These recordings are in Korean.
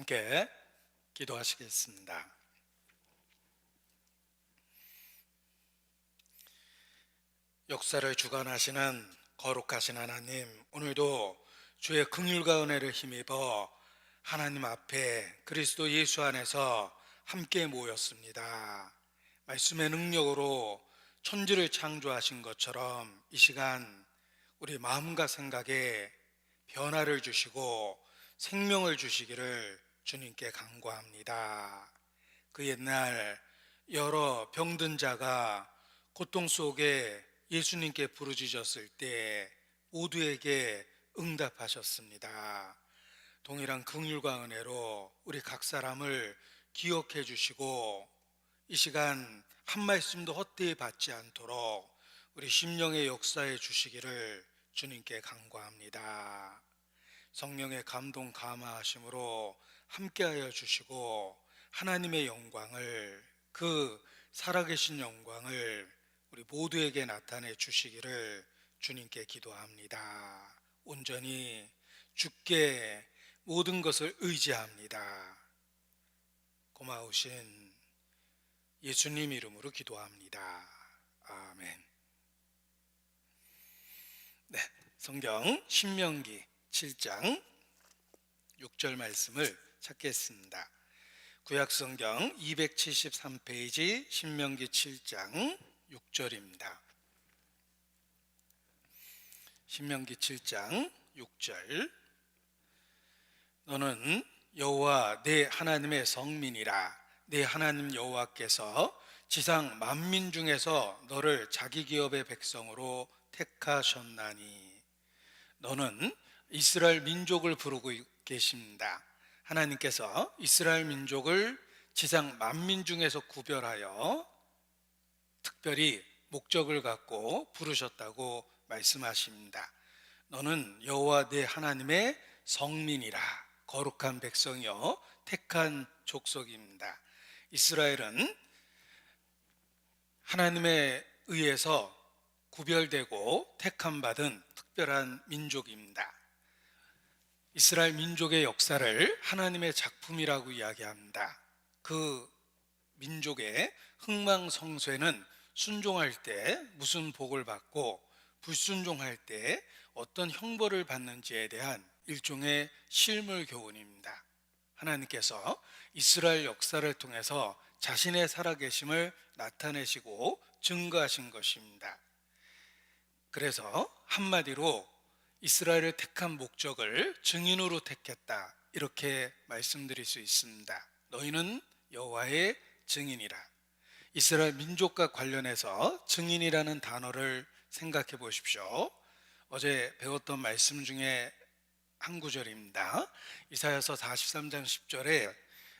함께 기도하시겠습니다. 역사를 주관하시는 거룩하신 하나님, 오늘도 주의 긍휼과 은혜를 힘입어 하나님 앞에 그리스도 예수 안에서 함께 모였습니다. 말씀의 능력으로 천지를 창조하신 것처럼 이 시간 우리 마음과 생각에 변화를 주시고 생명을 주시기를 주님께 간구합니다. 그 옛날 여러 병든 자가 고통 속에 예수님께 부르짖었을 때 모두에게 응답하셨습니다. 동일한 긍휼과 은혜로 우리 각 사람을 기억해 주시고 이 시간 한 말씀도 헛되이 받지 않도록 우리 심령의 역사해 주시기를 주님께 간구합니다. 성령의 감동 감화하심으로 함께하여 주시고 하나님의 영광을, 그 살아계신 영광을 우리 모두에게 나타내 주시기를 주님께 기도합니다. 온전히 주께 모든 것을 의지합니다. 고마우신 예수님 이름으로 기도합니다. 아멘. 네, 성경 신명기 7장 6절 말씀을 찾겠습니다. 구약성경 273페이지 신명기 7장 6절입니다. 신명기 7장 6절. 너는 여호와 내 하나님의 성민이라. 내 하나님 여호와께서 지상 만민 중에서 너를 자기 기업의 백성으로 택하셨나니. 너는 이스라엘 민족을 부르고 계십니다. 하나님께서 이스라엘 민족을 지상 만민 중에서 구별하여 특별히 목적을 갖고 부르셨다고 말씀하십니다. 너는 여호와 내 하나님의 성민이라. 거룩한 백성이요 택한 족속입니다. 이스라엘은 하나님에 의해서 구별되고 택함받은 특별한 민족입니다. 이스라엘 민족의 역사를 하나님의 작품이라고 이야기합니다. 그 민족의 흥망성쇠는 순종할 때 무슨 복을 받고 불순종할 때 어떤 형벌을 받는지에 대한 일종의 실물 교훈입니다. 하나님께서 이스라엘 역사를 통해서 자신의 살아계심을 나타내시고 증거하신 것입니다. 그래서 한마디로 이스라엘을 택한 목적을 증인으로 택했다, 이렇게 말씀드릴 수 있습니다. 너희는 여호와의 증인이라. 이스라엘 민족과 관련해서 증인이라는 단어를 생각해 보십시오. 어제 배웠던 말씀 중에 한 구절입니다. 이사야서 43장 10절에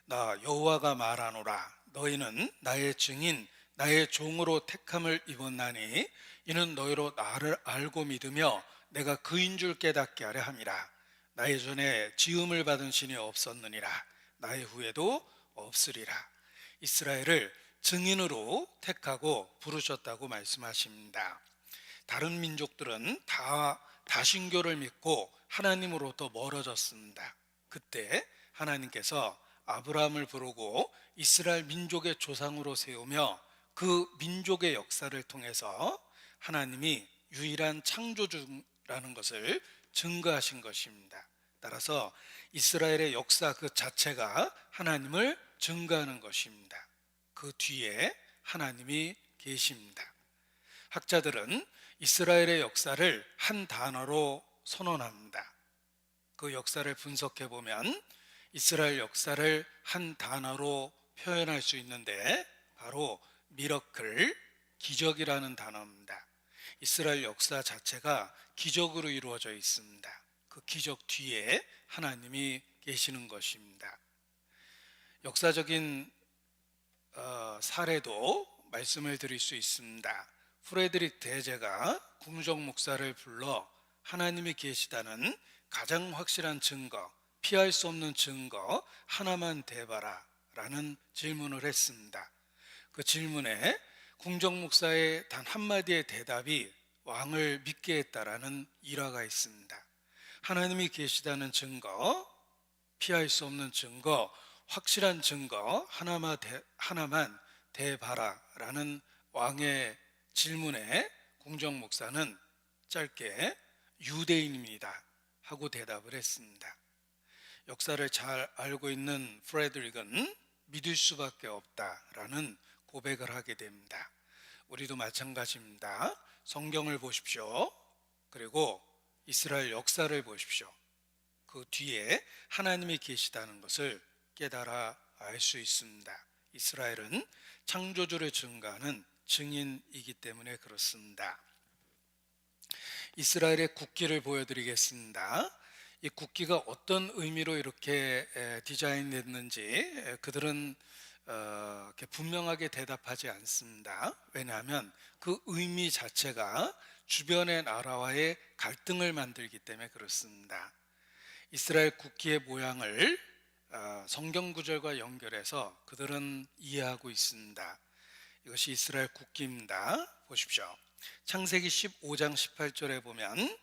나 여호와가 말하노라. 너희는 나의 증인, 나의 종으로 택함을 입었나니 이는 너희로 나를 알고 믿으며 내가 그인 줄 깨닫게 하려 함이라. 나의 전에 지음을 받은 신이 없었느니라. 나의 후에도 없으리라. 이스라엘을 증인으로 택하고 부르셨다고 말씀하십니다. 다른 민족들은 다 다신교를 믿고 하나님으로부터 멀어졌습니다. 그때 하나님께서 아브라함을 부르고 이스라엘 민족의 조상으로 세우며 그 민족의 역사를 통해서 하나님이 유일한 창조주라는 것을 증거하신 것입니다. 따라서 이스라엘의 역사 그 자체가 하나님을 증거하는 것입니다. 그 뒤에 하나님이 계십니다. 학자들은 이스라엘의 역사를 한 단어로 선언합니다. 그 역사를 분석해 보면 이스라엘 역사를 한 단어로 표현할 수 있는데 바로 미러클, 기적이라는 단어입니다. 이스라엘 역사 자체가 기적으로 이루어져 있습니다. 그 기적 뒤에 하나님이 계시는 것입니다. 역사적인 사례도 말씀을 드릴 수 있습니다. 프레드릭 대제가 궁정 목사를 불러 하나님이 계시다는 가장 확실한 증거, 피할 수 없는 증거 하나만 대봐라 라는 질문을 했습니다. 그 질문에 궁정 목사의 단 한마디의 대답이 왕을 믿게 했다라는 일화가 있습니다. 하나님이 계시다는 증거, 피할 수 없는 증거, 확실한 증거 하나만 대봐라라는 왕의 질문에 궁정 목사는 짧게 유대인입니다 하고 대답을 했습니다. 역사를 잘 알고 있는 프레드릭은 믿을 수밖에 없다라는 고백을 하게 됩니다. 우리도 마찬가지입니다. 성경을 보십시오. 그리고 이스라엘 역사를 보십시오. 그 뒤에 하나님이 계시다는 것을 깨달아 알 수 있습니다. 이스라엘은 창조주를 증거하는 증인이기 때문에 그렇습니다. 이스라엘의 국기를 보여드리겠습니다. 이 국기가 어떤 의미로 이렇게 디자인됐는지 그들은 이렇게 분명하게 대답하지 않습니다. 왜냐하면 그 의미 자체가 주변의 나라와의 갈등을 만들기 때문에 그렇습니다. 이스라엘 국기의 모양을 성경 구절과 연결해서 그들은 이해하고 있습니다. 이것이 이스라엘 국기입니다. 보십시오. 창세기 15장 18절에 보면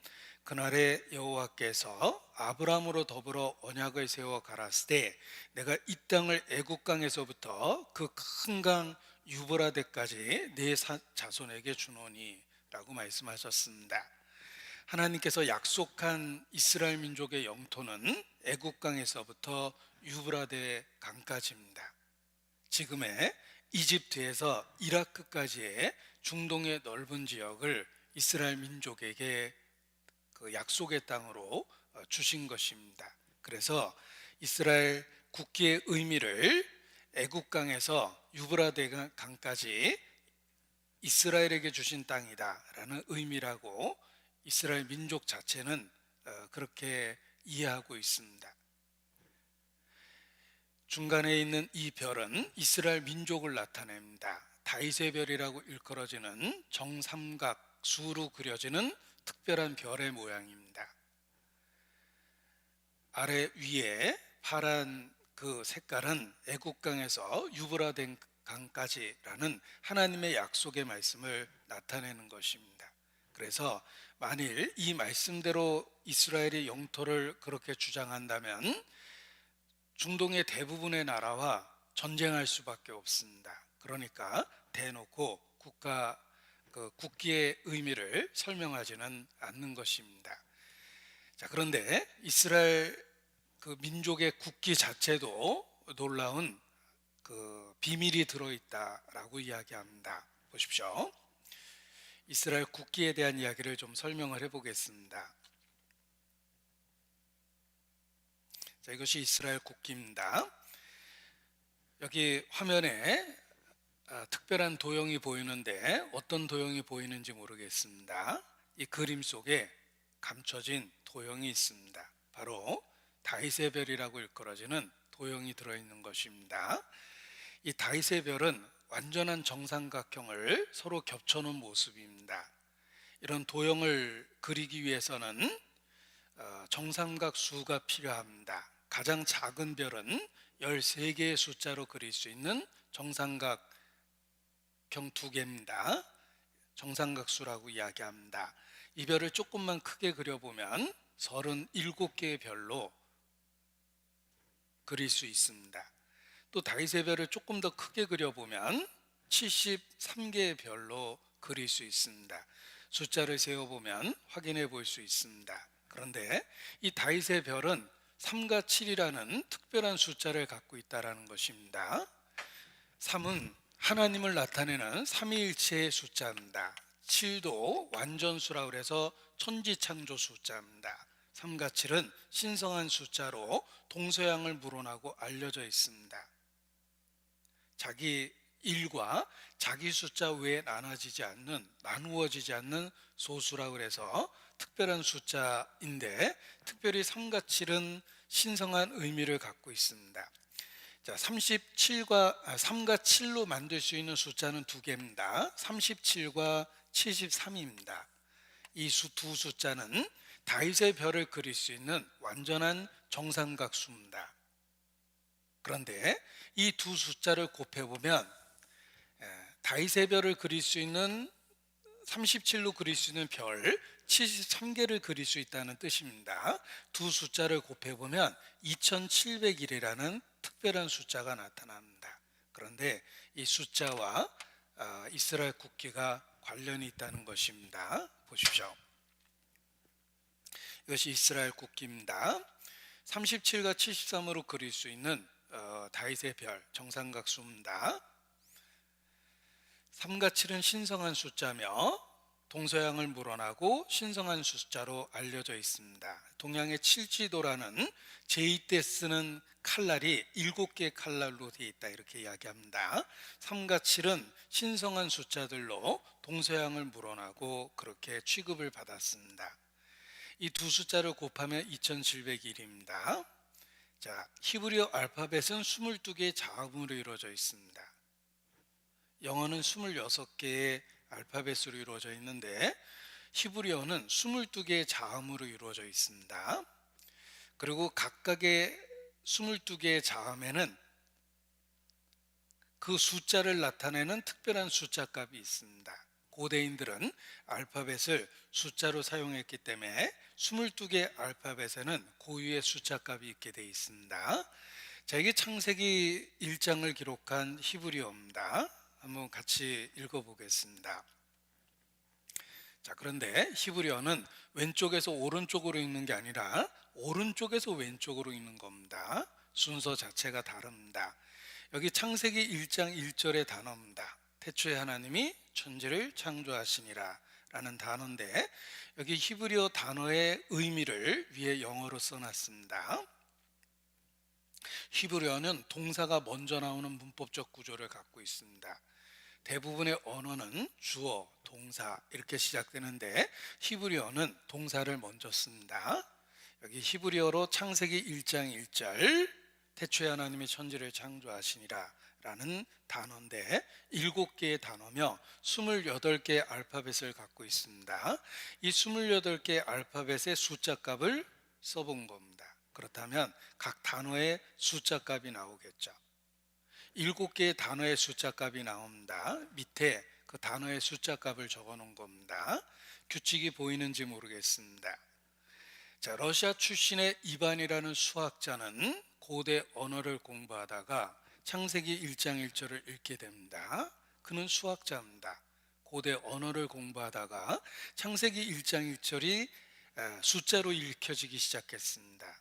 그날에 여호와께서 아브라함으로 더불어 언약을 세워 가라사대 내가 이 땅을 애굽 강에서부터 그 큰 강 유브라데까지 네 자손에게 주노니 라고 말씀하셨습니다. 하나님께서 약속한 이스라엘 민족의 영토는 애굽 강에서부터 유브라데 강까지입니다. 지금의 이집트에서 이라크까지의 중동의 넓은 지역을 이스라엘 민족에게 그 약속의 땅으로 주신 것입니다. 그래서 이스라엘 국기의 의미를 애굽 강에서 유브라데 강까지 이스라엘에게 주신 땅이다라는 의미라고 이스라엘 민족 자체는 그렇게 이해하고 있습니다. 중간에 있는 이 별은 이스라엘 민족을 나타냅니다. 다윗의 별이라고 일컬어지는 정삼각수로 그려지는 특별한 별의 모양입니다. 아래 위에 파란 그 색깔은 애국강에서 유브라데 강까지라는 하나님의 약속의 말씀을 나타내는 것입니다. 그래서 만일 이 말씀대로 이스라엘의 영토를 그렇게 주장한다면 중동의 대부분의 나라와 전쟁할 수밖에 없습니다. 그러니까 대놓고 국기의 의미를 설명하지는 않는 것입니다. 자, 그런데 이스라엘 그 민족의 국기 자체도 놀라운 그 비밀이 들어있다라고 이야기합니다. 보십시오. 이스라엘 국기에 대한 이야기를 좀 설명을 해보겠습니다. 자, 이것이 이스라엘 국기입니다. 여기 화면에 특별한 도형이 보이는데 어떤 도형이 보이는지 모르겠습니다. 이 그림 속에 감춰진 도형이 있습니다. 바로 다윗의 별이라고 일컬어지는 도형이 들어있는 것입니다. 이 다윗의 별은 완전한 정삼각형을 서로 겹쳐놓은 모습입니다. 이런 도형을 그리기 위해서는 정삼각수가 필요합니다. 가장 작은 별은 13개의 숫자로 그릴 수 있는 정삼각형 2개입니다. 정삼각수라고 이야기합니다. 이 별을 조금만 크게 그려보면 37개의 별로 그릴 수 있습니다. 또 다윗의 별을 조금 더 크게 그려보면 73개의 별로 그릴 수 있습니다. 숫자를 세어보면 확인해 볼 수 있습니다. 그런데 이 다윗의 별은 3과 7이라는 특별한 숫자를 갖고 있다는 것입니다. 3은 하나님을 나타내는 삼위일체의 숫자입니다. 7도 완전수라고 해서 천지창조 숫자입니다. 3과 7은 신성한 숫자로 동서양을 물어나고 알려져 있습니다. 자기 일과 자기 숫자 외에 나누어지지 않는 소수라고 해서 특별한 숫자인데 특별히 3과 7은 신성한 의미를 갖고 있습니다. 자, 3과 7로 만들 수 있는 숫자는 2개입니다. 37과 73입니다. 이 두 숫자는 다윗의 별을 그릴 수 있는 완전한 정삼각수입니다. 그런데 이 두 숫자를 곱해보면 다윗의 별을 그릴 수 있는 37로 그릴 수 있는 별 73개를 그릴 수 있다는 뜻입니다. 두 숫자를 곱해보면 2701이라는 특별한 숫자가 나타납니다. 그런데 이 숫자와 이스라엘 국기가 관련이 있다는 것입니다. 보십시오. 이것이 이스라엘 국기입니다. 37과 73으로 그릴 수 있는 다윗의 별, 정삼각수입니다. 3과 7은 신성한 숫자며 동서양을 물어나고 신성한 숫자로 알려져 있습니다. 동양의 칠지도라는 제2 때 쓰는 칼날이 7개의 칼날로 되어 있다 이렇게 이야기합니다. 3과 7은 신성한 숫자들로 동서양을 물어나고 그렇게 취급을 받았습니다. 이 두 숫자를 곱하면 2701입니다. 자, 히브리어 알파벳은 22개의 자음으로 이루어져 있습니다. 영어는 26개의 알파벳으로 이루어져 있는데 히브리어는 22개의 자음으로 이루어져 있습니다. 그리고 각각의 22개의 자음에는 그 숫자를 나타내는 특별한 숫자 값이 있습니다. 고대인들은 알파벳을 숫자로 사용했기 때문에 22개 알파벳에는 고유의 숫자 값이 있게 되어 있습니다. 자, 이게 창세기 1장을 기록한 히브리어입니다. 한번 같이 읽어보겠습니다. 자, 그런데 히브리어는 왼쪽에서 오른쪽으로 읽는 게 아니라 오른쪽에서 왼쪽으로 읽는 겁니다. 순서 자체가 다릅니다. 여기 창세기 1장 1절의 단어입니다. 태초에 하나님이 천지를 창조하시니라 라는 단어인데 여기 히브리어 단어의 의미를 위에 영어로 써놨습니다. 히브리어는 동사가 먼저 나오는 문법적 구조를 갖고 있습니다. 대부분의 언어는 주어, 동사 이렇게 시작되는데 히브리어는 동사를 먼저 씁니다. 여기 히브리어로 창세기 1장 1절 태초에 하나님이 천지를 창조하시니라 라는 단어인데 7개의 단어며 28개의 알파벳을 갖고 있습니다. 이 28개의 알파벳의 숫자 값을 써본 겁니다. 그렇다면 각 단어의 숫자 값이 나오겠죠. 7개의 단어의 숫자 값이 나옵니다. 밑에 그 단어의 숫자 값을 적어 놓은 겁니다. 규칙이 보이는지 모르겠습니다. 자, 러시아 출신의 이반이라는 수학자는 고대 언어를 공부하다가 창세기 1장 1절을 읽게 됩니다. 그는 수학자입니다. 고대 언어를 공부하다가 창세기 1장 1절이 숫자로 읽혀지기 시작했습니다.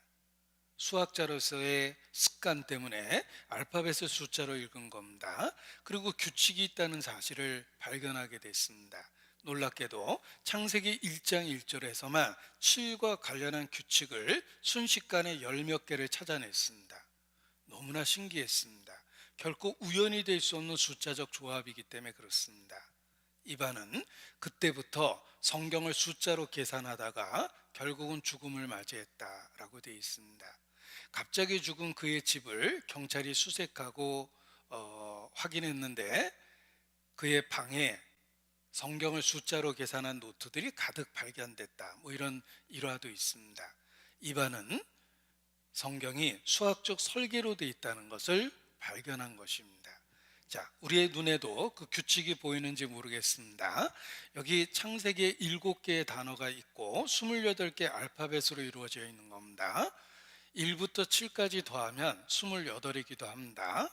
수학자로서의 습관 때문에 알파벳을 숫자로 읽은 겁니다. 그리고 규칙이 있다는 사실을 발견하게 됐습니다. 놀랍게도 창세기 1장 1절에서만 7과 관련한 규칙을 순식간에 10몇 개를 찾아냈습니다. 너무나 신기했습니다. 결코 우연이 될 수 없는 숫자적 조합이기 때문에 그렇습니다. 이반은 그때부터 성경을 숫자로 계산하다가 결국은 죽음을 맞이했다라고 되어 있습니다. 갑자기 죽은 그의 집을 경찰이 수색하고 확인했는데 그의 방에 성경을 숫자로 계산한 노트들이 가득 발견됐다. 이런 일화도 있습니다. 이반은 성경이 수학적 설계로 되어 있다는 것을 발견한 것입니다. 자, 우리의 눈에도 그 규칙이 보이는지 모르겠습니다. 여기 창세기에 7개의 단어가 있고 28개 알파벳으로 이루어져 있는 겁니다. 1부터 7까지 더하면 28이기도 합니다.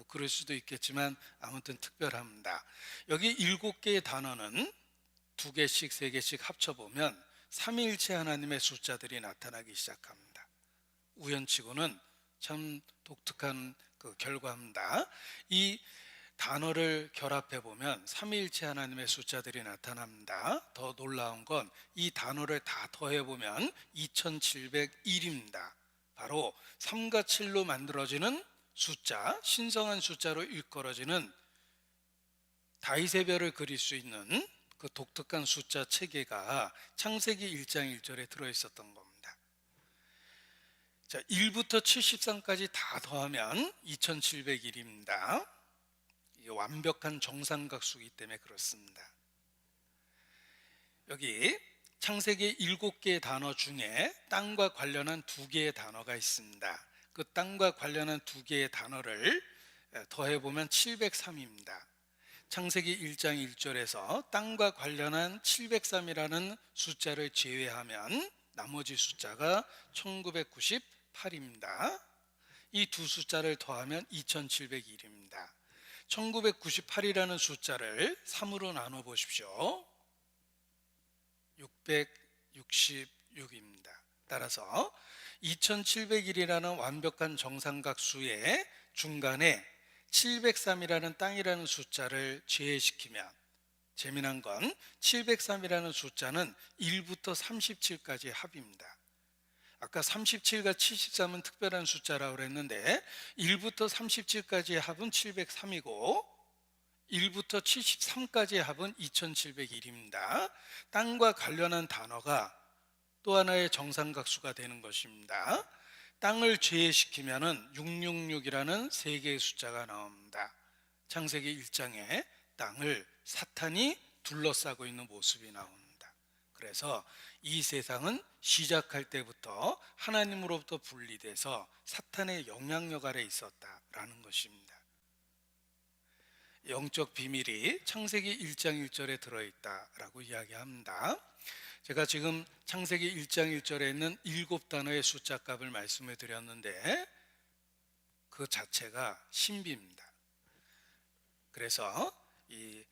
그럴 수도 있겠지만 아무튼 특별합니다. 여기 7개의 단어는 2개씩 3개씩 합쳐보면 삼위일체 하나님의 숫자들이 나타나기 시작합니다. 우연치고는 참 독특한 그 결과입니다. 이 단어를 결합해 보면 삼위일체 하나님의 숫자들이 나타납니다. 더 놀라운 건 이 단어를 다 더해 보면 2701입니다. 바로 3과 7로 만들어지는 숫자, 신성한 숫자로 일컬어지는 다윗의 별을 그릴 수 있는 그 독특한 숫자 체계가 창세기 1장 1절에 들어있었던 겁니다. 자, 1부터 73까지 다 더하면 2701입니다. 이게 완벽한 정삼각수이기 때문에 그렇습니다. 여기 창세기 7개의 단어 중에 땅과 관련한 2개의 단어가 있습니다. 그 땅과 관련한 2개의 단어를 더해보면 703입니다. 창세기 1장 1절에서 땅과 관련한 703이라는 숫자를 제외하면 나머지 숫자가 1998입니다. 이 두 숫자를 더하면 2701입니다. 1998이라는 숫자를 3으로 나눠 보십시오. 666입니다. 따라서 2701이라는 완벽한 정삼각수의 중간에 703이라는 땅이라는 숫자를 제외시키면, 재미난 건 703이라는 숫자는 1부터 37까지의 합입니다. 아까 37과 73은 특별한 숫자라고 그랬는데 1부터 37까지의 합은 703이고 1부터 73까지의 합은 2701입니다. 땅과 관련한 단어가 또 하나의 정삼각수가 되는 것입니다. 땅을 제외시키면 666이라는 세 개의 숫자가 나옵니다. 창세기 1장에 땅을 사탄이 둘러싸고 있는 모습이 나옵니다. 그래서 이 세상은 시작할 때부터 하나님으로부터 분리돼서 사탄의 영향력 아래 있었다라는 것입니다. 영적 비밀이 창세기 1장 1절에 들어있다라고 이야기합니다. 제가 지금 창세기 1장 1절에 있는 7단어의 숫자 값을 말씀해 드렸는데 그 자체가 신비입니다. 그래서 이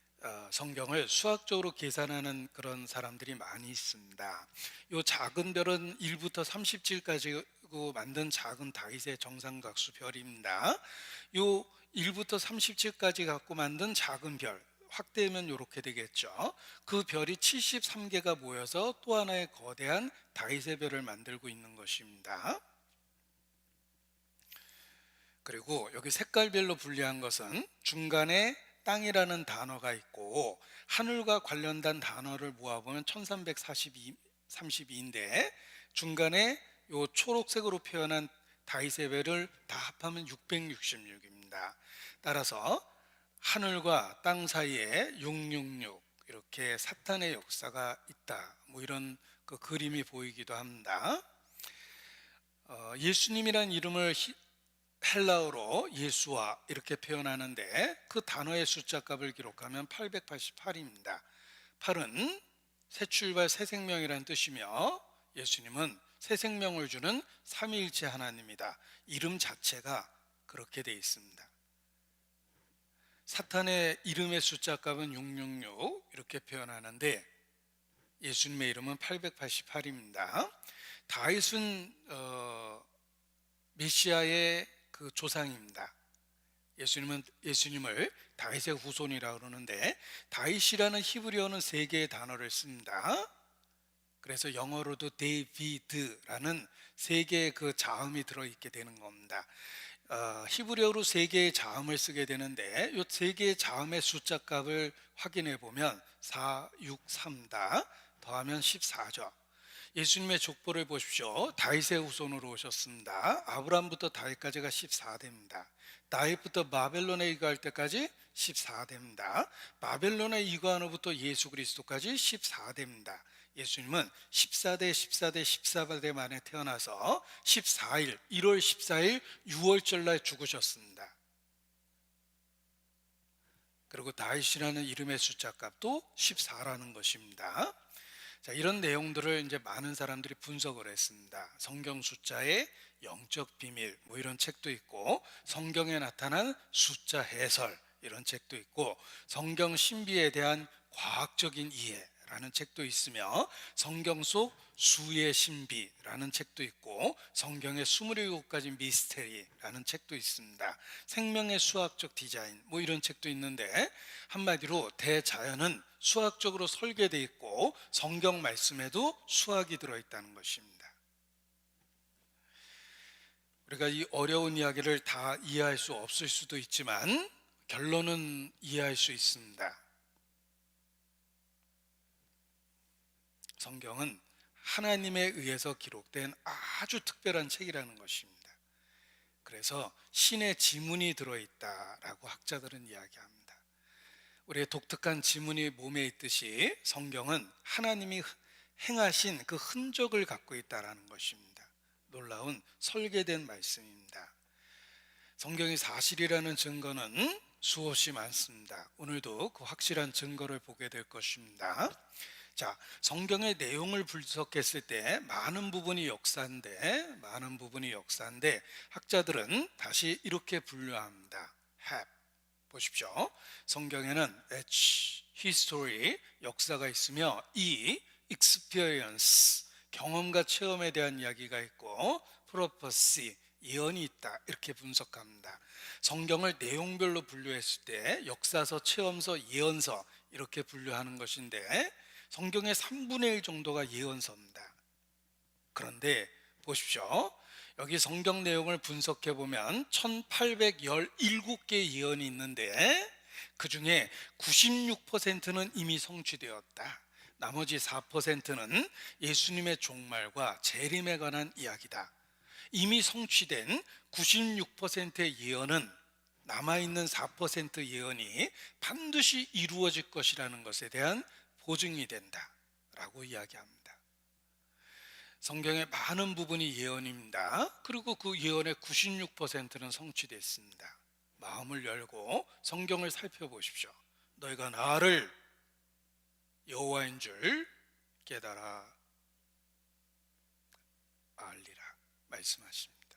성경을 수학적으로 계산하는 그런 사람들이 많이 있습니다. 이 작은 별은 1부터 37까지 만든 작은 다윗의 정삼각수 별입니다. 이 1부터 37까지 갖고 만든 작은 별, 확대하면 이렇게 되겠죠. 그 별이 73개가 모여서 또 하나의 거대한 다윗의 별을 만들고 있는 것입니다. 그리고 여기 색깔별로 분리한 것은 중간에 땅이라는 단어가 있고 하늘과 관련된 단어를 모아보면 1332인데 중간에 요 초록색으로 표현한 다윗의 별을 다 합하면 666입니다. 따라서 하늘과 땅 사이에 666 이렇게 사탄의 역사가 있다, 뭐 이런 그 그림이 보이기도 합니다. 예수님이란 이름을 헬라어로 예수와 이렇게 표현하는데 그 단어의 숫자 값을 기록하면 888입니다. 8은 새 출발 새 생명이라는 뜻이며 예수님은 새 생명을 주는 삼위일체 하나님이다. 이름 자체가 그렇게 되어 있습니다. 사탄의 이름의 숫자 값은 666 이렇게 표현하는데 예수님의 이름은 888입니다. 다윗은 메시아의 그 조상입니다. 예수님을 다윗의 후손이라고 그러는데 다윗이라는 히브리어는 세 개의 단어를 씁니다. 그래서 영어로도 데이비드라는 세 개의 그 자음이 들어있게 되는 겁니다. 히브리어로 세 개의 자음을 쓰게 되는데 이 세 개의 자음의 숫자 값을 확인해 보면 463다 더하면 14죠. 예수님의 족보를 보십시오. 다윗의 후손으로 오셨습니다. 아브라함부터 다윗까지가 14대입니다. 다윗부터 바벨론에 이거할 때까지 14대입니다. 바벨론에 이거한 후부터 예수 그리스도까지 14대입니다. 예수님은 14대 14대 14대 만에 태어나서 14일 1월 14일 6월절 날 죽으셨습니다. 그리고 다윗이라는 이름의 숫자 값도 14라는 것입니다. 자, 이런 내용들을 이제 많은 사람들이 분석을 했습니다. 성경 숫자의 영적 비밀 뭐 이런 책도 있고 성경에 나타난 숫자 해설 이런 책도 있고 성경 신비에 대한 과학적인 이해라는 책도 있으며 성경 속 수의 신비라는 책도 있고 성경의 27가지 미스테리라는 책도 있습니다. 생명의 수학적 디자인 뭐 이런 책도 있는데 한마디로 대자연은 수학적으로 설계되어 있고 성경 말씀에도 수학이 들어있다는 것입니다. 우리가 이 어려운 이야기를 다 이해할 수 없을 수도 있지만 결론은 이해할 수 있습니다. 성경은 하나님에 의해서 기록된 아주 특별한 책이라는 것입니다. 그래서 신의 지문이 들어있다라고 학자들은 이야기합니다. 우리의 독특한 지문이 몸에 있듯이 성경은 하나님이 행하신 그 흔적을 갖고 있다라는 것입니다. 놀라운 설계된 말씀입니다. 성경이 사실이라는 증거는 수없이 많습니다. 오늘도 그 확실한 증거를 보게 될 것입니다. 자, 성경의 내용을 분석했을 때 많은 부분이 역사인데 학자들은 다시 이렇게 분류합니다. have. 보십시오. 성경에는 H, history, 역사가 있으며 E, experience, 경험과 체험에 대한 이야기가 있고 prophecy, 예언이 있다. 이렇게 분석합니다. 성경을 내용별로 분류했을 때 역사서, 체험서, 예언서 이렇게 분류하는 것인데 성경의 3분의 1 정도가 예언서입니다. 그런데 보십시오. 여기 성경 내용을 분석해 보면 1817개의 예언이 있는데 그 중에 96%는 이미 성취되었다. 나머지 4%는 예수님의 종말과 재림에 관한 이야기다. 이미 성취된 96%의 예언은 남아있는 4% 예언이 반드시 이루어질 것이라는 것에 대한 보증이 된다라고 이야기합니다. 성경의 많은 부분이 예언입니다. 그리고 그 예언의 96%는 성취됐습니다. 마음을 열고 성경을 살펴보십시오. 너희가 나를 여호와인 줄 깨달아 알리라 말씀하십니다.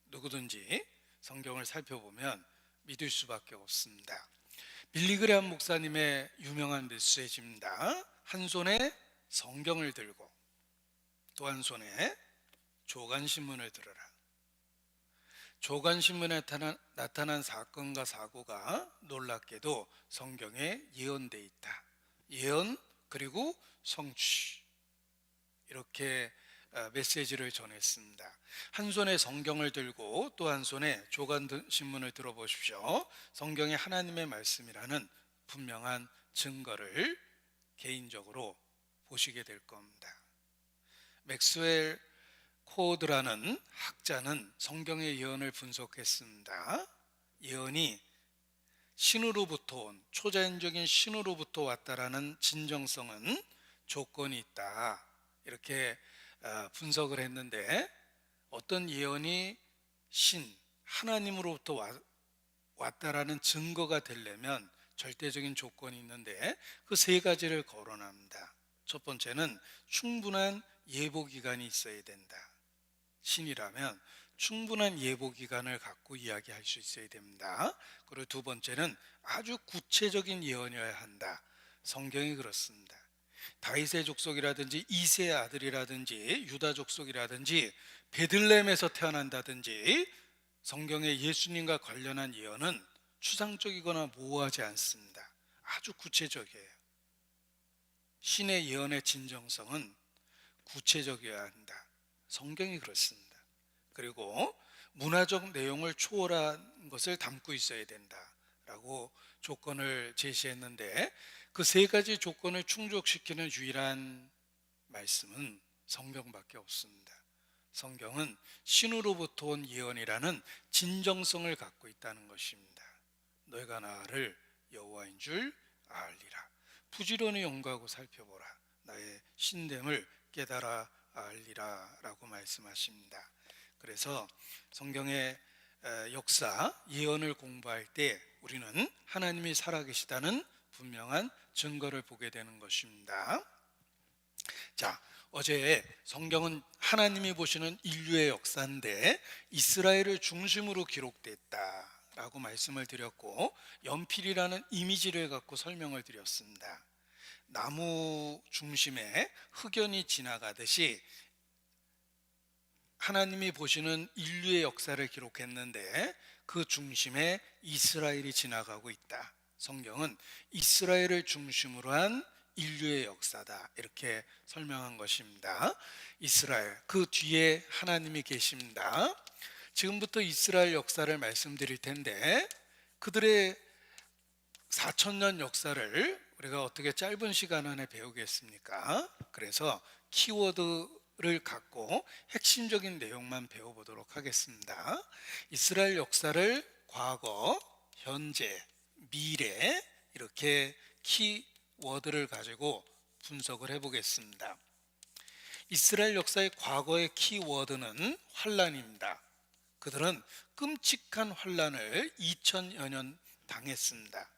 누구든지 성경을 살펴보면 믿을 수밖에 없습니다. 빌리그레함 목사님의 유명한 메시지입니다. 한 손에 성경을 들고 또 한 손에 조간신문을 들어라. 조간신문에 나타난 사건과 사고가 놀랍게도 성경에 예언되어 있다. 예언 그리고 성취, 이렇게 메시지를 전했습니다. 한 손에 성경을 들고 또 한 손에 조간신문을 들어보십시오. 성경의 하나님의 말씀이라는 분명한 증거를 개인적으로 보시게 될 겁니다. 맥스웰 코드라는 학자는 성경의 예언을 분석했습니다. 예언이 신으로부터 온, 초자연적인 신으로부터 왔다라는 진정성은 조건이 있다. 이렇게 분석을 했는데 어떤 예언이 하나님으로부터 왔다라는 증거가 되려면 절대적인 조건이 있는데 그 세 가지를 거론합니다. 첫 번째는 충분한 예보 기간이 있어야 된다. 신이라면 충분한 예보 기간을 갖고 이야기할 수 있어야 됩니다. 그리고 두 번째는 아주 구체적인 예언이어야 한다. 성경이 그렇습니다. 다윗의 족속이라든지 이새의 아들이라든지 유다 족속이라든지 베들레헴에서 태어난다든지 성경의 예수님과 관련한 예언은 추상적이거나 모호하지 않습니다. 아주 구체적이에요. 신의 예언의 진정성은 구체적이어야 한다. 성경이 그렇습니다. 그리고 문화적 내용을 초월한 것을 담고 있어야 된다라고 조건을 제시했는데 그 세 가지 조건을 충족시키는 유일한 말씀은 성경밖에 없습니다. 성경은 신으로부터 온 예언이라는 진정성을 갖고 있다는 것입니다. 너희가 나를 여호와인 줄 알리라. 부지런히 연구하고 살펴보라. 나의 신됨을 깨달아 알리라 라고 말씀하십니다. 그래서 성경의 역사, 예언을 공부할 때 우리는 하나님이 살아계시다는 분명한 증거를 보게 되는 것입니다. 자, 어제 성경은 하나님이 보시는 인류의 역사인데 이스라엘을 중심으로 기록됐다라고 말씀을 드렸고 연필이라는 이미지를 갖고 설명을 드렸습니다. 나무 중심에 흑연이 지나가듯이 하나님이 보시는 인류의 역사를 기록했는데 그 중심에 이스라엘이 지나가고 있다. 성경은 이스라엘을 중심으로 한 인류의 역사다. 이렇게 설명한 것입니다. 이스라엘, 그 뒤에 하나님이 계십니다. 지금부터 이스라엘 역사를 말씀드릴 텐데 그들의 4,000년 역사를 우리가 어떻게 짧은 시간 안에 배우겠습니까? 그래서 키워드를 갖고 핵심적인 내용만 배워보도록 하겠습니다. 이스라엘 역사를 과거, 현재, 미래 이렇게 키워드를 가지고 분석을 해보겠습니다. 이스라엘 역사의 과거의 키워드는 환란입니다. 그들은 끔찍한 환란을 2000여 년 당했습니다.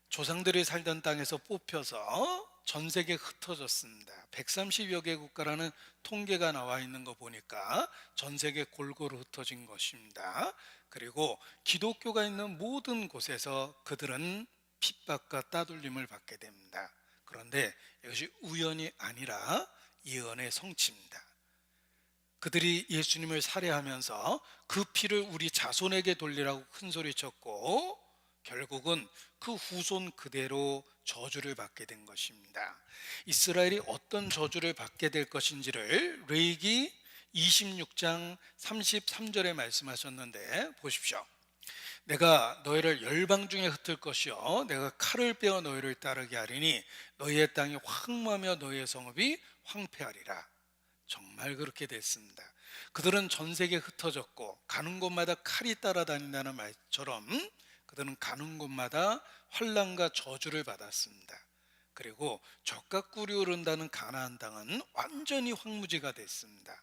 조상들이 살던 땅에서 뽑혀서 전 세계에 흩어졌습니다. 130여 개 국가라는 통계가 나와 있는 거 보니까 전 세계 골고루 흩어진 것입니다. 그리고 기독교가 있는 모든 곳에서 그들은 핍박과 따돌림을 받게 됩니다. 그런데 이것이 우연이 아니라 예언의 성취입니다. 그들이 예수님을 살해하면서 그 피를 우리 자손에게 돌리라고 큰소리쳤고 결국은 그 후손 그대로 저주를 받게 된 것입니다. 이스라엘이 어떤 저주를 받게 될 것인지를 레위기 26장 33절에 말씀하셨는데 보십시오. 내가 너희를 열방 중에 흩을 것이요 내가 칼을 빼어 너희를 따르게 하리니 너희의 땅이 황무하며 너희의 성읍이 황폐하리라. 정말 그렇게 됐습니다. 그들은 전 세계에 흩어졌고 가는 곳마다 칼이 따라다닌다는 말처럼 그들은 가는 곳마다 환난과 저주를 받았습니다. 그리고 젖과 꿀이 흐른다는 가나안 땅은 완전히 황무지가 됐습니다.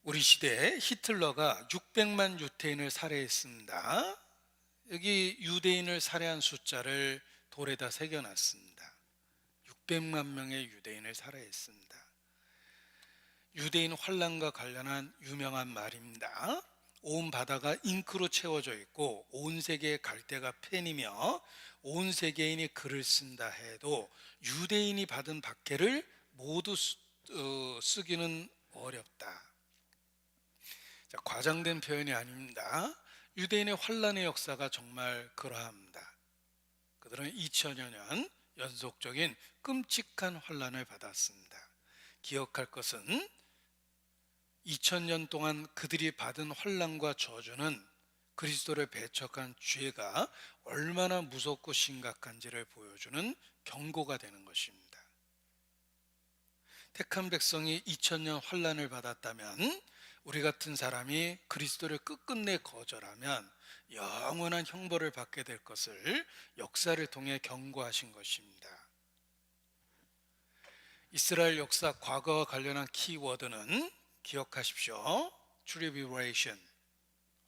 우리 시대에 히틀러가 600만 유태인을 살해했습니다. 여기 유대인을 살해한 숫자를 돌에다 새겨놨습니다. 600만 명의 유대인을 살해했습니다. 유대인 환란과 관련한 유명한 말입니다. 온 바다가 잉크로 채워져 있고 온 세계에 갈대가 펜이며 온 세계인이 글을 쓴다 해도 유대인이 받은 박해를 모두 쓰기는 어렵다. 자, 과장된 표현이 아닙니다. 유대인의 환란의 역사가 정말 그러합니다. 그들은 2000여 년 연속적인 끔찍한 환란을 받았습니다. 기억할 것은 2000년 동안 그들이 받은 환난과 저주는 그리스도를 배척한 죄가 얼마나 무섭고 심각한지를 보여주는 경고가 되는 것입니다. 택한 백성이 2000년 환난을 받았다면 우리 같은 사람이 그리스도를 끝끝내 거절하면 영원한 형벌을 받게 될 것을 역사를 통해 경고하신 것입니다. 이스라엘 역사 과거와 관련한 키워드는 기억하십시오. tribulation,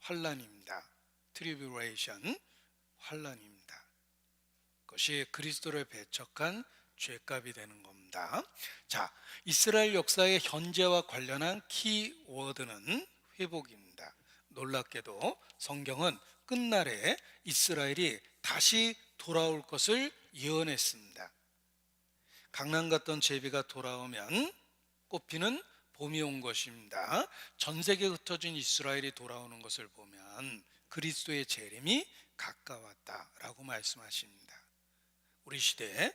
환란입니다. tribulation, 환란입니다. 그것이 그리스도를 배척한 죄값이 되는 겁니다. 자, 이스라엘 역사의 현재와 관련한 키워드는 회복입니다. 놀랍게도 성경은 끝날에 이스라엘이 다시 돌아올 것을 예언했습니다. 강남 갔던 제비가 돌아오면 꽃피는 봄이 온 것입니다. 전 세계에 흩어진 이스라엘이 돌아오는 것을 보면 그리스도의 재림이 가까웠다라고 말씀하십니다. 우리 시대에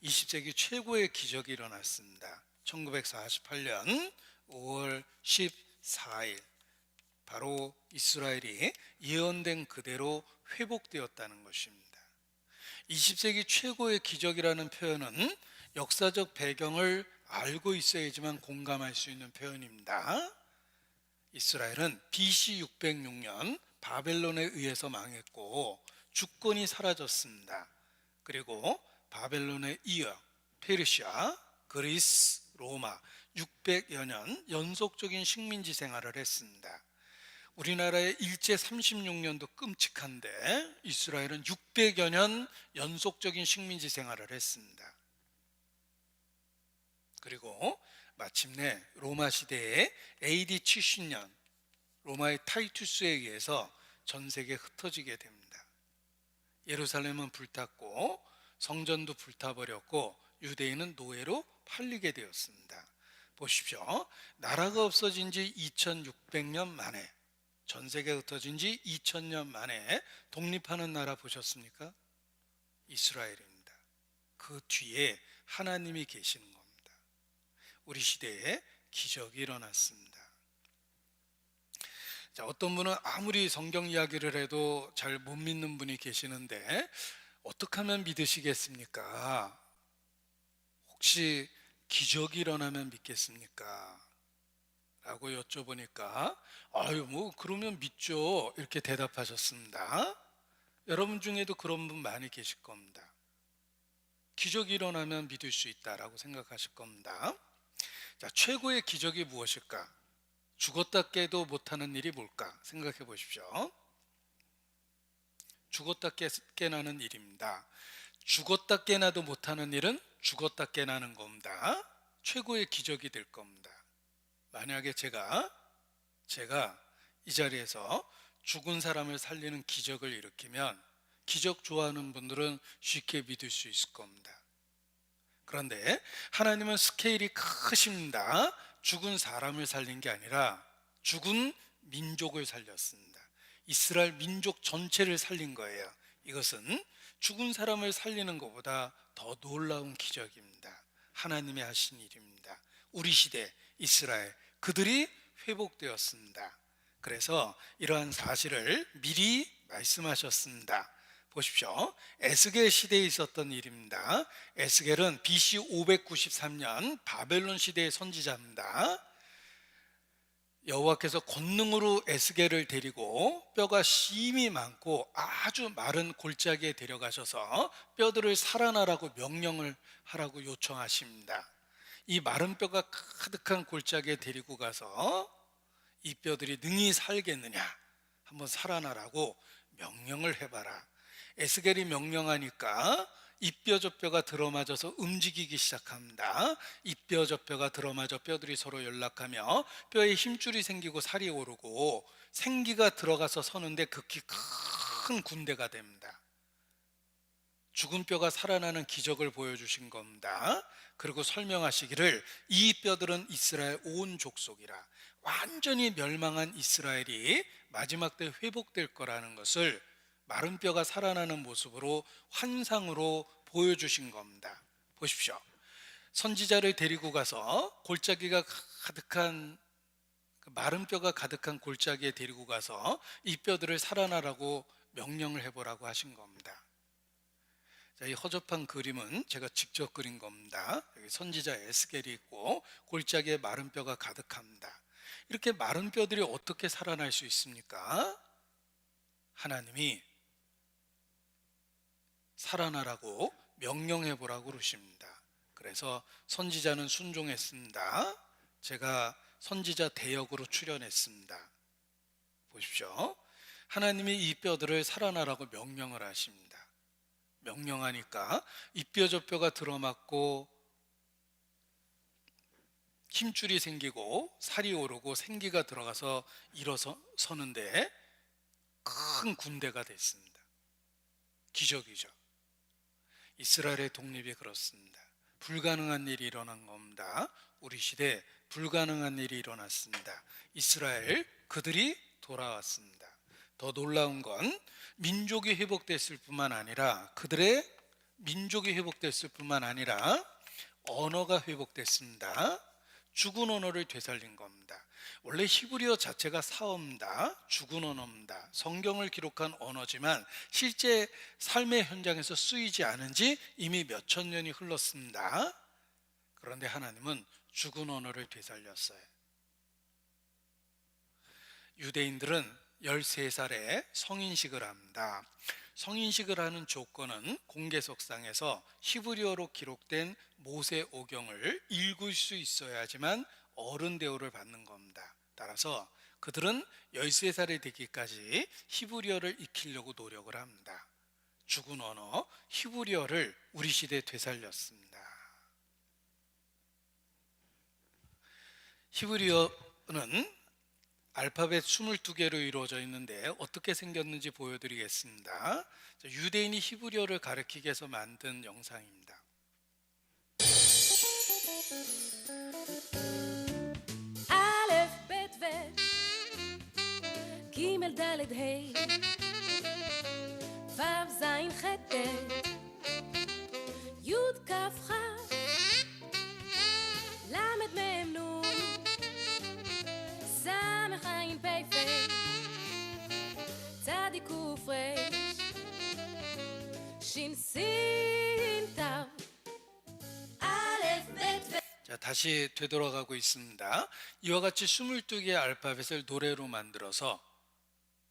20세기 최고의 기적이 일어났습니다. 1948년 5월 14일 바로 이스라엘이 예언된 그대로 회복되었다는 것입니다. 20세기 최고의 기적이라는 표현은 역사적 배경을 알고 있어야지만 공감할 수 있는 표현입니다. 이스라엘은 BC 606년 바벨론에 의해서 망했고 주권이 사라졌습니다. 그리고 바벨론에 이어 페르시아, 그리스, 로마 600여 년 연속적인 식민지 생활을 했습니다. 우리나라의 일제 36년도 끔찍한데 이스라엘은 600여 년 연속적인 식민지 생활을 했습니다. 그리고 마침내 로마 시대에 AD 70년 로마의 타이투스에 의해서 전 세계에 흩어지게 됩니다. 예루살렘은 불탔고 성전도 불타버렸고 유대인은 노예로 팔리게 되었습니다. 보십시오. 나라가 없어진 지 2600년 만에 전 세계에 흩어진 지 2000년 만에 독립하는 나라 보셨습니까? 이스라엘입니다. 그 뒤에 하나님이 계시는 겁니다. 우리 시대에 기적이 일어났습니다. 자, 어떤 분은 아무리 성경 이야기를 해도 잘 못 믿는 분이 계시는데 어떻게 하면 믿으시겠습니까? 혹시 기적이 일어나면 믿겠습니까? 라고 여쭤보니까 뭐 그러면 믿죠 이렇게 대답하셨습니다. 여러분 중에도 그런 분 많이 계실 겁니다. 기적이 일어나면 믿을 수 있다라고 생각하실 겁니다. 자, 최고의 기적이 무엇일까? 죽었다 깨도 못하는 일이 뭘까 생각해 보십시오. 죽었다 깨나는 일입니다. 죽었다 깨나도 못하는 일은 죽었다 깨나는 겁니다. 최고의 기적이 될 겁니다. 만약에 제가 이 자리에서 죽은 사람을 살리는 기적을 일으키면 기적 좋아하는 분들은 쉽게 믿을 수 있을 겁니다. 그런데 하나님은 스케일이 크십니다. 죽은 사람을 살린 게 아니라 죽은 민족을 살렸습니다. 이스라엘 민족 전체를 살린 거예요. 이것은 죽은 사람을 살리는 것보다 더 놀라운 기적입니다. 하나님이 하신 일입니다. 우리 시대 이스라엘 그들이 회복되었습니다. 그래서 이러한 사실을 미리 말씀하셨습니다. 보십시오. 에스겔 시대에 있었던 일입니다. 에스겔은 BC 593년 바벨론 시대의 선지자입니다. 여호와께서 권능으로 에스겔을 데리고 뼈가 심이 많고 아주 마른 골짜기에 데려가셔서 뼈들을 살아나라고 명령을 하라고 요청하십니다. 이 마른 뼈가 가득한 골짜기에 데리고 가서 이 뼈들이 능히 살겠느냐 한번 살아나라고 명령을 해봐라. 에스겔이 명령하니까 이 뼈 저 뼈가 들어맞아서 움직이기 시작합니다. 이 뼈 저 뼈가 들어맞아 뼈들이 서로 연락하며 뼈에 힘줄이 생기고 살이 오르고 생기가 들어가서 서는데 극히 큰 군대가 됩니다. 죽은 뼈가 살아나는 기적을 보여주신 겁니다. 그리고 설명하시기를 이 뼈들은 이스라엘 온 족속이라, 완전히 멸망한 이스라엘이 마지막 때 회복될 거라는 것을 마른 뼈가 살아나는 모습으로 환상으로 보여주신 겁니다. 보십시오. 선지자를 데리고 가서 골짜기가 가득한 마른 뼈가 가득한 골짜기에 데리고 가서 이 뼈들을 살아나라고 명령을 해보라고 하신 겁니다. 자, 이 허접한 그림은 제가 직접 그린 겁니다. 여기 선지자 에스겔이 있고 골짜기에 마른 뼈가 가득합니다. 이렇게 마른 뼈들이 어떻게 살아날 수 있습니까? 하나님이 살아나라고 명령해 보라고 그러십니다. 그래서 선지자는 순종했습니다. 제가 선지자 대역으로 출연했습니다. 보십시오. 하나님이 이 뼈들을 살아나라고 명령을 하십니다. 명령하니까 이 뼈 저 뼈가 들어맞고 힘줄이 생기고 살이 오르고 생기가 들어가서 일어서는데 큰 군대가 됐습니다. 기적이죠. 이스라엘의 독립이 그렇습니다. 불가능한 일이 일어난 겁니다. 우리 시대에 불가능한 일이 일어났습니다. 이스라엘 그들이 돌아왔습니다. 더 놀라운 건 민족이 회복됐을 뿐만 아니라 그들의 민족이 회복됐을 뿐만 아니라 언어가 회복됐습니다. 죽은 언어를 되살린 겁니다. 원래 히브리어 자체가 사어입니다. 죽은 언어입니다. 성경을 기록한 언어지만 실제 삶의 현장에서 쓰이지 않은 지 이미 몇천 년이 흘렀습니다. 그런데 하나님은 죽은 언어를 되살렸어요. 유대인들은 13살에 성인식을 합니다. 성인식을 하는 조건은 공개석상에서 히브리어로 기록된 모세오경을 읽을 수 있어야지만 어른 대우를 받는 겁니다. 따라서 그들은 13살이 되기까지 히브리어를 익히려고 노력을 합니다. 죽은 언어 히브리어를 우리 시대에 되살렸습니다. 히브리어는 알파벳 22개로 이루어져 있는데 어떻게 생겼는지 보여드리겠습니다. 유대인이 히브리어를 가르치기 위해서 만든 영상입니다. א', ב', ו' ג', ד', ה' ו', ז', ח', ט' י', כ', כ' ל', מ', נ' ס', ע', פ', פ' צ', ק', ר' ש', ס', ת' א', ב', ו' 자, 다시 되돌아가고 있습니다. 이와 같이 22개의 알파벳을 노래로 만들어서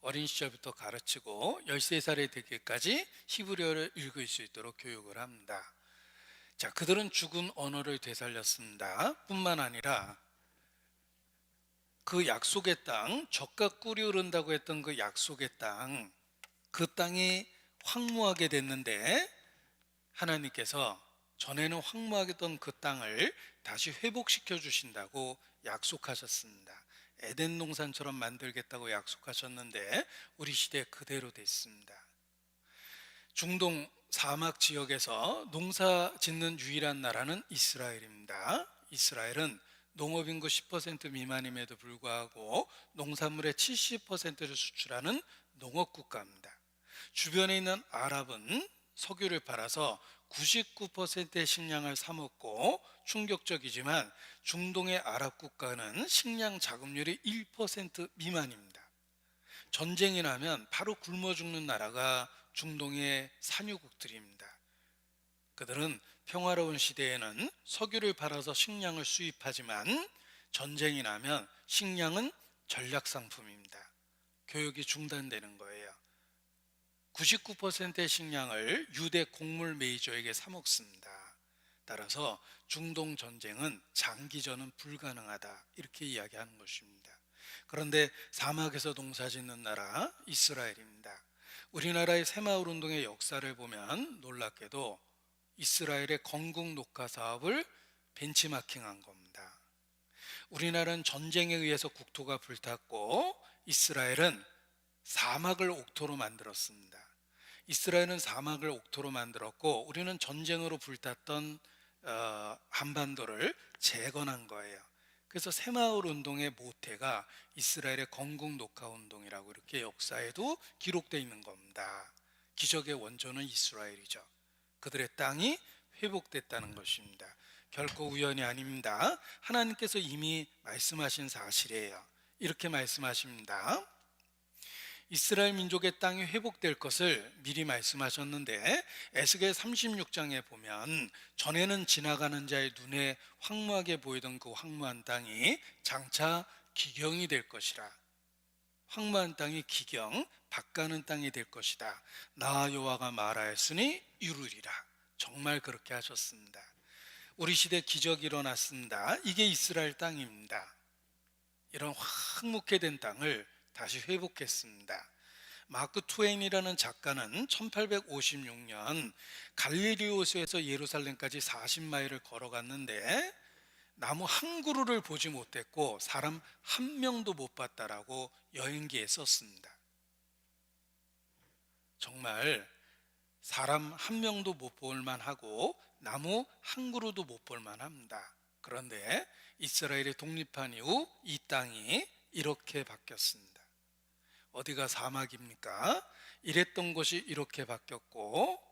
어린 시절부터 가르치고 13살이 되기까지 히브리어를 읽을 수 있도록 교육을 합니다. 자, 그들은 죽은 언어를 되살렸습니다. 뿐만 아니라 그 약속의 땅, 젖과 꿀이 흐른다고 했던 그 약속의 땅, 그 땅이 황무하게 됐는데 하나님께서 전에는 황무하던 그 땅을 다시 회복시켜 주신다고 약속하셨습니다. 에덴 동산처럼 만들겠다고 약속하셨는데 우리 시대 그대로 됐습니다. 중동 사막 지역에서 농사 짓는 유일한 나라는 이스라엘입니다. 이스라엘은 농업인구 10% 미만임에도 불구하고 농산물의 70%를 수출하는 농업국가입니다. 주변에 있는 아랍은 석유를 팔아서 99%의 식량을 사 먹고 충격적이지만 중동의 아랍 국가는 식량 자급률이 1% 미만입니다. 전쟁이 나면 바로 굶어 죽는 나라가 중동의 산유국들입니다. 그들은 평화로운 시대에는 석유를 팔아서 식량을 수입하지만 전쟁이 나면 식량은 전략상품입니다. 교육이 중단되는 거예요. 99%의 식량을 유대 곡물 메이저에게 사 먹습니다. 따라서 중동 전쟁은 장기전은 불가능하다 이렇게 이야기하는 것입니다. 그런데 사막에서 농사 짓는 나라 이스라엘입니다. 우리나라의 새마을 운동의 역사를 보면 놀랍게도 이스라엘의 건국 녹화 사업을 벤치마킹한 겁니다. 우리나라는 전쟁에 의해서 국토가 불탔고 이스라엘은 사막을 옥토로 만들었습니다. 이스라엘은 사막을 옥토로 만들었고 우리는 전쟁으로 불탔던 한반도를 재건한 거예요. 그래서 새마을 운동의 모태가 이스라엘의 건국 녹화 운동이라고 이렇게 역사에도 기록되어 있는 겁니다. 기적의 원조는 이스라엘이죠. 그들의 땅이 회복됐다는 것입니다. 결코 우연이 아닙니다. 하나님께서 이미 말씀하신 사실이에요. 이렇게 말씀하십니다. 이스라엘 민족의 땅이 회복될 것을 미리 말씀하셨는데 에스겔 36장에 보면 전에는 지나가는 자의 눈에 황무하게 보이던 그 황무한 땅이 장차 기경이 될 것이라. 황무한 땅이 기경, 밭가는 땅이 될 것이다. 나 여호와가 말하였으니 이루리라. 정말 그렇게 하셨습니다. 우리 시대 기적이 일어났습니다. 이게 이스라엘 땅입니다. 이런 황무케 된 땅을 다시 회복했습니다. 마크 트웨인이라는 작가는 1856년 갈릴리오스에서 예루살렘까지 40마일을 걸어갔는데 나무 한 그루를 보지 못했고 사람 한 명도 못 봤다라고 여행기에 썼습니다. 정말 사람 한 명도 못 볼 만하고 나무 한 그루도 못 볼 만합니다. 그런데 이스라엘이 독립한 이후 이 땅이 이렇게 바뀌었습니다. 어디가 사막입니까? 이랬던 곳이 이렇게 바뀌었고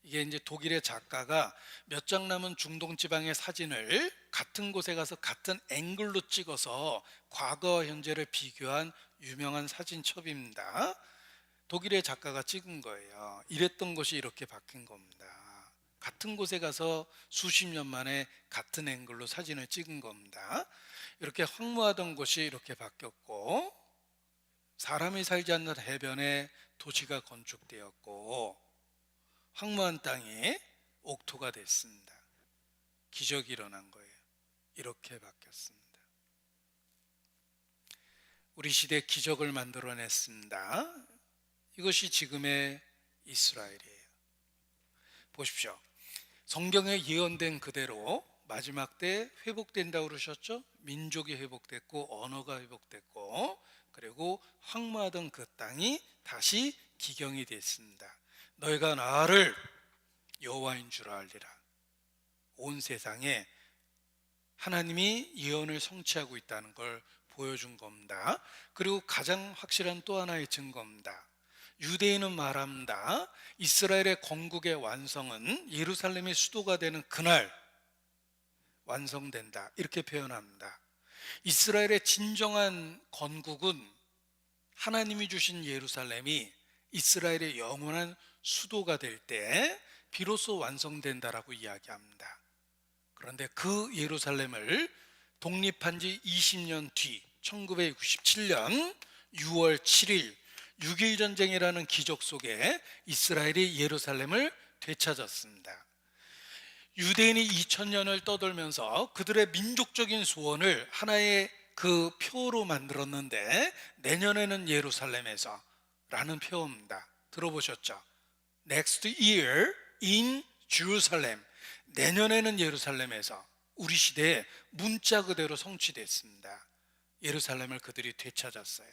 이게 이제 독일의 작가가 몇 장 남은 중동 지방의 사진을 같은 곳에 가서 같은 앵글로 찍어서 과거와 현재를 비교한 유명한 사진첩입니다. 독일의 작가가 찍은 거예요. 이랬던 곳이 이렇게 바뀐 겁니다. 같은 곳에 가서 수십 년 만에 같은 앵글로 사진을 찍은 겁니다. 이렇게 황무하던 곳이 이렇게 바뀌었고 사람이 살지 않는 해변에 도시가 건축되었고 황무한 땅이 옥토가 됐습니다. 기적이 일어난 거예요. 이렇게 바뀌었습니다. 우리 시대 기적을 만들어냈습니다. 이것이 지금의 이스라엘이에요. 보십시오. 성경에 예언된 그대로 마지막 때 회복된다고 그러셨죠? 민족이 회복됐고 언어가 회복됐고 그리고 황무하던 그 땅이 다시 기경이 됐습니다. 너희가 나를 여호와인 줄 알리라. 온 세상에 하나님이 예언을 성취하고 있다는 걸 보여준 겁니다. 그리고 가장 확실한 또 하나의 증거입니다. 유대인은 말합니다. 이스라엘의 건국의 완성은 예루살렘의 수도가 되는 그날 완성된다. 이렇게 표현합니다. 이스라엘의 진정한 건국은 하나님이 주신 예루살렘이 이스라엘의 영원한 수도가 될 때 비로소 완성된다라고 이야기합니다. 그런데 그 예루살렘을 독립한 지 20년 뒤 1967년 6월 7일 6.1 전쟁이라는 기적 속에 이스라엘이 예루살렘을 되찾았습니다. 유대인이 2000년을 떠돌면서 그들의 민족적인 소원을 하나의 그 표로 만들었는데 내년에는 예루살렘에서 라는 표입니다. 들어보셨죠? Next year in Jerusalem. 내년에는 예루살렘에서 우리 시대에 문자 그대로 성취됐습니다. 예루살렘을 그들이 되찾았어요.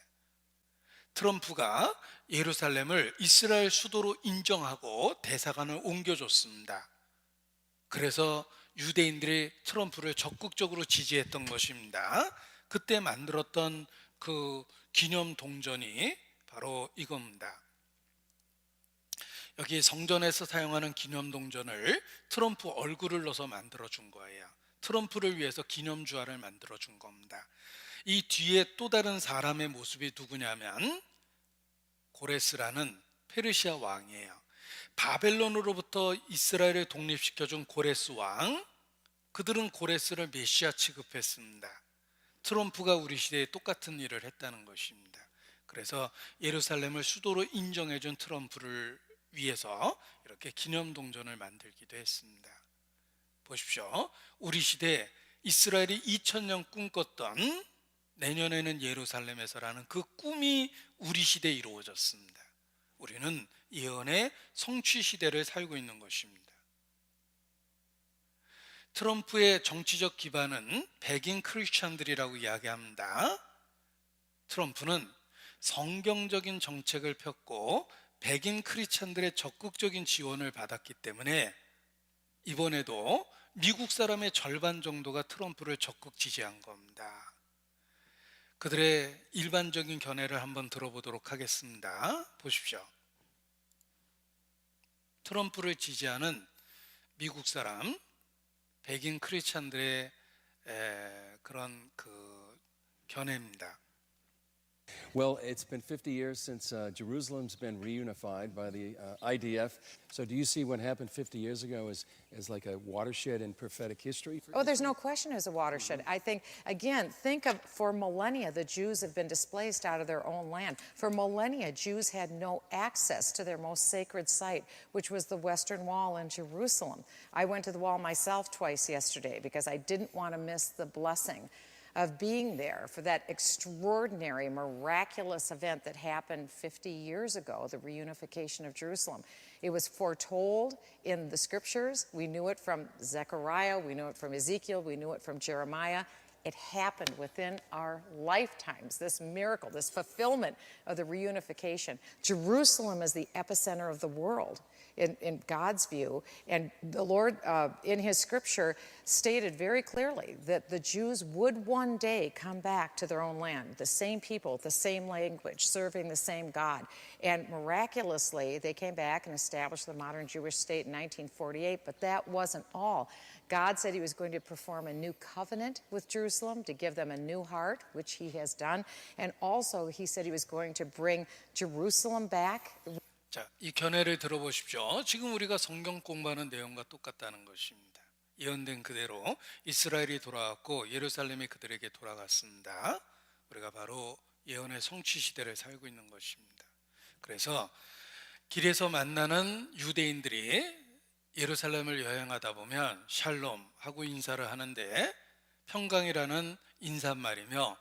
트럼프가 예루살렘을 이스라엘 수도로 인정하고 대사관을 옮겨줬습니다. 그래서 유대인들이 트럼프를 적극적으로 지지했던 것입니다. 그때 만들었던 그 기념 동전이 바로 이겁니다. 여기 성전에서 사용하는 기념 동전을 트럼프 얼굴을 넣어서 만들어준 거예요. 트럼프를 위해서 기념주화를 만들어준 겁니다. 이 뒤에 또 다른 사람의 모습이 누구냐면 고레스라는 페르시아 왕이에요. 바벨론으로부터 이스라엘을 독립시켜준 고레스 왕, 그들은 고레스를 메시아 취급했습니다. 트럼프가 우리 시대에 똑같은 일을 했다는 것입니다. 그래서 예루살렘을 수도로 인정해준 트럼프를 위해서 이렇게 기념동전을 만들기도 했습니다. 보십시오. 우리 시대 이스라엘이 2000년 꿈꿨던 내년에는 예루살렘에서라는 그 꿈이 우리 시대에 이루어졌습니다. 우리는 예언의 성취 시대를 살고 있는 것입니다. 트럼프의 정치적 기반은 백인 크리스찬들이라고 이야기합니다. 트럼프는 성경적인 정책을 폈고 백인 크리스찬들의 적극적인 지원을 받았기 때문에 이번에도 미국 사람의 절반 정도가 트럼프를 적극 지지한 겁니다. 그들의 일반적인 견해를 한번 들어보도록 하겠습니다. 보십시오. 트럼프를 지지하는 미국 사람, 백인 크리스찬들의 그런 그 견해입니다. Well, it's been 50 years since Jerusalem's been reunified by the IDF. So do you see what happened 50 years ago as like a watershed in prophetic history? Oh, there's no question it's a watershed. I think, again, think of for millennia, the Jews have been displaced out of their own land. For millennia, Jews had no access to their most sacred site, which was the Western Wall in Jerusalem. I went to the wall myself twice yesterday because I didn't want to miss the blessing of being there for that extraordinary, miraculous event that happened 50 years ago, the reunification of Jerusalem. It was foretold in the scriptures. We knew it from Zechariah, we knew it from Ezekiel, we knew it from Jeremiah. It happened within our lifetimes, this miracle, this fulfillment of the reunification. Jerusalem is the epicenter of the world. In God's view, and the Lord in his scripture stated very clearly that the Jews would one day come back to their own land, the same people, the same language, serving the same God. And miraculously, they came back and established the modern Jewish state in 1948, but that wasn't all. God said he was going to perform a new covenant with Jerusalem to give them a new heart, which he has done. And also, he said he was going to bring Jerusalem back. 자, 이 견해를 들어보십시오. 지금 우리가 성경 공부하는 내용과 똑같다는 것입니다. 예언된 그대로 이스라엘이 돌아왔고 예루살렘이 그들에게 돌아갔습니다. 우리가 바로 예언의 성취 시대를 살고 있는 것입니다. 그래서 길에서 만나는 유대인들이 예루살렘을 여행하다 보면 샬롬 하고 인사를 하는데 평강이라는 인사말이며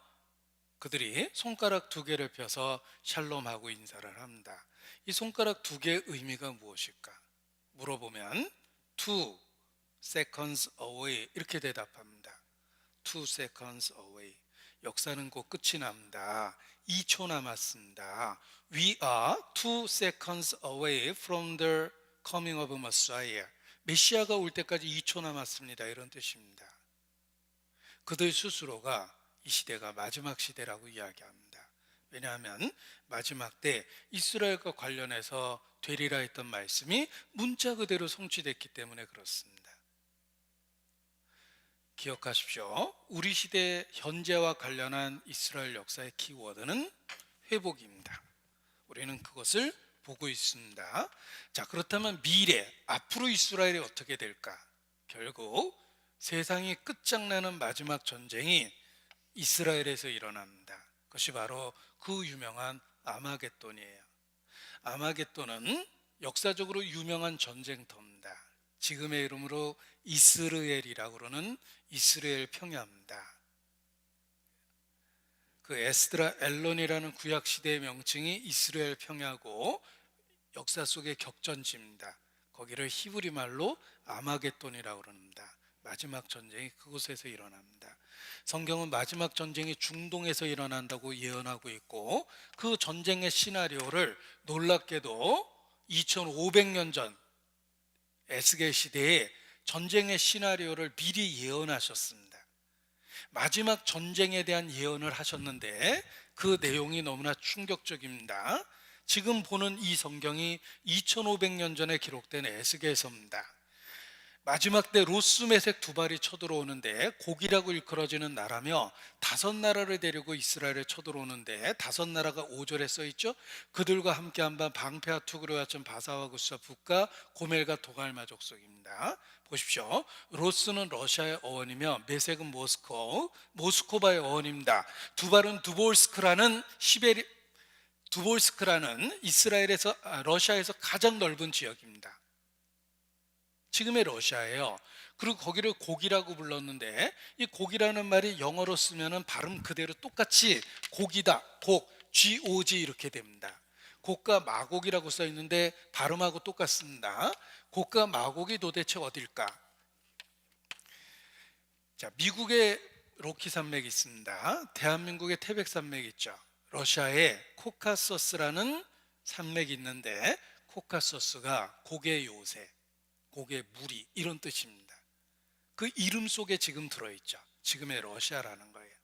그들이 손가락 두 개를 펴서 샬롬하고 인사를 합니다. 이 손가락 두 개의 의미가 무엇일까? 물어보면 2 seconds away 이렇게 대답합니다. 2 seconds away. 역사는 곧 끝이 납니다. 2초 남았습니다. We are 2 seconds away from the coming of Messiah. 메시아가 올 때까지 2초 남았습니다. 이런 뜻입니다. 그들 스스로가 이 시대가 마지막 시대라고 이야기합니다. 왜냐하면 마지막 때 이스라엘과 관련해서 되리라 했던 말씀이 문자 그대로 성취됐기 때문에 그렇습니다. 기억하십시오. 우리 시대 현재와 관련한 이스라엘 역사의 키워드는 회복입니다. 우리는 그것을 보고 있습니다. 자, 그렇다면 미래, 앞으로 이스라엘이 어떻게 될까? 결국 세상이 끝장나는 마지막 전쟁이 이스라엘에서 일어납니다. 그것이 바로 그 유명한 아마겟돈이에요. 아마겟돈은 역사적으로 유명한 전쟁터입니다. 지금의 이름으로 이스르엘이라고 그러는 이스라엘 평야입니다. 그 에스드라 엘론이라는 구약 시대의 명칭이 이스라엘 평야고 역사 속의 격전지입니다. 거기를 히브리 말로 아마겟돈이라고 그럽니다. 마지막 전쟁이 그곳에서 일어납니다. 성경은 마지막 전쟁이 중동에서 일어난다고 예언하고 있고 그 전쟁의 시나리오를 놀랍게도 2500년 전 에스겔 시대에 전쟁의 시나리오를 미리 예언하셨습니다. 마지막 전쟁에 대한 예언을 하셨는데 그 내용이 너무나 충격적입니다. 지금 보는 이 성경이 2500년 전에 기록된 에스겔서입니다. 마지막 때 로스메색 두 발이 쳐들어오는데 곡이라고 일컬어지는 나라며 다섯 나라를 데리고 이스라엘에 쳐들어오는데 다섯 나라가 5절에 써있죠. 그들과 함께한 바 방패와 투구를 갖춘 바사와 구스와 북과 고멜과 도갈마 족속입니다. 보십시오. 로스는 러시아의 어원이며 메색은 모스코바의 어원입니다. 두 발은 두볼스크라는 이스라엘에서 러시아에서 가장 넓은 지역입니다. 지금의 러시아예요. 그리고 거기를 곡이라고 불렀는데 이 곡이라는 말이 영어로 쓰면은 발음 그대로 똑같이 곡이다. 곡, G-O-G 이렇게 됩니다. 곡과 마곡이라고 써 있는데 발음하고 똑같습니다. 곡과 마곡이 도대체 어딜까? 자, 미국의 로키 산맥이 있습니다. 대한민국의 태백 산맥이 있죠. 러시아에 코카소스라는 산맥이 있는데 코카소스가 곡의 요새, 곡의 무리 이런 뜻입니다. 그 이름 속에 지금 들어있죠. 지금의 러시아라는 거예요.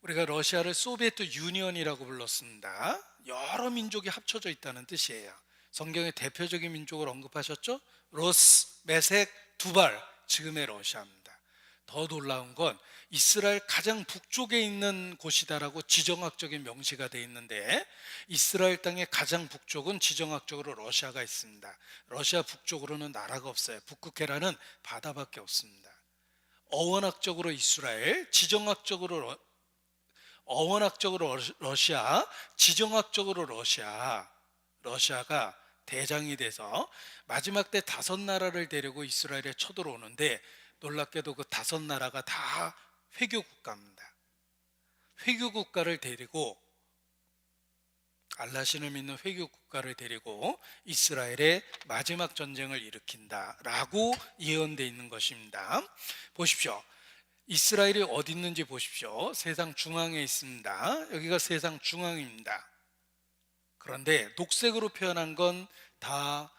우리가 러시아를 소비에트 유니언이라고 불렀습니다. 여러 민족이 합쳐져 있다는 뜻이에요. 성경의 대표적인 민족을 언급하셨죠. 로스, 메색, 두발, 지금의 러시아입니다. 더 놀라운 건 이스라엘 가장 북쪽에 있는 곳이다라고 지정학적인 명시가 되어 있는데 이스라엘 땅의 가장 북쪽은 지정학적으로 러시아가 있습니다. 러시아 북쪽으로는 나라가 없어요. 북극해라는 바다밖에 없습니다. 어원학적으로 이스라엘, 지정학적으로 어원학적으로 러시아, 지정학적으로 러시아가 대장이 돼서 마지막 때 다섯 나라를 데리고 이스라엘에 쳐들어오는데 놀랍게도 그 다섯 나라가 다 회교 국가입니다. 회교 국가를 데리고 알라신을 믿는 회교 국가를 데리고 이스라엘의 마지막 전쟁을 일으킨다라고 예언되어 있는 것입니다. 보십시오. 이스라엘이 어디 있는지 보십시오. 세상 중앙에 있습니다. 여기가 세상 중앙입니다. 그런데 녹색으로 표현한 건 다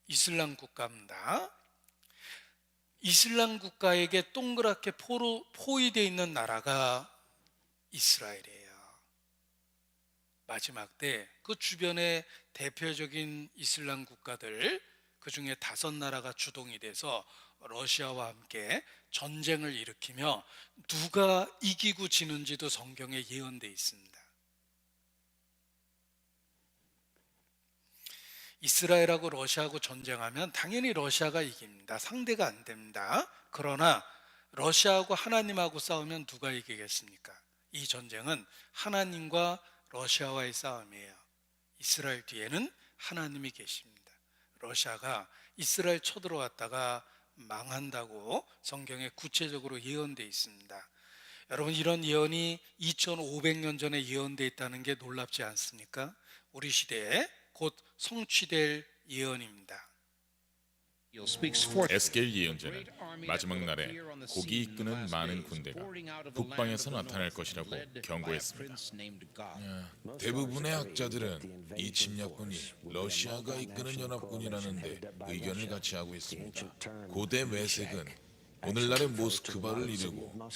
이슬람 국가입니다. 이슬람 국가에게 동그랗게 포위되어 있는 나라가 이스라엘이에요. 마지막 때 그 주변의 대표적인 이슬람 국가들 그 중에 다섯 나라가 주동이 돼서 러시아와 함께 전쟁을 일으키며 누가 이기고 지는지도 성경에 예언되어 있습니다. 이스라엘하고 러시아하고 전쟁하면 당연히 러시아가 이깁니다. 상대가 안 됩니다. 그러나 러시아하고 하나님하고 싸우면 누가 이기겠습니까? 이 전쟁은 하나님과 러시아와의 싸움이에요. 이스라엘 뒤에는 하나님이 계십니다. 러시아가 이스라엘 쳐들어왔다가 망한다고 성경에 구체적으로 예언되어 있습니다. 여러분, 이런 예언이 2500년 전에 예언되어 있다는 게 놀랍지 않습니까? 우리 시대에 곧 성취될 예언입니다. 에스겔 예언자는 마지막 날에 고기 이끄는 많은 군대가 북방에서 나타날 것이라고 경고했습니다. 대부분의 학자들은 이 침략군이 러시아가 이끄는 연합군이라는데 의견을 같이 하고 있습니다. 고대 메색은 오늘날의 모스크바를 이르고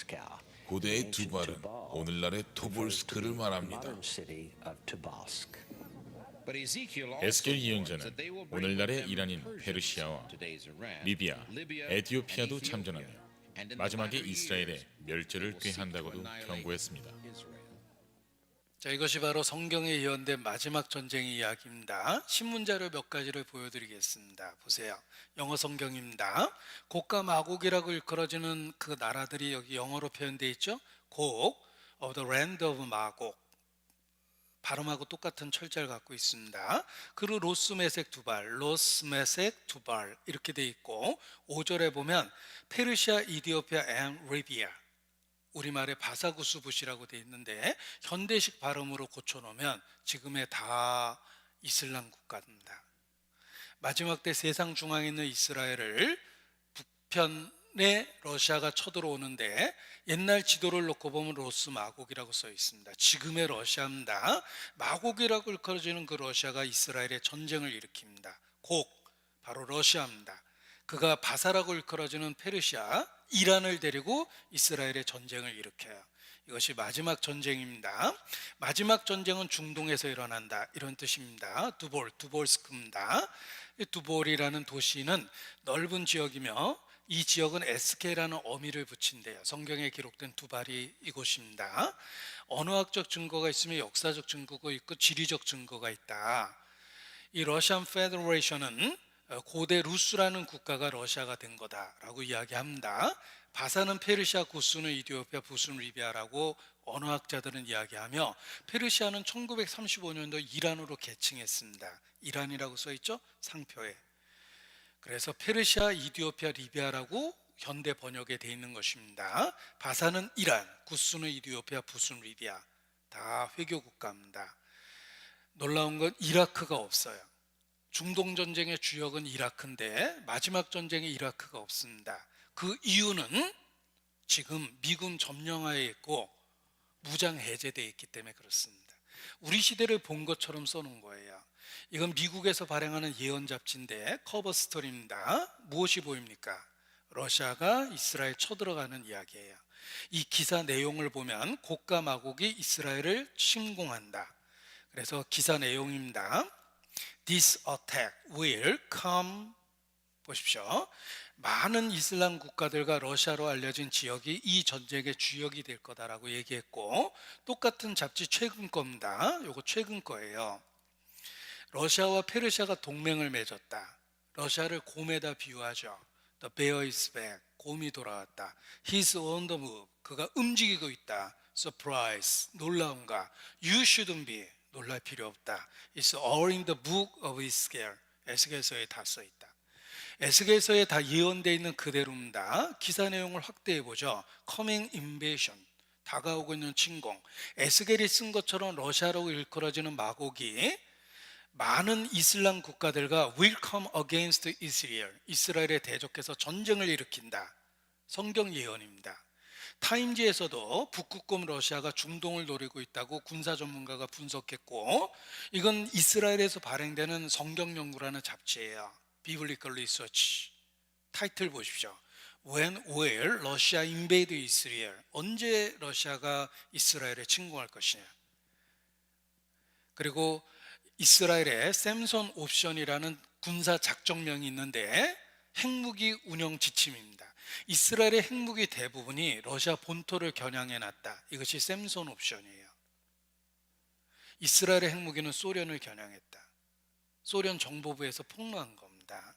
고대의 두발은 오늘날의 토볼스크를 말합니다. 에스겔 예언자는 오늘날의 이란인 페르시아와 리비아, 에티오피아도 참전하며 마지막에 이스라엘의 멸절을 꾀한다고도 경고했습니다. 자, 이것이 바로 성경에 예언된 마지막 전쟁의 이야기입니다. 신문자료 몇 가지를 보여드리겠습니다. 보세요. 영어 성경입니다. 곡과 마곡이라고 일컬어지는 그 나라들이 여기 영어로 표현되어 있죠. 곡, of the land of 마곡. 발음하고 똑같은 철자를 갖고 있습니다. 그리고 로스메색 두발, 로스메색 두발 이렇게 돼 있고 5절에 보면 페르시아, 이디오피아, and 리비아 우리말에 바사구스붓이라고 돼 있는데 현대식 발음으로 고쳐놓으면 지금의 다 이슬람 국가입니다. 마지막 때 세상 중앙에 있는 이스라엘을 북편에 러시아가 쳐들어오는데 옛날 지도를 놓고 보면 로스 마곡이라고 써 있습니다. 지금의 러시아입니다. 마곡이라고 일컬어지는 그 러시아가 이스라엘의 전쟁을 일으킵니다. 곡, 바로 러시아입니다. 그가 바사라고 일컬어지는 페르시아, 이란을 데리고 이스라엘의 전쟁을 일으켜요. 이것이 마지막 전쟁입니다. 마지막 전쟁은 중동에서 일어난다, 이런 뜻입니다. 두볼스크입니다. 두볼이라는 도시는 넓은 지역이며 이 지역은 에스케라는 어미를 붙인대요. 성경에 기록된 두발이 이곳입니다. 언어학적 증거가 있으면 역사적 증거가 있고 지리적 증거가 있다. 이 러시안 페더레이션은 고대 루스라는 국가가 러시아가 된 거다라고 이야기합니다. 바사는 페르시아, 구스는 이디오피아, 붓은 리비아라고 언어학자들은 이야기하며 페르시아는 1935년도 이란으로 계층했습니다. 이란이라고 써있죠? 상표에. 그래서 페르시아, 이디오피아, 리비아라고 현대 번역에 돼 있는 것입니다. 바사는 이란, 구스는 이디오피아, 붓은 리비아, 다 회교 국가입니다. 놀라운 건 이라크가 없어요. 중동 전쟁의 주역은 이라크인데 마지막 전쟁에 이라크가 없습니다. 그 이유는 지금 미군 점령하에 있고 무장 해제되어 있기 때문에 그렇습니다. 우리 시대를 본 것처럼 써놓은 거예요. 이건 미국에서 발행하는 예언 잡지인데 커버 스토리입니다. 무엇이 보입니까? 러시아가 이스라엘 쳐들어가는 이야기예요. 이 기사 내용을 보면 곡과 마곡이 이스라엘을 침공한다. 그래서 기사 내용입니다. This attack will come, 보십시오. 많은 이슬람 국가들과 러시아로 알려진 지역이 이 전쟁의 주역이 될 거다라고 얘기했고, 똑같은 잡지 최근 겁니다. 요거 최근 거예요. 러시아와 페르시아가 동맹을 맺었다. 러시아를 곰에다 비유하죠. The bear is back. 곰이 돌아왔다. He's on the move. 그가 움직이고 있다. Surprise. 놀라운가. You shouldn't be. 놀랄 필요 없다. It's all in the book of Ezekiel. 에스겔서에 다 써 있다. 에스겔서에 다 예언되어 있는 그대로입니다. 기사 내용을 확대해 보죠. Coming invasion. 다가오고 있는 침공. 에스겔이 쓴 것처럼 러시아로 일컬어지는 마곡이 많은 이슬람 국가들과 will come against Israel. 이스라엘에 대적해서 전쟁을 일으킨다. 성경 예언입니다. 타임지에서도 북극곰 러시아가 중동을 노리고 있다고 군사 전문가가 분석했고, 이건 이스라엘에서 발행되는 성경 연구라는 잡지예요. Biblical Research. 타이틀 보십시오. When will Russia invade Israel? 언제 러시아가 이스라엘에 침공할 것이냐. 그리고 이스라엘에 샘손 옵션이라는 군사 작전명이 있는데 핵무기 운영 지침입니다. 이스라엘의 핵무기 대부분이 러시아 본토를 겨냥해 놨다. 이것이 샘손 옵션이에요. 이스라엘의 핵무기는 소련을 겨냥했다. 소련 정보부에서 폭로한 겁니다.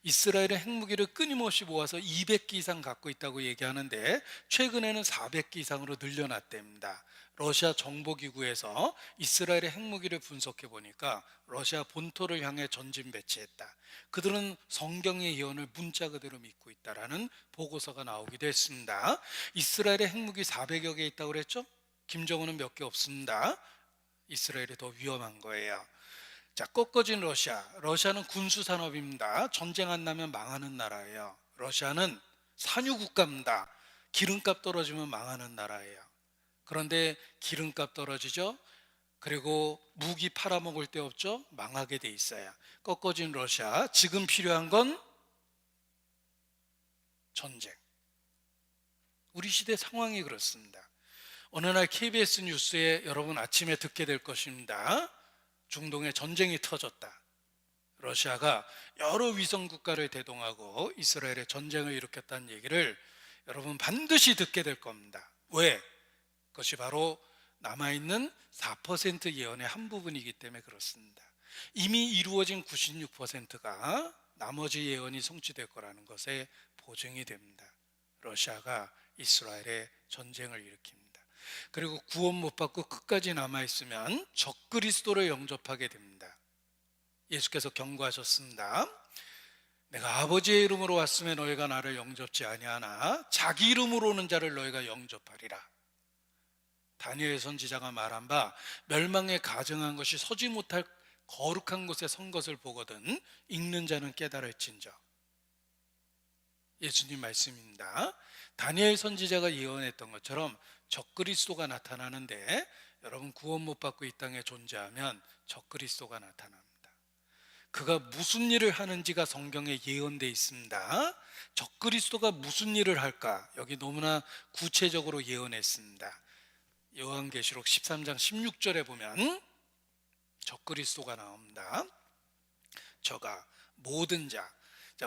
이스라엘의 핵무기를 끊임없이 모아서 200기 이상 갖고 있다고 얘기하는데 최근에는 400기 이상으로 늘려놨답니다. 러시아 정보기구에서 이스라엘의 핵무기를 분석해 보니까 러시아 본토를 향해 전진 배치했다. 그들은 성경의 예언을 문자 그대로 믿고 있다라는 보고서가 나오기도 했습니다. 이스라엘의 핵무기 400여 개 있다고 그랬죠? 김정은은 몇 개 없습니다. 이스라엘이 더 위험한 거예요. 자, 꺾어진 러시아. 러시아는 군수산업입니다. 전쟁 안 나면 망하는 나라예요. 러시아는 산유국가입니다. 기름값 떨어지면 망하는 나라예요. 그런데 기름값 떨어지죠. 그리고 무기 팔아먹을 데 없죠. 망하게 돼 있어요. 꺾어진 러시아. 지금 필요한 건 전쟁. 우리 시대 상황이 그렇습니다. 어느 날 KBS 뉴스에 여러분 아침에 듣게 될 것입니다. 중동에 전쟁이 터졌다. 러시아가 여러 위성 국가를 대동하고 이스라엘에 전쟁을 일으켰다는 얘기를 여러분 반드시 듣게 될 겁니다. 왜? 그것이 바로 남아있는 4% 예언의 한 부분이기 때문에 그렇습니다. 이미 이루어진 96%가 나머지 예언이 성취될 거라는 것에 보증이 됩니다. 러시아가 이스라엘에 전쟁을 일으킵니다. 그리고 구원 못 받고 끝까지 남아있으면 적그리스도를 영접하게 됩니다. 예수께서 경고하셨습니다. 내가 아버지의 이름으로 왔으면 너희가 나를 영접지 아니하나 자기 이름으로 오는 자를 너희가 영접하리라. 다니엘 선지자가 말한 바 멸망에 가증한 것이 서지 못할 거룩한 곳에 선 것을 보거든 읽는 자는 깨달을진저. 예수님 말씀입니다. 다니엘 선지자가 예언했던 것처럼 적그리스도가 나타나는데 여러분 구원 못 받고 이 땅에 존재하면 적그리스도가 나타납니다. 그가 무슨 일을 하는지가 성경에 예언되어 있습니다. 적그리스도가 무슨 일을 할까? 여기 너무나 구체적으로 예언했습니다. 요한계시록 13장 16절에 보면 적그리스도가 나옵니다. 저가 모든 자,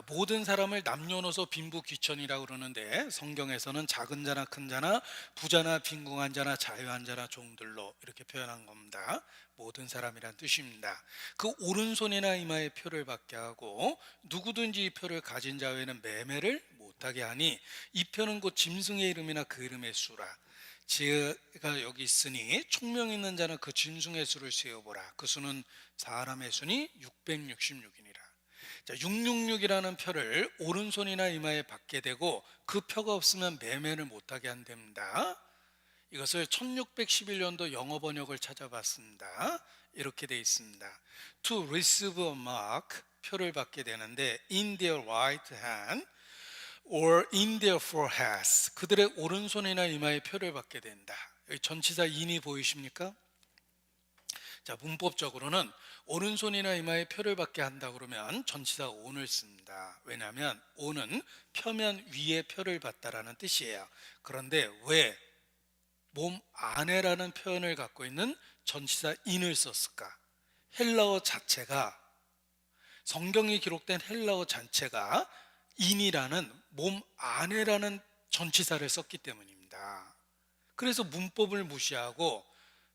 모든 사람을 남녀노소 빈부귀천이라고 그러는데 성경에서는 작은 자나 큰 자나 부자나 빈궁한 자나 자유한 자나 종들로 이렇게 표현한 겁니다. 모든 사람이란 뜻입니다. 그 오른손이나 이마에 표를 받게 하고 누구든지 이 표를 가진 자 외에는 매매를 못하게 하니 이 표는 곧 짐승의 이름이나 그 이름의 수라. 지혜가 여기 있으니 총명 있는 자는 그 짐승의 수를 세어보라. 그 수는 사람의 수니 666이니라. 666이라는 표를 오른손이나 이마에 받게 되고 그 표가 없으면 매매를 못하게 한답니다. 이것을 1611년도 영어 번역을 찾아봤습니다. 이렇게 되어 있습니다. To receive a mark, 표를 받게 되는데 in their right hand or in their foreheads, 그들의 오른손이나 이마에 표를 받게 된다. 여기 전치사 in이 보이십니까? 자, 문법적으로는 오른손이나 이마에 표를 받게 한다 그러면 전치사 on을 씁니다. 왜냐하면 on은 표면 위에 표를 받다라는 뜻이에요. 그런데 왜 몸 안에라는 표현을 갖고 있는 전치사 in을 썼을까? 헬라어 자체가, 성경이 기록된 헬라어 자체가 in이라는 몸 안에라는 전치사를 썼기 때문입니다. 그래서 문법을 무시하고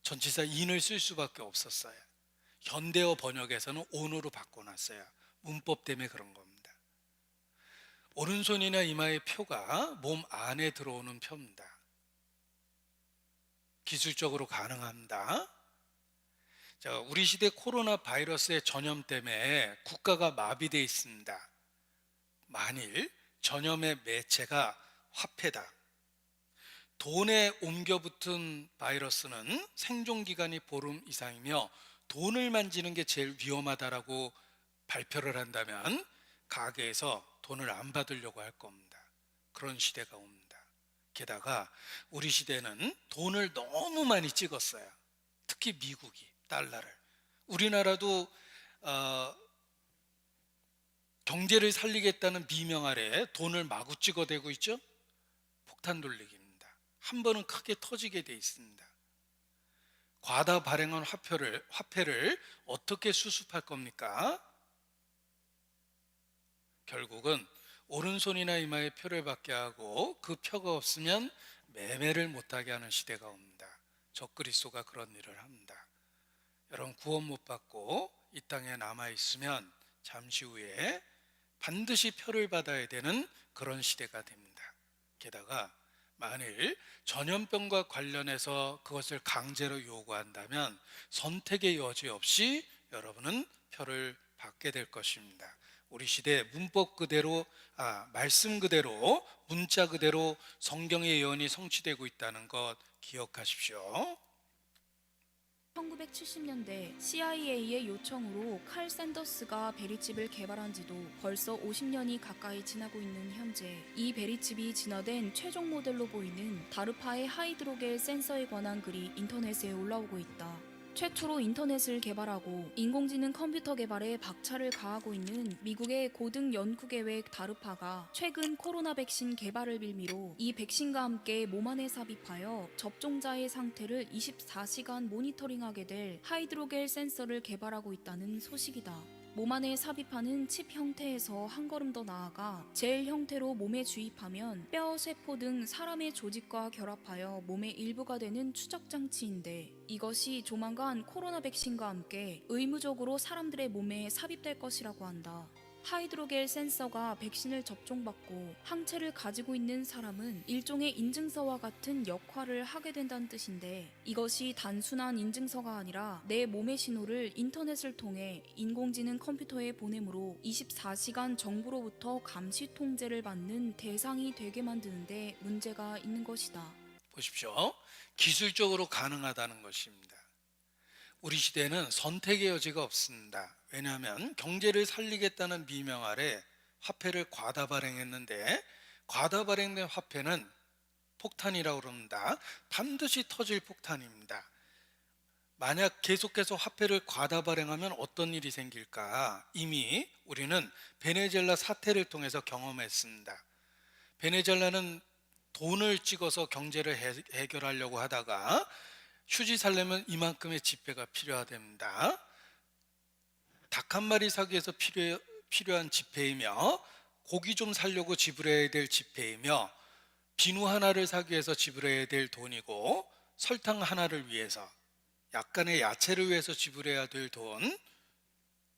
전치사 in을 쓸 수밖에 없었어요. 현대어 번역에서는 on으로 바꿔놨어요. 문법 때문에 그런 겁니다. 오른손이나 이마의 표가 몸 안에 들어오는 표입니다. 기술적으로 가능합니다. 자, 우리 시대 코로나 바이러스의 전염 때문에 국가가 마비되어 있습니다. 만일 전염의 매체가 화폐다, 돈에 옮겨 붙은 바이러스는 생존기간이 보름 이상이며 돈을 만지는 게 제일 위험하다라고 발표를 한다면 가게에서 돈을 안 받으려고 할 겁니다. 그런 시대가 옵니다. 게다가 우리 시대는 돈을 너무 많이 찍었어요. 특히 미국이 달러를. 우리나라도 경제를 살리겠다는 미명 아래 돈을 마구 찍어대고 있죠. 폭탄 돌리기입니다. 한 번은 크게 터지게 돼 있습니다. 과다 발행한 화폐를 어떻게 수습할 겁니까? 결국은 오른손이나 이마에 표를 받게 하고 그 표가 없으면 매매를 못하게 하는 시대가 옵니다. 적그리스도가 그런 일을 합니다. 여러분 구원 못 받고 이 땅에 남아있으면 잠시 후에 반드시 표를 받아야 되는 그런 시대가 됩니다. 게다가 만일 전염병과 관련해서 그것을 강제로 요구한다면 선택의 여지 없이 여러분은 표를 받게 될 것입니다. 우리 시대 문법 그대로, 말씀 그대로, 문자 그대로 성경의 예언이 성취되고 있다는 것 기억하십시오. 1970년대 CIA의 요청으로 칼 샌더스가 베리칩을 개발한 지도 벌써 50년이 가까이 지나고 있는 현재, 이 베리칩이 진화된 최종 모델로 보이는 다르파의 하이드로겔 센서에 관한 글이 인터넷에 올라오고 있다. 최초로 인터넷을 개발하고 인공지능 컴퓨터 개발에 박차를 가하고 있는 미국의 고등 연구계획 다르파가 최근 코로나 백신 개발을 빌미로 이 백신과 함께 몸 안에 삽입하여 접종자의 상태를 24시간 모니터링하게 될 하이드로겔 센서를 개발하고 있다는 소식이다. 몸 안에 삽입하는 칩 형태에서 한 걸음 더 나아가 젤 형태로 몸에 주입하면 뼈, 세포 등 사람의 조직과 결합하여 몸의 일부가 되는 추적장치인데, 이것이 조만간 코로나 백신과 함께 의무적으로 사람들의 몸에 삽입될 것이라고 한다. 하이드로겔 센서가 백신을 접종받고 항체를 가지고 있는 사람은 일종의 인증서와 같은 역할을 하게 된다는 뜻인데, 이것이 단순한 인증서가 아니라 내 몸의 신호를 인터넷을 통해 인공지능 컴퓨터에 보내므로 24시간 정부로부터 감시 통제를 받는 대상이 되게 만드는데 문제가 있는 것이다. 보십시오. 기술적으로 가능하다는 것입니다. 우리 시대에는 선택의 여지가 없습니다. 왜냐하면 경제를 살리겠다는 미명 아래 화폐를 과다 발행했는데, 과다 발행된 화폐는 폭탄이라고 그럽니다. 반드시 터질 폭탄입니다. 만약 계속해서 화폐를 과다 발행하면 어떤 일이 생길까? 이미 우리는 베네수엘라 사태를 통해서 경험했습니다. 베네수엘라는 돈을 찍어서 경제를 해결하려고 하다가 휴지 살려면 이만큼의 지폐가 필요하답니다. 닭 한 마리 사기 위해서 필요한 지폐이며, 고기 좀 살려고 지불해야 될 지폐이며, 비누 하나를 사기 위해서 지불해야 될 돈이고, 설탕 하나를 위해서, 약간의 야채를 위해서 지불해야 될 돈,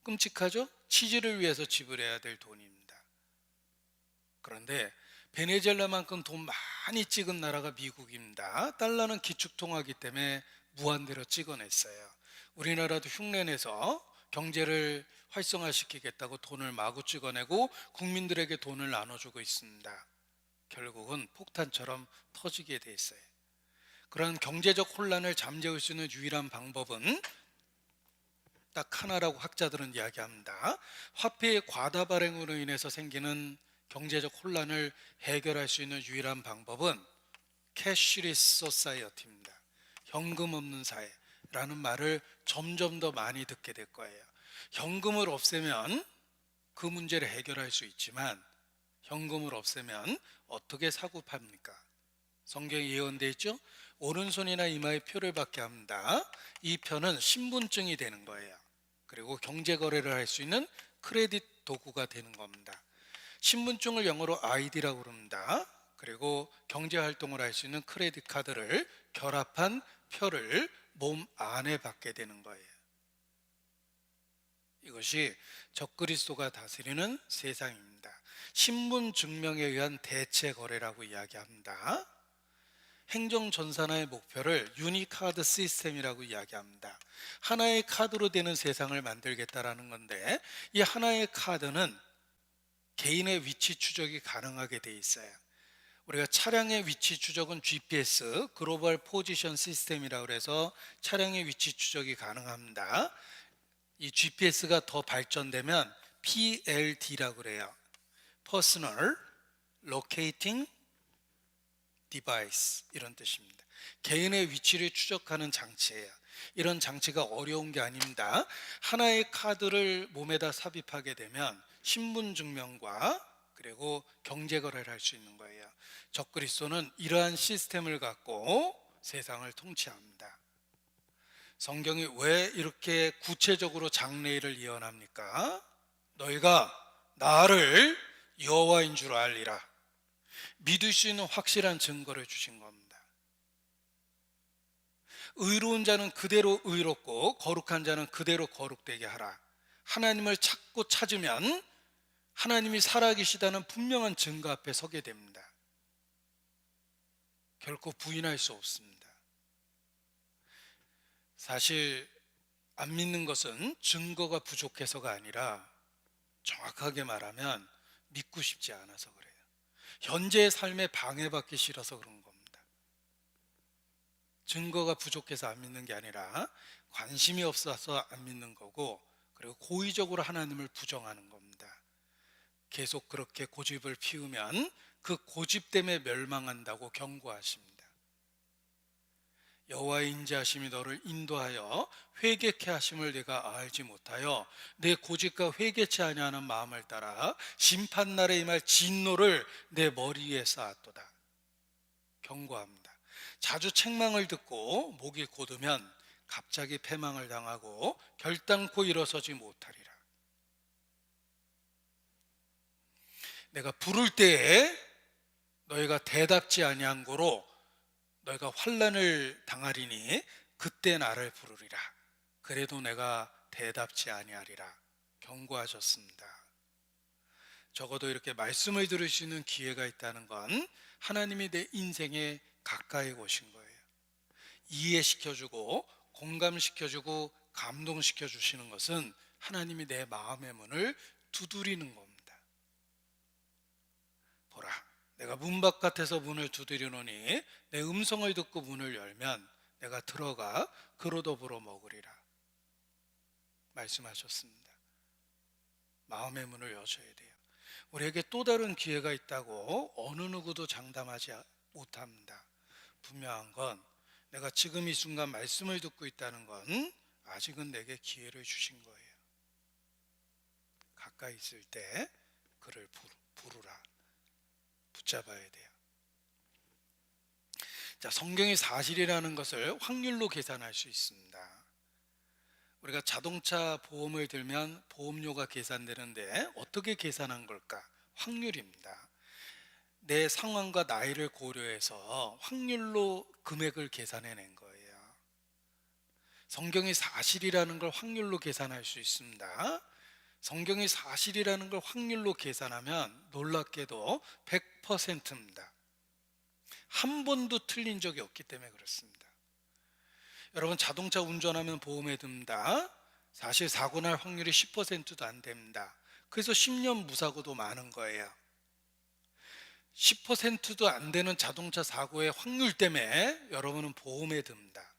끔찍하죠? 치즈를 위해서 지불해야 될 돈입니다. 그런데 베네수엘라만큼 돈 많이 찍은 나라가 미국입니다. 달러는 기축통화기 때문에 무한대로 찍어냈어요. 우리나라도 흉내내서 경제를 활성화시키겠다고 돈을 마구 찍어내고 국민들에게 돈을 나눠주고 있습니다. 결국은 폭탄처럼 터지게 돼 있어요. 그런 경제적 혼란을 잠재울 수 있는 유일한 방법은 딱 하나라고 학자들은 이야기합니다. 화폐의 과다 발행으로 인해서 생기는 경제적 혼란을 해결할 수 있는 유일한 방법은 캐시리스 소사이어티입니다. 현금 없는 사회라는 말을 점점 더 많이 듣게 될 거예요. 현금을 없애면 그 문제를 해결할 수 있지만, 현금을 없애면 어떻게 사고 팝니까? 성경에 예언되어 있죠? 오른손이나 이마에 표를 받게 합니다. 이 표는 신분증이 되는 거예요. 그리고 경제 거래를 할 수 있는 크레딧 도구가 되는 겁니다. 신분증을 영어로 ID라고 그럽니다. 그리고 경제 활동을 할 수 있는 크레딧 카드를 결합한 표를 몸 안에 받게 되는 거예요. 이것이 적그리스도가 다스리는 세상입니다. 신분 증명에 의한 대체 거래라고 이야기합니다. 행정전산화의 목표를 유니카드 시스템이라고 이야기합니다. 하나의 카드로 되는 세상을 만들겠다라는 건데, 이 하나의 카드는 개인의 위치 추적이 가능하게 돼 있어요. 우리가 차량의 위치 추적은 GPS, 글로벌 포지션 시스템이라고 해서 차량의 위치 추적이 가능합니다. 이 GPS가 더 발전되면 PLD라고 그래요. Personal Locating Device, 이런 뜻입니다. 개인의 위치를 추적하는 장치예요. 이런 장치가 어려운 게 아닙니다. 하나의 카드를 몸에다 삽입하게 되면 신분증명과 그리고 경제거래를 할 수 있는 거예요. 적그리스도는 이러한 시스템을 갖고 세상을 통치합니다. 성경이 왜 이렇게 구체적으로 장래일을 예언합니까? 너희가 나를 여호와인 줄 알리라. 믿을 수 있는 확실한 증거를 주신 겁니다. 의로운 자는 그대로 의롭고 거룩한 자는 그대로 거룩되게 하라. 하나님을 찾고 찾으면 하나님이 살아계시다는 분명한 증거 앞에 서게 됩니다. 결코 부인할 수 없습니다. 사실 안 믿는 것은 증거가 부족해서가 아니라, 정확하게 말하면 믿고 싶지 않아서 그래요. 현재의 삶에 방해받기 싫어서 그런 겁니다. 증거가 부족해서 안 믿는 게 아니라 관심이 없어서 안 믿는 거고, 그리고 고의적으로 하나님을 부정하는 겁니다. 계속 그렇게 고집을 피우면 그 고집 때문에 멸망한다고 경고하십니다. 여호와의 인자하심이 너를 인도하여 회개케 하심을 내가 알지 못하여 내 고집과 회개치 아니하는 마음을 따라 심판날에 임할 진노를 내 머리 위에 쌓았도다. 경고합니다. 자주 책망을 듣고 목이 곧으면 갑자기 패망을 당하고 결단코 일어서지 못하리라. 내가 부를 때에 너희가 대답지 아니한 고로 너희가 환난을 당하리니 그때 나를 부르리라. 그래도 내가 대답지 아니하리라. 경고하셨습니다. 적어도 이렇게 말씀을 들을 수 있는 기회가 있다는 건 하나님이 내 인생에 가까이 오신 거예요. 이해시켜주고 공감시켜주고 감동시켜 주시는 것은 하나님이 내 마음의 문을 두드리는 겁니다. 보라, 내가 문 바깥에서 문을 두드리노니 내 음성을 듣고 문을 열면 내가 들어가 그로 더불어 먹으리라 말씀하셨습니다. 마음의 문을 여셔야 돼요. 우리에게 또 다른 기회가 있다고 어느 누구도 장담하지 못합니다. 분명한 건 내가 지금 이 순간 말씀을 듣고 있다는 건 아직은 내게 기회를 주신 거예요. 가까이 있을 때 그를 부르라. 붙잡아야 돼요. 자, 성경이 사실이라는 것을 확률로 계산할 수 있습니다. 우리가 자동차 보험을 들면 보험료가 계산되는데 어떻게 계산한 걸까? 확률입니다. 내 상황과 나이를 고려해서 확률로 금액을 계산해낸 거예요. 성경이 사실이라는 걸 확률로 계산할 수 있습니다. 성경이 사실이라는 걸 확률로 계산하면 놀랍게도 100%입니다. 한 번도 틀린 적이 없기 때문에 그렇습니다. 여러분, 자동차 운전하면 보험에 듭니다. 사실 사고 날 확률이 10%도 안 됩니다. 그래서 10년 무사고도 많은 거예요. 10%도 안 되는 자동차 사고의 확률 때문에 여러분은 보험에 듭니다.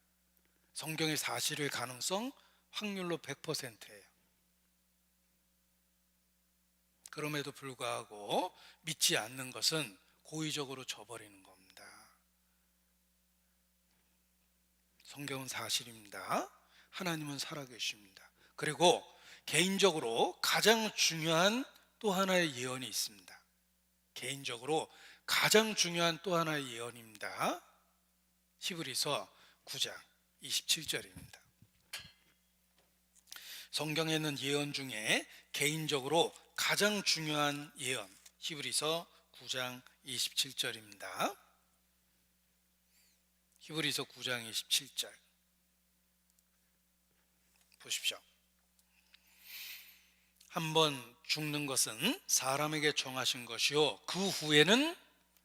성경의 사실일 가능성 확률로 100%예요. 그럼에도 불구하고 믿지 않는 것은 고의적으로 저버리는 겁니다. 성경은 사실입니다. 하나님은 살아계십니다. 그리고 개인적으로 가장 중요한 또 하나의 예언이 있습니다. 개인적으로 가장 중요한 또 하나의 예언입니다. 히브리서 9장 27절입니다. 성경에 있는 예언 중에 개인적으로 가장 중요한 예언, 히브리서 9장 27절입니다. 히브리서 9장 27절 보십시오. 한번 죽는 것은 사람에게 정하신 것이요 그 후에는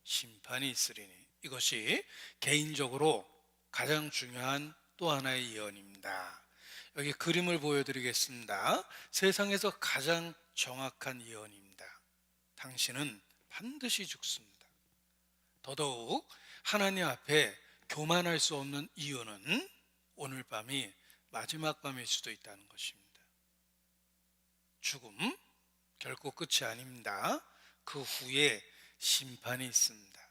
심판이 있으리니. 이것이 개인적으로 가장 중요한 또 하나의 예언입니다. 여기 그림을 보여드리겠습니다. 세상에서 가장 정확한 예언입니다. 당신은 반드시 죽습니다. 더더욱 하나님 앞에 교만할 수 없는 이유는 오늘 밤이 마지막 밤일 수도 있다는 것입니다. 죽음 결코 끝이 아닙니다. 그 후에 심판이 있습니다.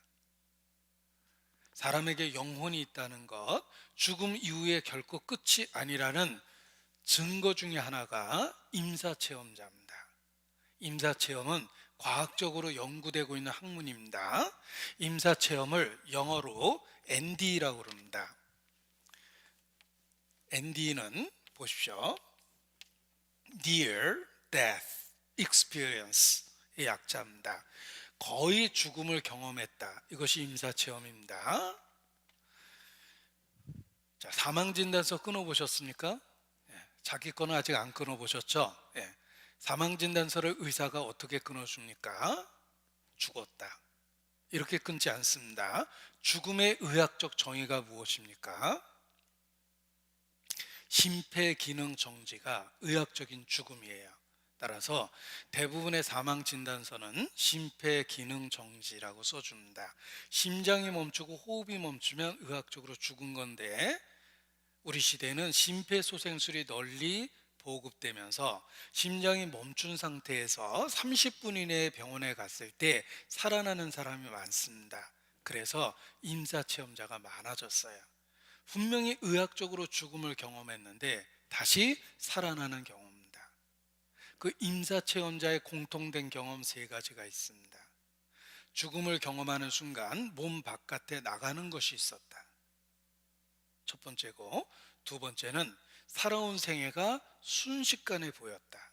사람에게 영혼이 있다는 것, 죽음 이후에 결코 끝이 아니라는 증거 중에 하나가 임사체험자입니다. 임사체험은 과학적으로 연구되고 있는 학문입니다. 임사체험을 영어로 ND라고 그럽니다. ND는 보십시오. Near Death Experience의 약자입니다. 거의 죽음을 경험했다. 이것이 임사체험입니다. 자, 사망진단서 끊어보셨습니까? 자기 거는 아직 안 끊어보셨죠? 사망진단서를 의사가 어떻게 끊어줍니까? 죽었다. 이렇게 끊지 않습니다. 죽음의 의학적 정의가 무엇입니까? 심폐기능정지가 의학적인 죽음이에요. 따라서 대부분의 사망진단서는 심폐기능정지라고 써줍니다. 심장이 멈추고 호흡이 멈추면 의학적으로 죽은 건데, 우리 시대는 심폐소생술이 널리 보급되면서 심장이 멈춘 상태에서 30분 이내에 병원에 갔을 때 살아나는 사람이 많습니다. 그래서 임사체험자가 많아졌어요. 분명히 의학적으로 죽음을 경험했는데 다시 살아나는 경우입니다. 그 임사체험자의 공통된 경험 3가지가 있습니다. 죽음을 경험하는 순간 몸 바깥에 나가는 것이 있었다. 첫 번째고, 두 번째는 살아온 생애가 순식간에 보였다.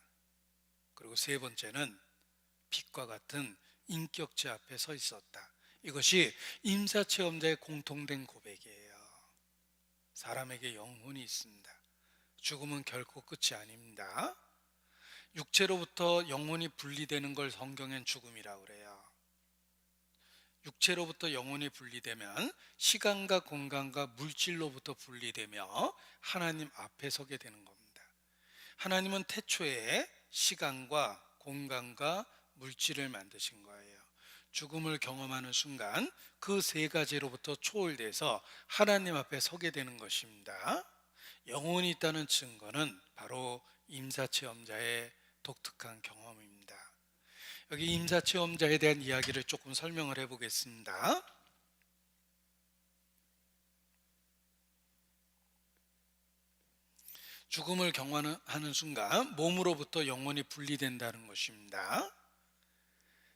그리고 세 번째는 빛과 같은 인격체 앞에 서 있었다. 이것이 임사체험자의 공통된 고백이에요. 사람에게 영혼이 있습니다. 죽음은 결코 끝이 아닙니다. 육체로부터 영혼이 분리되는 걸 성경엔 죽음이라고 그래요. 육체로부터 영혼이 분리되면 시간과 공간과 물질로부터 분리되며 하나님 앞에 서게 되는 겁니다. 하나님은 태초에 시간과 공간과 물질을 만드신 거예요. 죽음을 경험하는 순간 그 세 가지로부터 초월돼서 하나님 앞에 서게 되는 것입니다. 영혼이 있다는 증거는 바로 임사체험자의 독특한 경험입니다. 여기 임사체험자에 대한 이야기를 조금 설명을 해보겠습니다. 죽음을 경험하는 순간 몸으로부터 영혼이 분리된다는 것입니다.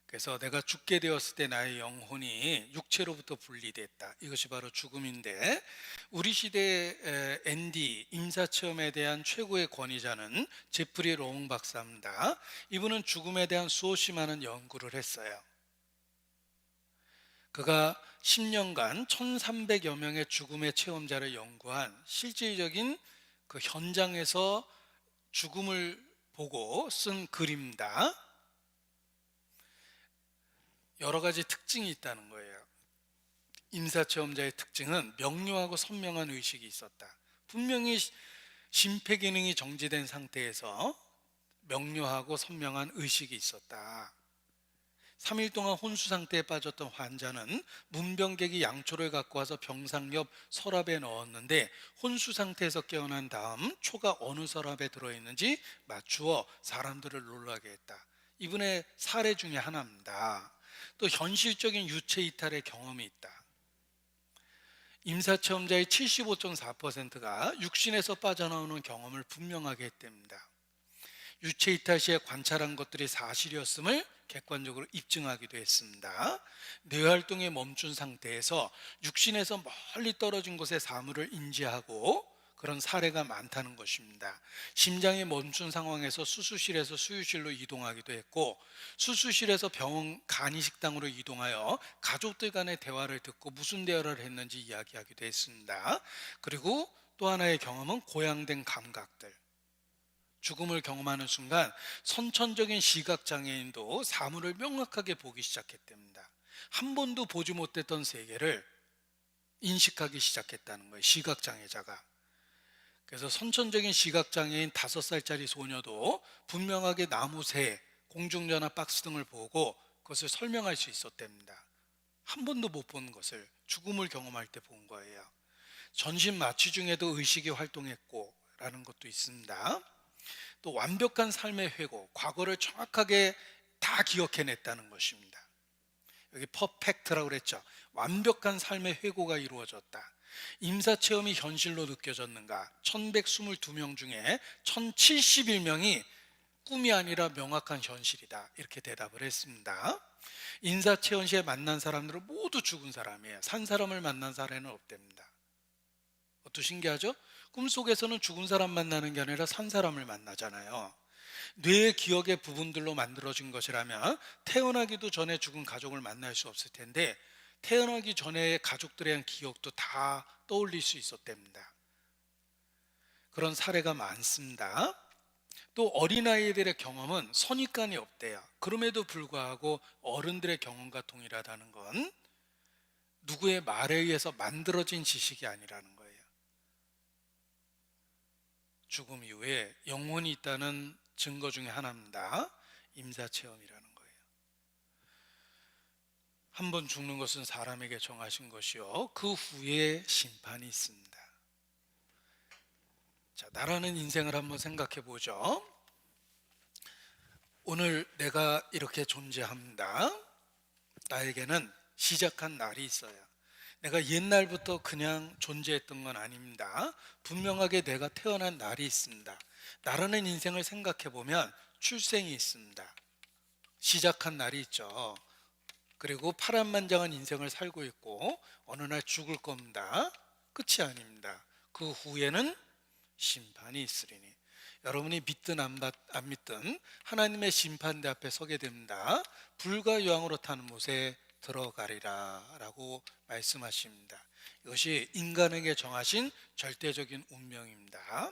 그래서 내가 죽게 되었을 때 나의 영혼이 육체로부터 분리됐다. 이것이 바로 죽음인데, 우리 시대의 앤디 임사체험에 대한 최고의 권위자는 제프리 로웅 박사입니다. 이분은 죽음에 대한 수없이 많은 연구를 했어요. 그가 10년간 1300여 명의 죽음의 체험자를 연구한 실질적인 그 현장에서 죽음을 보고 쓴 글입니다. 여러 가지 특징이 있다는 거예요. 임사체험자의 특징은 명료하고 선명한 의식이 있었다. 분명히 심폐 기능이 정지된 상태에서 명료하고 선명한 의식이 있었다. 3일 동안 혼수 상태에 빠졌던 환자는 문병객이 양초를 갖고 와서 병상 옆 서랍에 넣었는데, 혼수 상태에서 깨어난 다음 초가 어느 서랍에 들어있는지 맞추어 사람들을 놀라게 했다. 이분의 사례 중에 하나입니다. 또 현실적인 유체 이탈의 경험이 있다. 임사체험자의 75.4%가 육신에서 빠져나오는 경험을 분명하게 했답니다. 유체 이탈 시에 관찰한 것들이 사실이었음을 객관적으로 입증하기도 했습니다. 뇌활동이 멈춘 상태에서 육신에서 멀리 떨어진 곳의 사물을 인지하고 그런 사례가 많다는 것입니다. 심장이 멈춘 상황에서 수술실에서 수유실로 이동하기도 했고, 수술실에서 병원 간이식당으로 이동하여 가족들 간의 대화를 듣고 무슨 대화를 했는지 이야기하기도 했습니다. 그리고 또 하나의 경험은 고양된 감각들. 죽음을 경험하는 순간 선천적인 시각장애인도 사물을 명확하게 보기 시작했답니다. 한 번도 보지 못했던 세계를 인식하기 시작했다는 거예요, 시각장애자가. 그래서 선천적인 시각장애인 5살짜리 소녀도 분명하게 나무새, 공중전화 박스 등을 보고 그것을 설명할 수 있었답니다. 한 번도 못 본 것을 죽음을 경험할 때 본 거예요. 전신 마취 중에도 의식이 활동했고 라는 것도 있습니다. 또 완벽한 삶의 회고, 과거를 정확하게 다 기억해냈다는 것입니다. 여기 퍼펙트라고 그랬죠. 완벽한 삶의 회고가 이루어졌다. 임사체험이 현실로 느껴졌는가? 1122명 중에 1071명이 꿈이 아니라 명확한 현실이다, 이렇게 대답을 했습니다. 임사체험 시에 만난 사람들은 모두 죽은 사람이에요. 산 사람을 만난 사례는 없답니다. 또 신기하죠? 꿈속에서는 죽은 사람 만나는 게 아니라 산 사람을 만나잖아요. 뇌의 기억의 부분들로 만들어진 것이라면 태어나기도 전에 죽은 가족을 만날 수 없을 텐데, 태어나기 전에 가족들에 대한 기억도 다 떠올릴 수 있었답니다. 그런 사례가 많습니다. 또 어린아이들의 경험은 선입관이 없대요. 그럼에도 불구하고 어른들의 경험과 동일하다는 건 누구의 말에 의해서 만들어진 지식이 아니라는 거예요. 죽음 이후에 영혼이 있다는 증거 중에 하나입니다. 임사체험이라는 거예요. 한 번 죽는 것은 사람에게 정하신 것이요, 그 후에 심판이 있습니다. 자, 나라는 인생을 한번 생각해 보죠. 오늘 내가 이렇게 존재합니다. 나에게는 시작한 날이 있어요. 내가 옛날부터 그냥 존재했던 건 아닙니다. 분명하게 내가 태어난 날이 있습니다. 나라는 인생을 생각해 보면 출생이 있습니다. 시작한 날이 있죠. 그리고 파란만장한 인생을 살고 있고 어느 날 죽을 겁니다. 끝이 아닙니다. 그 후에는 심판이 있으리니. 여러분이 믿든 안 믿든 하나님의 심판대 앞에 서게 됩니다. 불과 유황으로 타는 못에 들어가리라 라고 말씀하십니다. 이것이 인간에게 정하신 절대적인 운명입니다.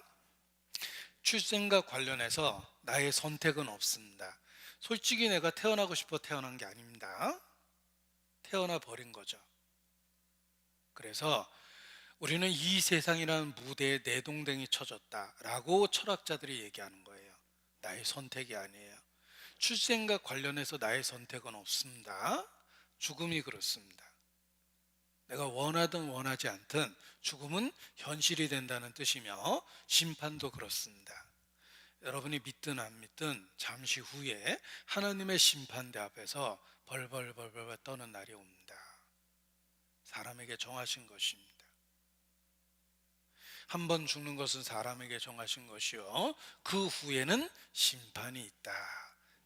출생과 관련해서 나의 선택은 없습니다. 솔직히 내가 태어나고 싶어 태어난 게 아닙니다. 태어나 버린 거죠. 그래서 우리는 이 세상이라는 무대에 내동댕이 쳐졌다라고 철학자들이 얘기하는 거예요. 나의 선택이 아니에요. 출생과 관련해서 나의 선택은 없습니다. 죽음이 그렇습니다. 내가 원하든 원하지 않든 죽음은 현실이 된다는 뜻이며 심판도 그렇습니다. 여러분이 믿든 안 믿든 잠시 후에 하나님의 심판대 앞에서 벌벌벌벌 떠는 날이 옵니다. 사람에게 정하신 것입니다. 한 번 죽는 것은 사람에게 정하신 것이요, 그 후에는 심판이 있다.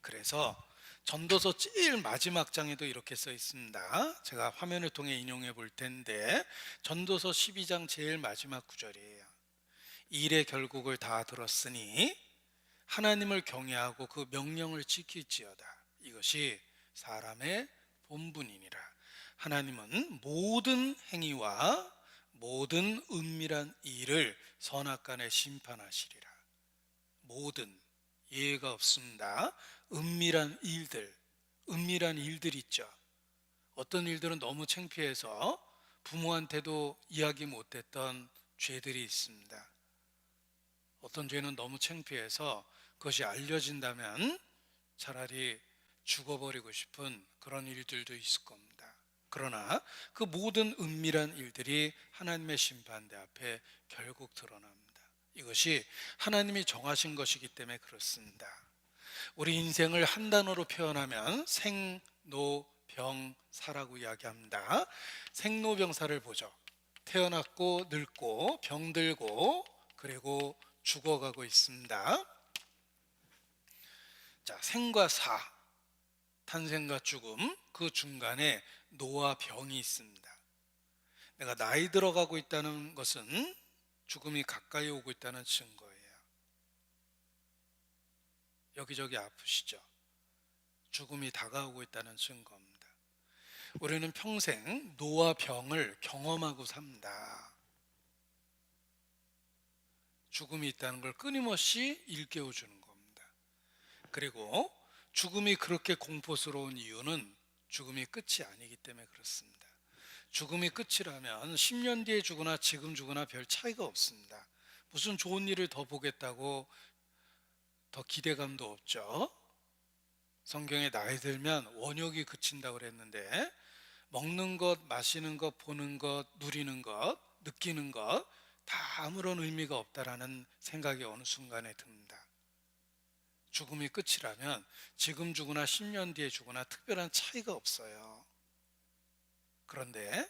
그래서 전도서 제일 마지막 장에도 이렇게 써 있습니다. 제가 화면을 통해 인용해 볼 텐데, 전도서 12장 제일 마지막 구절이에요. 일의 결국을 다 들었으니 하나님을 경외하고 그 명령을 지킬지어다. 이것이 사람의 본분이니라. 하나님은 모든 행위와 모든 은밀한 일을 선악간에 심판하시리라. 모든, 예외가 없습니다. 은밀한 일들 있죠. 어떤 일들은 너무 창피해서 부모한테도 이야기 못했던 죄들이 있습니다. 어떤 죄는 너무 창피해서 그것이 알려진다면 차라리 죽어버리고 싶은 그런 일들도 있을 겁니다. 그러나 그 모든 은밀한 일들이 하나님의 심판대 앞에 결국 드러납니다. 이것이 하나님이 정하신 것이기 때문에 그렇습니다. 우리 인생을 한 단어로 표현하면 생로병사라고 이야기합니다. 생로병사를 보죠. 태어났고 늙고 병들고 그리고 죽어가고 있습니다. 자, 생과 사, 탄생과 죽음, 그 중간에 노와 병이 있습니다. 내가 나이 들어가고 있다는 것은 죽음이 가까이 오고 있다는 증거예요. 여기저기 아프시죠? 죽음이 다가오고 있다는 증거입니다. 우리는 평생 노와 병을 경험하고 삽니다. 죽음이 있다는 걸 끊임없이 일깨워 주는 겁니다. 그리고 죽음이 그렇게 공포스러운 이유는 죽음이 끝이 아니기 때문에 그렇습니다. 죽음이 끝이라면 10년 뒤에 죽으나 지금 죽으나 별 차이가 없습니다. 무슨 좋은 일을 더 보겠다고 더 기대감도 없죠. 성경에 나이 들면 원욕이 그친다고 그랬는데, 먹는 것, 마시는 것, 보는 것, 누리는 것, 느끼는 것 다 아무런 의미가 없다라는 생각이 어느 순간에 듭니다. 죽음이 끝이라면 지금 죽으나 10년 뒤에 죽으나 특별한 차이가 없어요. 그런데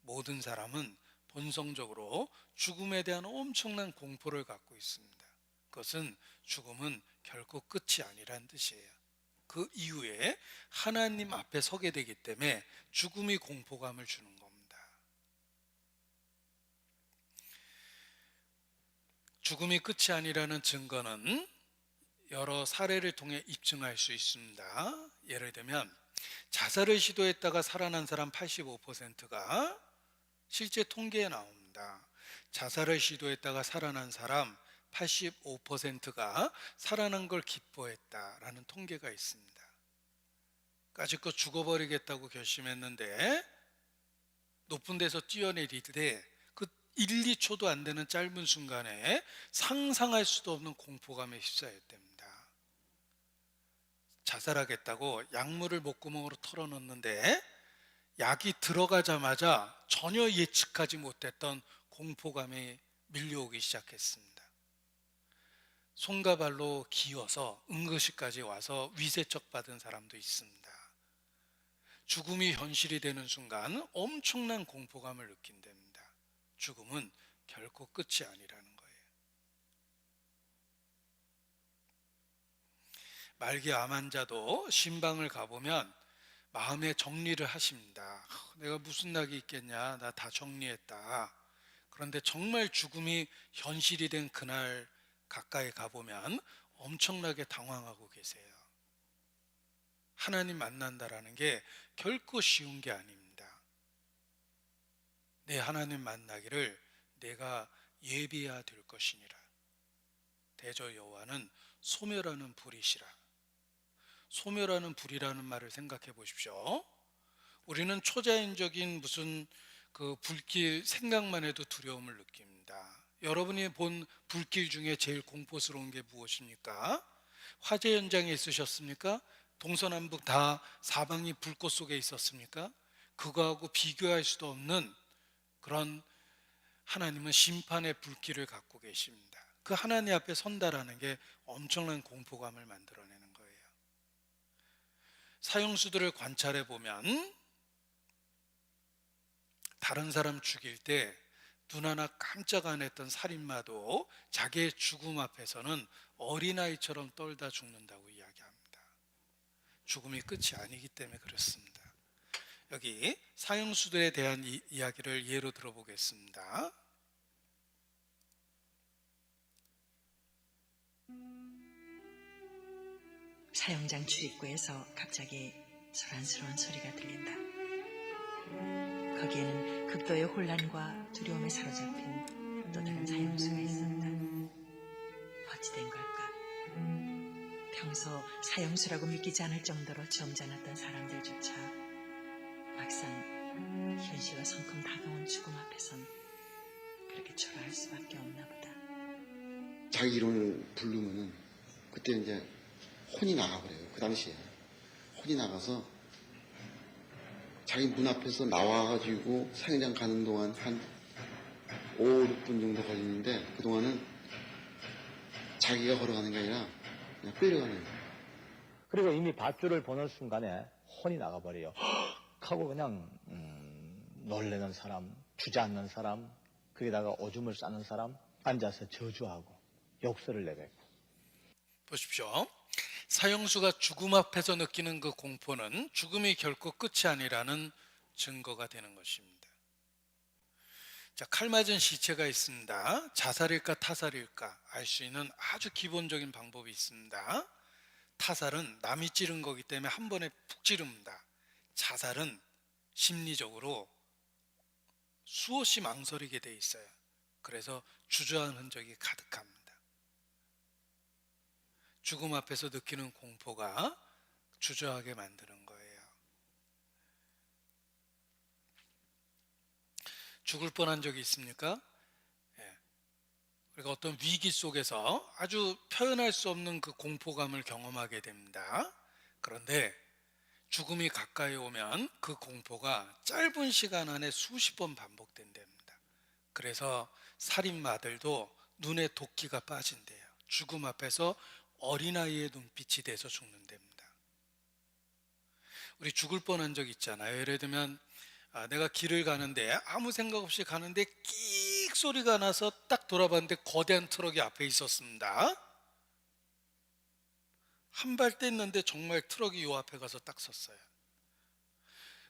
모든 사람은 본성적으로 죽음에 대한 엄청난 공포를 갖고 있습니다. 그것은 죽음은 결코 끝이 아니란 뜻이에요. 그 이후에 하나님 앞에 서게 되기 때문에 죽음이 공포감을 주는 겁니다. 죽음이 끝이 아니라는 증거는 여러 사례를 통해 입증할 수 있습니다. 예를 들면 자살을 시도했다가 살아난 사람 85%가 실제 통계에 나옵니다. 자살을 시도했다가 살아난 사람 85%가 살아난 걸 기뻐했다라는 통계가 있습니다. 까짓것 죽어버리겠다고 결심했는데 높은 데서 뛰어내리되 그 1, 2초도 안 되는 짧은 순간에 상상할 수도 없는 공포감에 휩싸였답니다. 자살하겠다고 약물을 목구멍으로 털어넣는데 약이 들어가자마자 전혀 예측하지 못했던 공포감이 밀려오기 시작했습니다. 손과 발로 기어서 응급실까지 와서 위세척 받은 사람도 있습니다. 죽음이 현실이 되는 순간 엄청난 공포감을 느낀답니다. 죽음은 결코 끝이 아니라는 거예요. 말기 암 환자도 신방을 가보면 마음의 정리를 하십니다. 내가 무슨 낙이 있겠냐, 나 다 정리했다. 그런데 정말 죽음이 현실이 된 그날 가까이 가보면 엄청나게 당황하고 계세요. 하나님 만난다라는 게 결코 쉬운 게 아닙니다. 내 하나님 만나기를 내가 예비해야 될 것이니라. 대저 여호와는 소멸하는 불이시라. 소멸하는 불이라는 말을 생각해 보십시오. 우리는 초자연적인 무슨 그 불길 생각만 해도 두려움을 느낍니다. 여러분이 본 불길 중에 제일 공포스러운 게 무엇입니까? 화재 현장에 있으셨습니까? 동서남북 다 사방이 불꽃 속에 있었습니까? 그거하고 비교할 수도 없는 그런 하나님은 심판의 불길을 갖고 계십니다. 그 하나님 앞에 선다라는 게 엄청난 공포감을 만들어내는 거예요. 사형수들을 관찰해 보면 다른 사람 죽일 때 눈 하나 깜짝 안 했던 살인마도 자기의 죽음 앞에서는 어린아이처럼 떨다 죽는다고 이야기합니다. 죽음이 끝이 아니기 때문에 그렇습니다. 여기 사형수들에 대한 이야기를 예로 들어보겠습니다. 사형장 출입구에서 갑자기 소란스러운 소리가 들린다. 거기에는 극도의 혼란과 두려움에 사로잡힌 또 다른 사형수가 있었다. 어찌된 걸까? 평소 사형수라고 믿기지 않을 정도로 점잖았던 사람들조차 막상 현실과 성큼 다가온 죽음 앞에선 그렇게 초라할 수밖에 없나 보다. 자기 이름을 부르면은 그때 이제 혼이 나가버려요. 그 당시에 혼이 나가서 자기 문 앞에서 나와가지고 사형장 가는 동안 한 5, 6분 정도 걸리는데 그동안은 자기가 걸어가는 게 아니라 그냥 끌려가는 거예요. 그리고 이미 밧줄을 보는 순간에 혼이 나가버려요. 하고 그냥 놀래는 사람, 주저앉는 사람, 거기다가 오줌을 싸는 사람, 앉아서 저주하고 욕설을 내뱉고. 보십시오. 사형수가 죽음 앞에서 느끼는 그 공포는 죽음이 결코 끝이 아니라는 증거가 되는 것입니다. 자, 칼 맞은 시체가 있습니다. 자살일까 타살일까 알 수 있는 아주 기본적인 방법이 있습니다. 타살은 남이 찌른 거기 때문에 한 번에 푹 찌릅니다. 자살은 심리적으로 수없이 망설이게 돼 있어요. 그래서 주저하는 흔적이 가득합니다. 죽음 앞에서 느끼는 공포가 주저하게 만드는 거예요. 죽을 뻔한 적이 있습니까? 예. 그러니까 어떤 위기 속에서 아주 표현할 수 없는 그 공포감을 경험하게 됩니다. 그런데 죽음이 가까이 오면 그 공포가 짧은 시간 안에 수십 번 반복된답니다. 그래서 살인마들도 눈에 도끼가 빠진대요. 죽음 앞에서 어린아이의 눈빛이 돼서 죽는답니다. 우리 죽을 뻔한 적 있잖아요. 예를 들면 내가 길을 가는데 아무 생각 없이 가는데 끽 소리가 나서 딱 돌아봤는데 거대한 트럭이 앞에 있었습니다. 한 발 뗐는데 정말 트럭이 요 앞에 가서 딱 섰어요.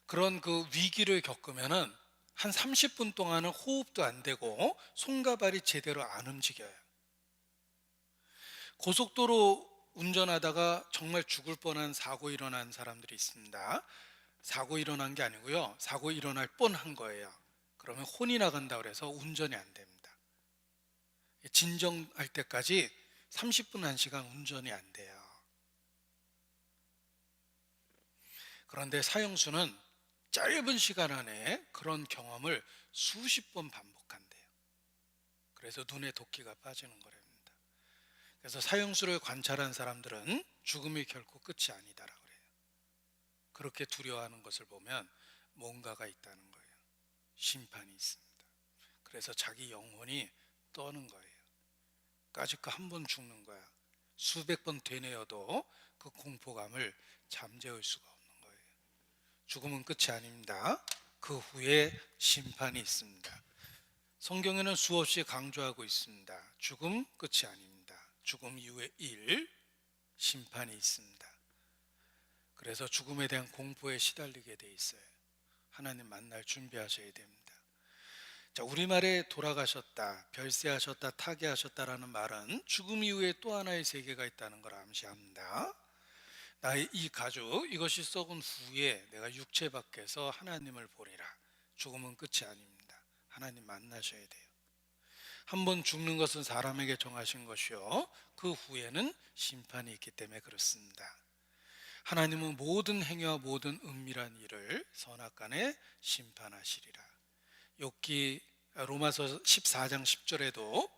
그런 그 위기를 겪으면은 한 30분 동안은 호흡도 안 되고 손과 발이 제대로 안 움직여요. 고속도로 운전하다가 정말 죽을 뻔한 사고 일어난 사람들이 있습니다. 사고 일어난 게 아니고요. 사고 일어날 뻔한 거예요. 그러면 혼이 나간다 그래서 운전이 안 됩니다. 진정할 때까지 30분, 1시간 운전이 안 돼요. 그런데 사형수는 짧은 시간 안에 그런 경험을 수십 번 반복한대요. 그래서 눈에 도끼가 빠지는 거랍니다. 그래서 사형수를 관찰한 사람들은 죽음이 결코 끝이 아니다라고 그래요. 그렇게 두려워하는 것을 보면 뭔가가 있다는 거예요. 심판이 있습니다. 그래서 자기 영혼이 떠는 거예요. 까짓거 한 번 죽는 거야. 수백 번 되뇌어도 그 공포감을 잠재울 수가 없는 거예요. 죽음은 끝이 아닙니다. 그 후에 심판이 있습니다. 성경에는 수없이 강조하고 있습니다. 죽음 끝이 아닙니다. 죽음 이후에 심판이 있습니다. 그래서 죽음에 대한 공포에 시달리게 돼 있어요. 하나님 만날 준비하셔야 됩니다. 자, 우리말에 돌아가셨다, 별세하셨다, 타계하셨다라는 말은 죽음 이후에 또 하나의 세계가 있다는 걸 암시합니다. 나의 이 가죽, 이것이 썩은 후에 내가 육체 밖에서 하나님을 보리라. 죽음은 끝이 아닙니다. 하나님 만나셔야 돼요. 한번 죽는 것은 사람에게 정하신 것이요 그 후에는 심판이 있기 때문에 그렇습니다. 하나님은 모든 행위와 모든 은밀한 일을 선악간에 심판하시리라. 욥기 로마서 14장 10절에도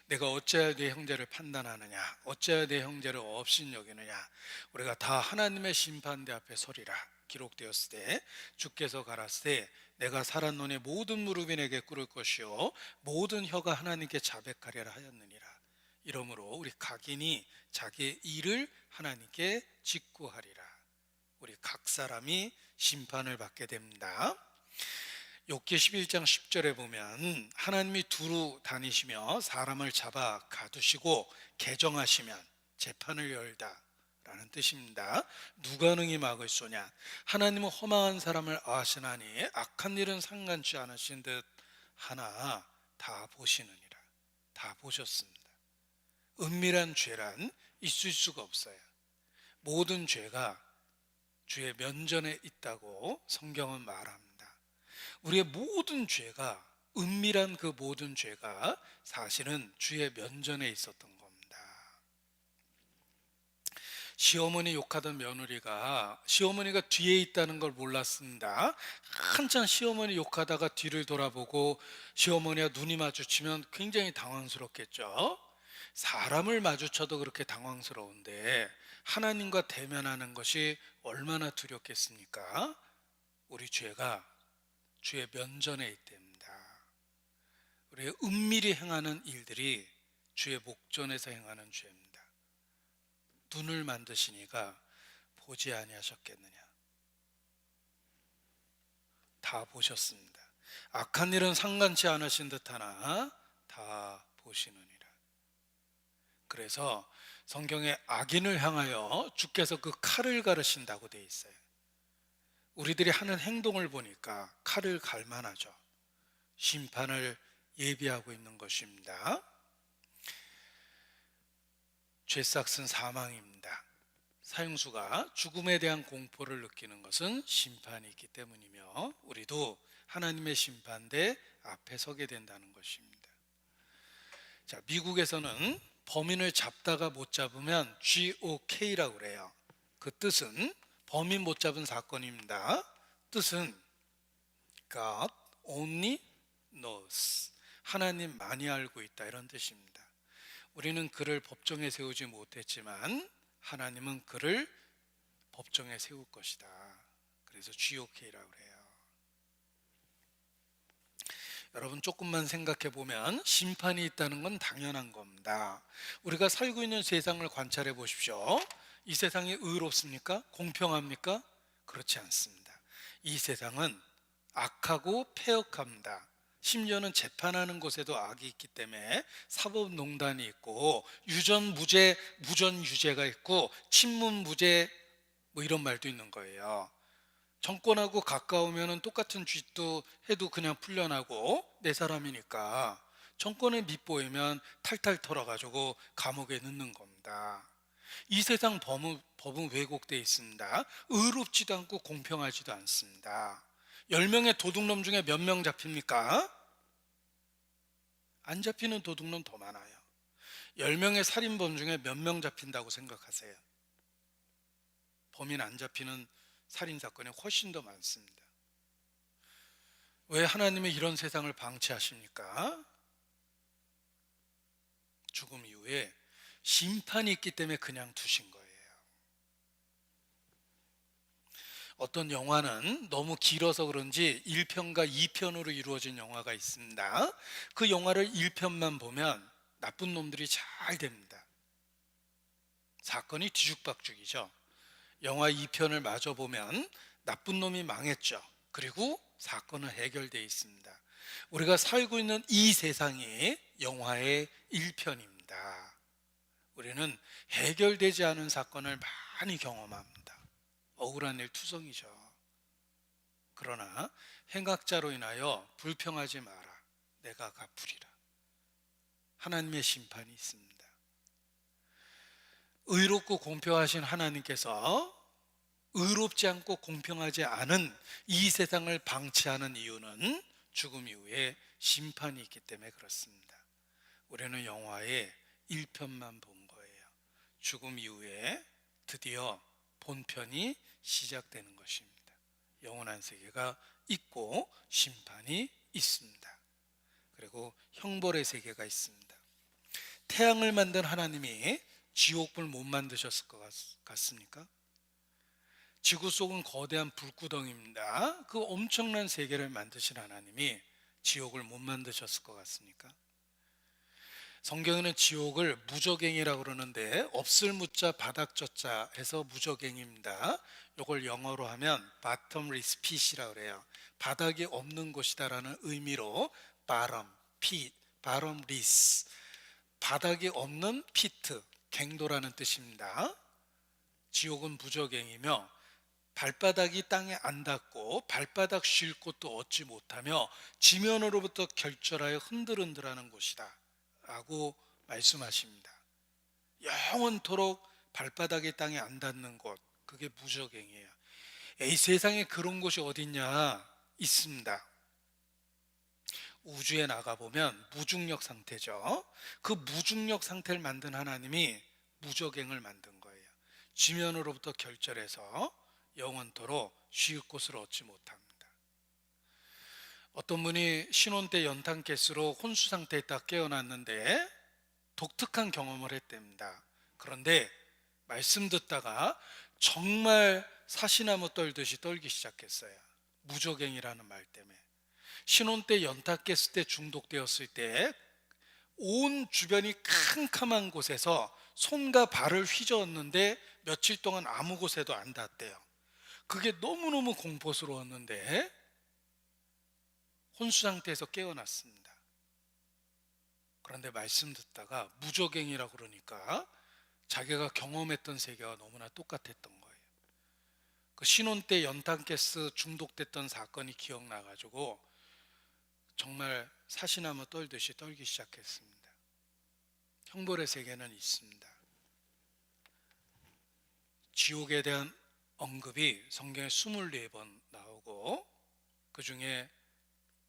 내가 어찌하여 내 형제를 판단하느냐 어찌하여 내 형제를 업신여기느냐 우리가 다 하나님의 심판대 앞에 서리라 기록되었을 때 주께서 가라사대 내가 살았노니 모든 무릎이 내게 꿇을 것이요 모든 혀가 하나님께 자백하리라 하였느니라. 이러므로 우리 각인이 자기의 일을 하나님께 직구하리라. 우리 각 사람이 심판을 받게 됩니다. 욥기 11장 10절에 보면 하나님이 두루 다니시며 사람을 잡아 가두시고 개정하시면 재판을 열다 라는 뜻입니다. 누가 능히 막을 소냐. 하나님은 허망한 사람을 아시나니 악한 일은 상관치 않으신 듯 하나 다 보시느니라. 다 보셨습니다. 은밀한 죄란 있을 수가 없어요. 모든 죄가 주의 면전에 있다고 성경은 말합니다. 우리의 모든 죄가 은밀한 그 모든 죄가 사실은 주의 면전에 있었던 겁니다. 시어머니 욕하던 며느리가 시어머니가 뒤에 있다는 걸 몰랐습니다. 한참 시어머니 욕하다가 뒤를 돌아보고 시어머니와 눈이 마주치면 굉장히 당황스럽겠죠. 사람을 마주쳐도 그렇게 당황스러운데 하나님과 대면하는 것이 얼마나 두렵겠습니까? 우리 죄가 주의 면전에 있답니다. 우리의 은밀히 행하는 일들이 주의 목전에서 행하는 죄입니다. 눈을 만드시니가 보지 아니하셨겠느냐. 다 보셨습니다. 악한 일은 상관치 않으신 듯하나 다 보시느니라. 그래서 성경에 악인을 향하여 주께서 그 칼을 가르신다고 되어 있어요. 우리들이 하는 행동을 보니까 칼을 갈 만하죠. 심판을 예비하고 있는 것입니다. 죄삭은 사망입니다. 사형수가 죽음에 대한 공포를 느끼는 것은 심판이 있기 때문이며 우리도 하나님의 심판대 앞에 서게 된다는 것입니다. 자, 미국에서는 범인을 잡다가 못 잡으면 GOK라고 그래요. 그 뜻은 범인 못 잡은 사건입니다. 뜻은 God only knows. 하나님만이 알고 있다 이런 뜻입니다. 우리는 그를 법정에 세우지 못했지만 하나님은 그를 법정에 세울 것이다. 그래서 GOK라고 그래요. 여러분 조금만 생각해 보면 심판이 있다는 건 당연한 겁니다. 우리가 살고 있는 세상을 관찰해 보십시오. 이 세상이 의롭습니까? 공평합니까? 그렇지 않습니다. 이 세상은 악하고 폐역합니다. 심지어는 재판하는 곳에도 악이 있기 때문에 사법농단이 있고 유전무죄, 무전유죄가 있고 친문무죄 뭐 이런 말도 있는 거예요. 정권하고 가까우면 똑같은 짓도 해도 그냥 풀려나고 내 사람이니까 정권에 밑보이면 탈탈 털어가지고 감옥에 넣는 겁니다. 이 세상 법은 왜곡되어 있습니다. 의롭지도 않고 공평하지도 않습니다. 10명의 도둑놈 중에 몇 명 잡힙니까? 안 잡히는 도둑놈 더 많아요. 10명의 살인범 중에 몇 명 잡힌다고 생각하세요? 범인 안 잡히는 살인사건이 훨씬 더 많습니다. 왜 하나님이 이런 세상을 방치하십니까? 죽음 이후에 심판이 있기 때문에 그냥 두신 거예요. 어떤 영화는 너무 길어서 그런지 1편과 2편으로 이루어진 영화가 있습니다. 그 영화를 1편만 보면 나쁜 놈들이 잘 됩니다. 사건이 뒤죽박죽이죠. 영화 2편을 마저 보면 나쁜 놈이 망했죠. 그리고 사건은 해결되어 있습니다. 우리가 살고 있는 이 세상이 영화의 1편입니다. 우리는 해결되지 않은 사건을 많이 경험합니다. 억울한 일 투성이죠. 그러나 행악자로 인하여 불평하지 마라. 내가 갚으리라. 하나님의 심판이 있습니다. 의롭고 공평하신 하나님께서 의롭지 않고 공평하지 않은 이 세상을 방치하는 이유는 죽음 이후에 심판이 있기 때문에 그렇습니다. 우리는 영화의 1편만 본 거예요. 죽음 이후에 드디어 본편이 시작되는 것입니다. 영원한 세계가 있고 심판이 있습니다. 그리고 형벌의 세계가 있습니다. 태양을 만든 하나님이 지옥불 못 만드셨을 것 같습니까? 지구 속은 거대한 불구덩이입니다. 그 엄청난 세계를 만드신 하나님이 지옥을 못 만드셨을 것 같습니까? 성경에는 지옥을 무저갱이라고 그러는데 없을 무자 바닥 저자 해서 무저갱입니다. 이걸 영어로 하면 bottomless pit이라고 그래요. 바닥이 없는 곳이다라는 의미로 bottomless, 바닥이 없는 피트, 갱도라는 뜻입니다. 지옥은 무저갱이며 발바닥이 땅에 안 닿고 발바닥 쉴 곳도 얻지 못하며 지면으로부터 결절하여 흔들흔들하는 곳이다 라고 말씀하십니다. 영원토록 발바닥이 땅에 안 닿는 곳, 그게 무저갱이에요. 이 세상에 그런 곳이 어딨냐? 있습니다. 우주에 나가보면 무중력 상태죠. 그 무중력 상태를 만든 하나님이 무저갱을 만든 거예요. 지면으로부터 결절해서 영원토록 쉴 곳을 얻지 못합니다. 어떤 분이 신혼 때 연탄가스로 혼수 상태에 딱 깨어났는데 독특한 경험을 했답니다. 그런데 말씀 듣다가 정말 사시나무 떨듯이 떨기 시작했어요. 무저갱이라는 말 때문에. 신혼 때 연탄가스 때 중독되었을 때 온 주변이 캄캄한 곳에서 손과 발을 휘저었는데 며칠 동안 아무 곳에도 안 닿았대요. 그게 너무너무 공포스러웠는데 혼수 상태에서 깨어났습니다. 그런데 말씀 듣다가 무저갱이라고 그러니까 자기가 경험했던 세계와 너무나 똑같았던 거예요. 그 신혼 때 연탄가스 중독됐던 사건이 기억나가지고 정말 사시나무 떨듯이 떨기 시작했습니다. 형벌의 세계는 있습니다. 지옥에 대한 언급이 성경에 24번 나오고 그 중에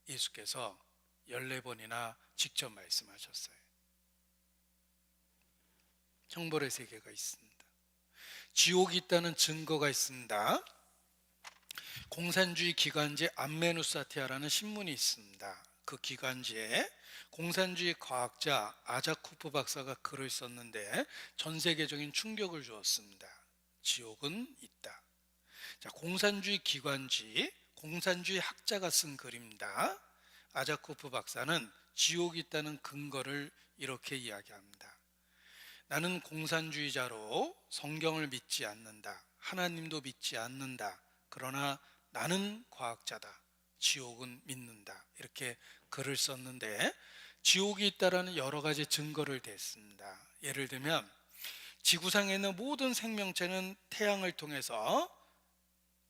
예수께서 14번이나 직접 말씀하셨어요. 형벌의 세계가 있습니다. 지옥이 있다는 증거가 있습니다. 공산주의 기관지 암메누사티아라는 신문이 있습니다. 그 기관지에 공산주의 과학자 아자코프 박사가 글을 썼는데 전 세계적인 충격을 주었습니다. 지옥은 있다. 자, 공산주의 기관지, 공산주의 학자가 쓴 글입니다. 아자코프 박사는 지옥이 있다는 근거를 이렇게 이야기합니다. 나는 공산주의자로 성경을 믿지 않는다. 하나님도 믿지 않는다. 그러나 나는 과학자다. 지옥은 믿는다. 이렇게 글을 썼는데 지옥이 있다라는 여러 가지 증거를 댔습니다. 예를 들면 지구상에 있는 모든 생명체는 태양을 통해서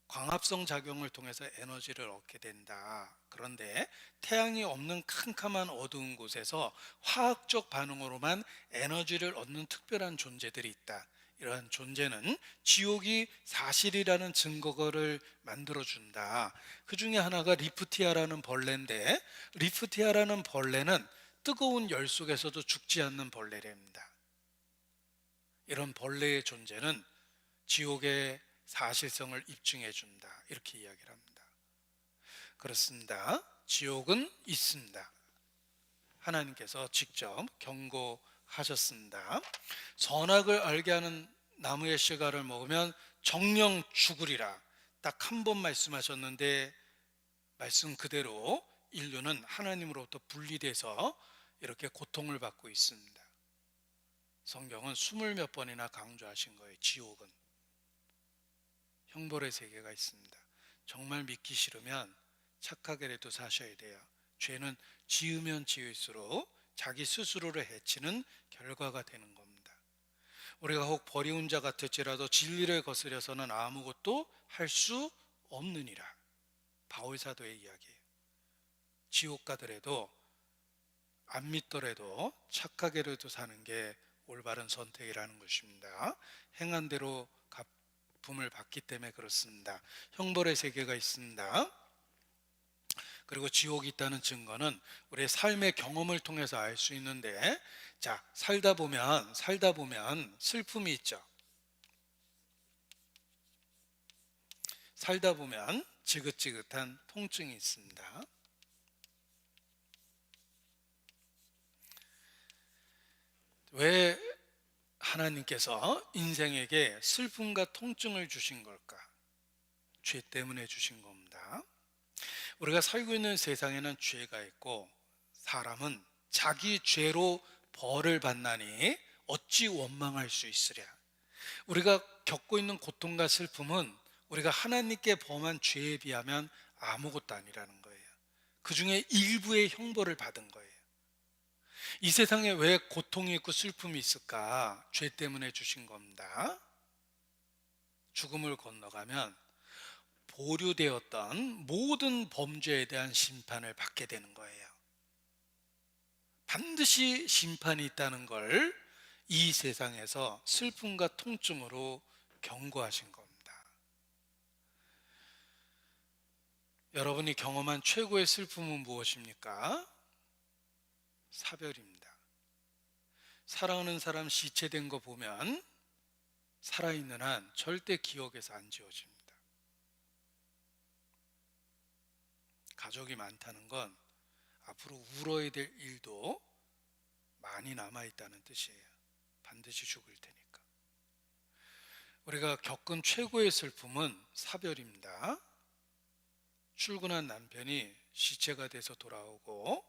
광합성 작용을 통해서 에너지를 얻게 된다. 그런데 태양이 없는 캄캄한 어두운 곳에서 화학적 반응으로만 에너지를 얻는 특별한 존재들이 있다. 이러한 존재는 지옥이 사실이라는 증거를 만들어준다. 그 중에 하나가 리프티아라는 벌레인데 리프티아라는 벌레는 뜨거운 열 속에서도 죽지 않는 벌레랍니다. 이런 벌레의 존재는 지옥의 사실성을 입증해 준다. 이렇게 이야기를 합니다. 그렇습니다. 지옥은 있습니다. 하나님께서 직접 경고하셨습니다. 선악을 알게 하는 나무의 씨가를 먹으면 정령 죽으리라. 딱 한 번 말씀하셨는데 말씀 그대로 인류는 하나님으로부터 분리돼서 이렇게 고통을 받고 있습니다. 성경은 20몇 번이나 강조하신 거예요. 지옥은 형벌의 세계가 있습니다. 정말 믿기 싫으면 착하게라도 사셔야 돼요. 죄는 지으면 지을수록 자기 스스로를 해치는 결과가 되는 겁니다. 우리가 혹 버리운 자 같을지라도 진리를 거스려서는 아무것도 할 수 없느니라. 바울 사도의 이야기예요. 지옥 가더라도 안 믿더라도 착하게라도 사는 게 올바른 선택이라는 것입니다. 행한 대로 갚음을 받기 때문에 그렇습니다. 형벌의 세계가 있습니다. 그리고 지옥이 있다는 증거는 우리의 삶의 경험을 통해서 알 수 있는데, 자, 살다 보면 슬픔이 있죠. 살다 보면 지긋지긋한 통증이 있습니다. 왜 하나님께서 인생에게 슬픔과 통증을 주신 걸까? 죄 때문에 주신 겁니다. 우리가 살고 있는 세상에는 죄가 있고 사람은 자기 죄로 벌을 받나니 어찌 원망할 수 있으랴. 우리가 겪고 있는 고통과 슬픔은 우리가 하나님께 범한 죄에 비하면 아무것도 아니라는 거예요. 그 중에 일부의 형벌을 받은 거예요. 이 세상에 왜 고통이 있고 슬픔이 있을까? 죄 때문에 주신 겁니다. 죽음을 건너가면 보류되었던 모든 범죄에 대한 심판을 받게 되는 거예요. 반드시 심판이 있다는 걸 이 세상에서 슬픔과 통증으로 경고하신 겁니다. 여러분이 경험한 최고의 슬픔은 무엇입니까? 사별입니다. 사랑하는 사람 시체된 거 보면 살아있는 한 절대 기억에서 안 지워집니다. 가족이 많다는 건 앞으로 울어야 될 일도 많이 남아있다는 뜻이에요. 반드시 죽을 테니까. 우리가 겪은 최고의 슬픔은 사별입니다. 출근한 남편이 시체가 돼서 돌아오고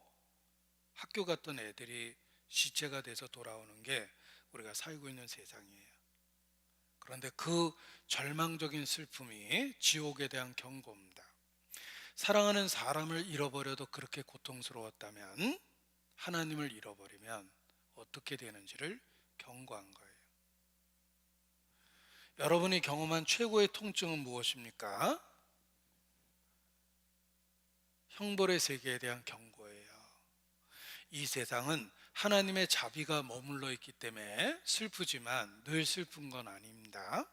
학교 갔던 애들이 시체가 돼서 돌아오는 게 우리가 살고 있는 세상이에요. 그런데 그 절망적인 슬픔이 지옥에 대한 경고입니다. 사랑하는 사람을 잃어버려도 그렇게 고통스러웠다면 하나님을 잃어버리면 어떻게 되는지를 경고한 거예요. 여러분이 경험한 최고의 통증은 무엇입니까? 형벌의 세계에 대한 경고예요. 이 세상은 하나님의 자비가 머물러 있기 때문에 슬프지만 늘 슬픈 건 아닙니다.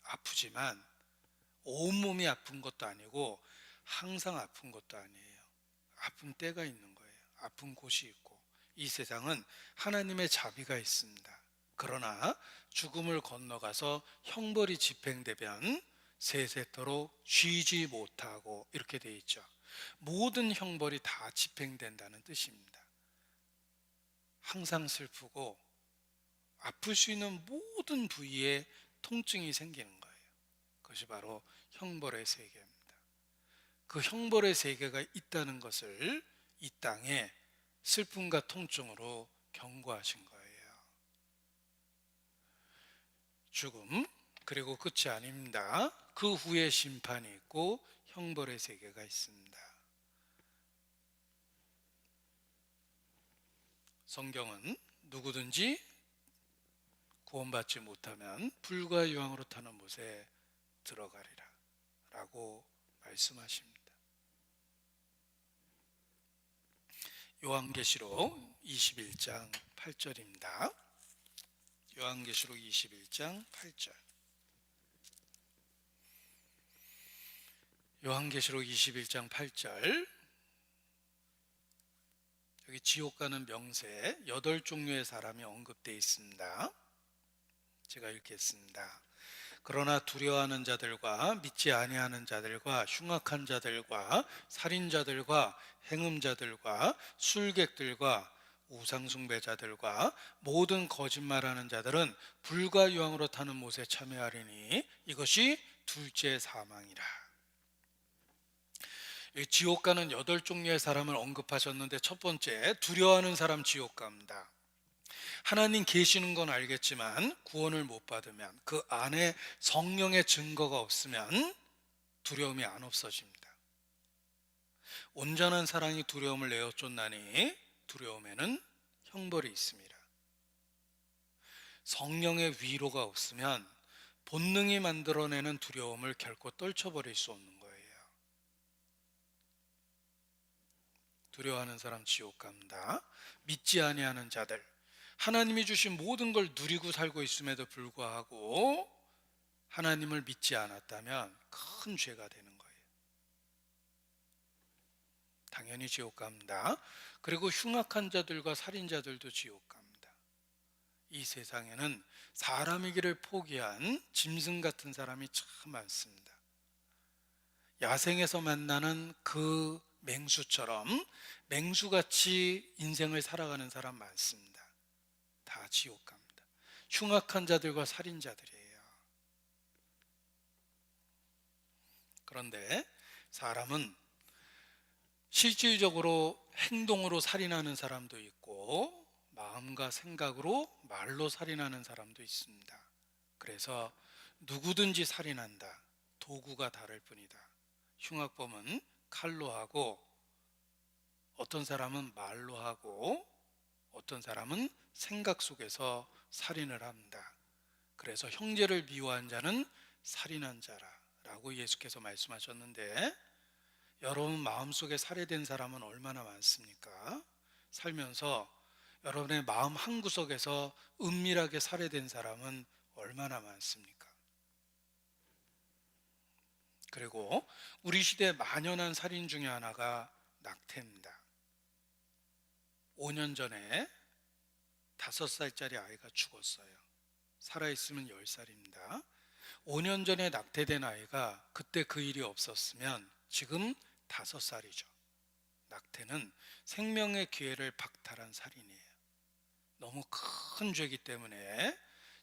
아프지만 온몸이 아픈 것도 아니고 항상 아픈 것도 아니에요. 아픈 때가 있는 거예요. 아픈 곳이 있고. 이 세상은 하나님의 자비가 있습니다. 그러나 죽음을 건너가서 형벌이 집행되면 세세토록 쉬지 못하고 이렇게 돼 있죠. 모든 형벌이 다 집행된다는 뜻입니다. 항상 슬프고 아플 수 있는 모든 부위에 통증이 생기는 거예요. 그것이 바로 형벌의 세계입니다. 그 형벌의 세계가 있다는 것을 이 땅에 슬픔과 통증으로 경고하신 거예요. 죽음, 그리고 끝이 아닙니다. 그 후에 심판이 있고 형벌의 세계가 있습니다. 성경은 누구든지 구원받지 못하면 불과 유황으로 타는 못에 들어가리라 라고 말씀하십니다. 요한계시록 21장 8절입니다. 요한계시록 21장 8절. 요한계시록 21장 8절. 여기 지옥 가는 명세 8종류의 사람이 언급되어 있습니다. 제가 읽겠습니다. 그러나 두려워하는 자들과 믿지 아니하는 자들과 흉악한 자들과 살인자들과 행음자들과 술객들과 우상숭배자들과 모든 거짓말하는 자들은 불과 유황으로 타는 못에 참여하리니 이것이 둘째 사망이라. 지옥 가는 8종류의 사람을 언급하셨는데 첫 번째, 두려워하는 사람 지옥 갑니다. 하나님 계시는 건 알겠지만 구원을 못 받으면, 그 안에 성령의 증거가 없으면 두려움이 안 없어집니다. 온전한 사랑이 두려움을 내어쫓나니 두려움에는 형벌이 있습니다. 성령의 위로가 없으면 본능이 만들어내는 두려움을 결코 떨쳐버릴 수 없는 거예요. 두려워하는 사람 지옥 갑니다. 믿지 아니하는 자들, 하나님이 주신 모든 걸 누리고 살고 있음에도 불구하고 하나님을 믿지 않았다면 큰 죄가 되는 거예요. 당연히 지옥 갑니다. 그리고 흉악한 자들과 살인자들도 지옥 갑니다. 이 세상에는 사람이기를 포기한 짐승 같은 사람이 참 많습니다. 야생에서 만나는 그 맹수처럼 맹수같이 인생을 살아가는 사람 많습니다. 다 지옥 갑니다. 흉악한 자들과 살인자들이에요. 그런데 사람은 실질적으로 행동으로 살인하는 사람도 있고 마음과 생각으로 말로 살인하는 사람도 있습니다. 그래서 누구든지 살인한다. 도구가 다를 뿐이다. 흉악범은 칼로 하고 어떤 사람은 말로 하고 어떤 사람은 생각 속에서 살인을 합니다. 그래서 형제를 미워한 자는 살인한 자라고 예수께서 말씀하셨는데 여러분 마음속에 살해된 사람은 얼마나 많습니까? 살면서 여러분의 마음 한구석에서 은밀하게 살해된 사람은 얼마나 많습니까? 그리고 우리 시대에 만연한 살인 중에 하나가 낙태입니다. 5년 전에 5살짜리 아이가 죽었어요. 살아있으면 10살입니다. 5년 전에 낙태된 아이가 그때 그 일이 없었으면 지금 5살이죠. 낙태는 생명의 기회를 박탈한 살인이에요. 너무 큰 죄이기 때문에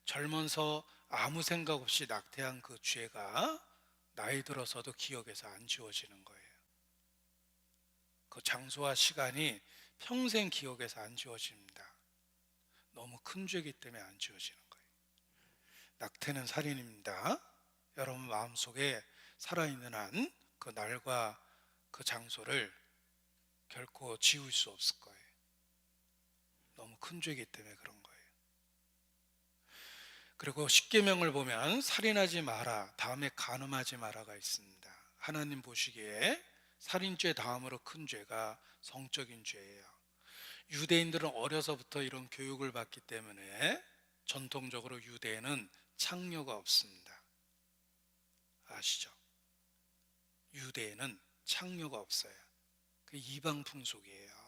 젊어서 아무 생각 없이 낙태한 그 죄가 나이 들어서도 기억에서 안 지워지는 거예요. 그 장소와 시간이 평생 기억에서 안 지워집니다. 너무 큰 죄이기 때문에 안 지워지는 거예요. 낙태는 살인입니다. 여러분 마음속에 살아있는 한 그 날과 그 장소를 결코 지울 수 없을 거예요. 너무 큰 죄이기 때문에 그런 거예요. 그리고 십계명을 보면 살인하지 마라, 다음에 간음하지 마라가 있습니다. 하나님 보시기에 살인죄 다음으로 큰 죄가 성적인 죄예요. 유대인들은 어려서부터 이런 교육을 받기 때문에 전통적으로 유대에는 창녀가 없습니다. 아시죠? 유대에는 창녀가 없어요. 그 이방 풍속이에요.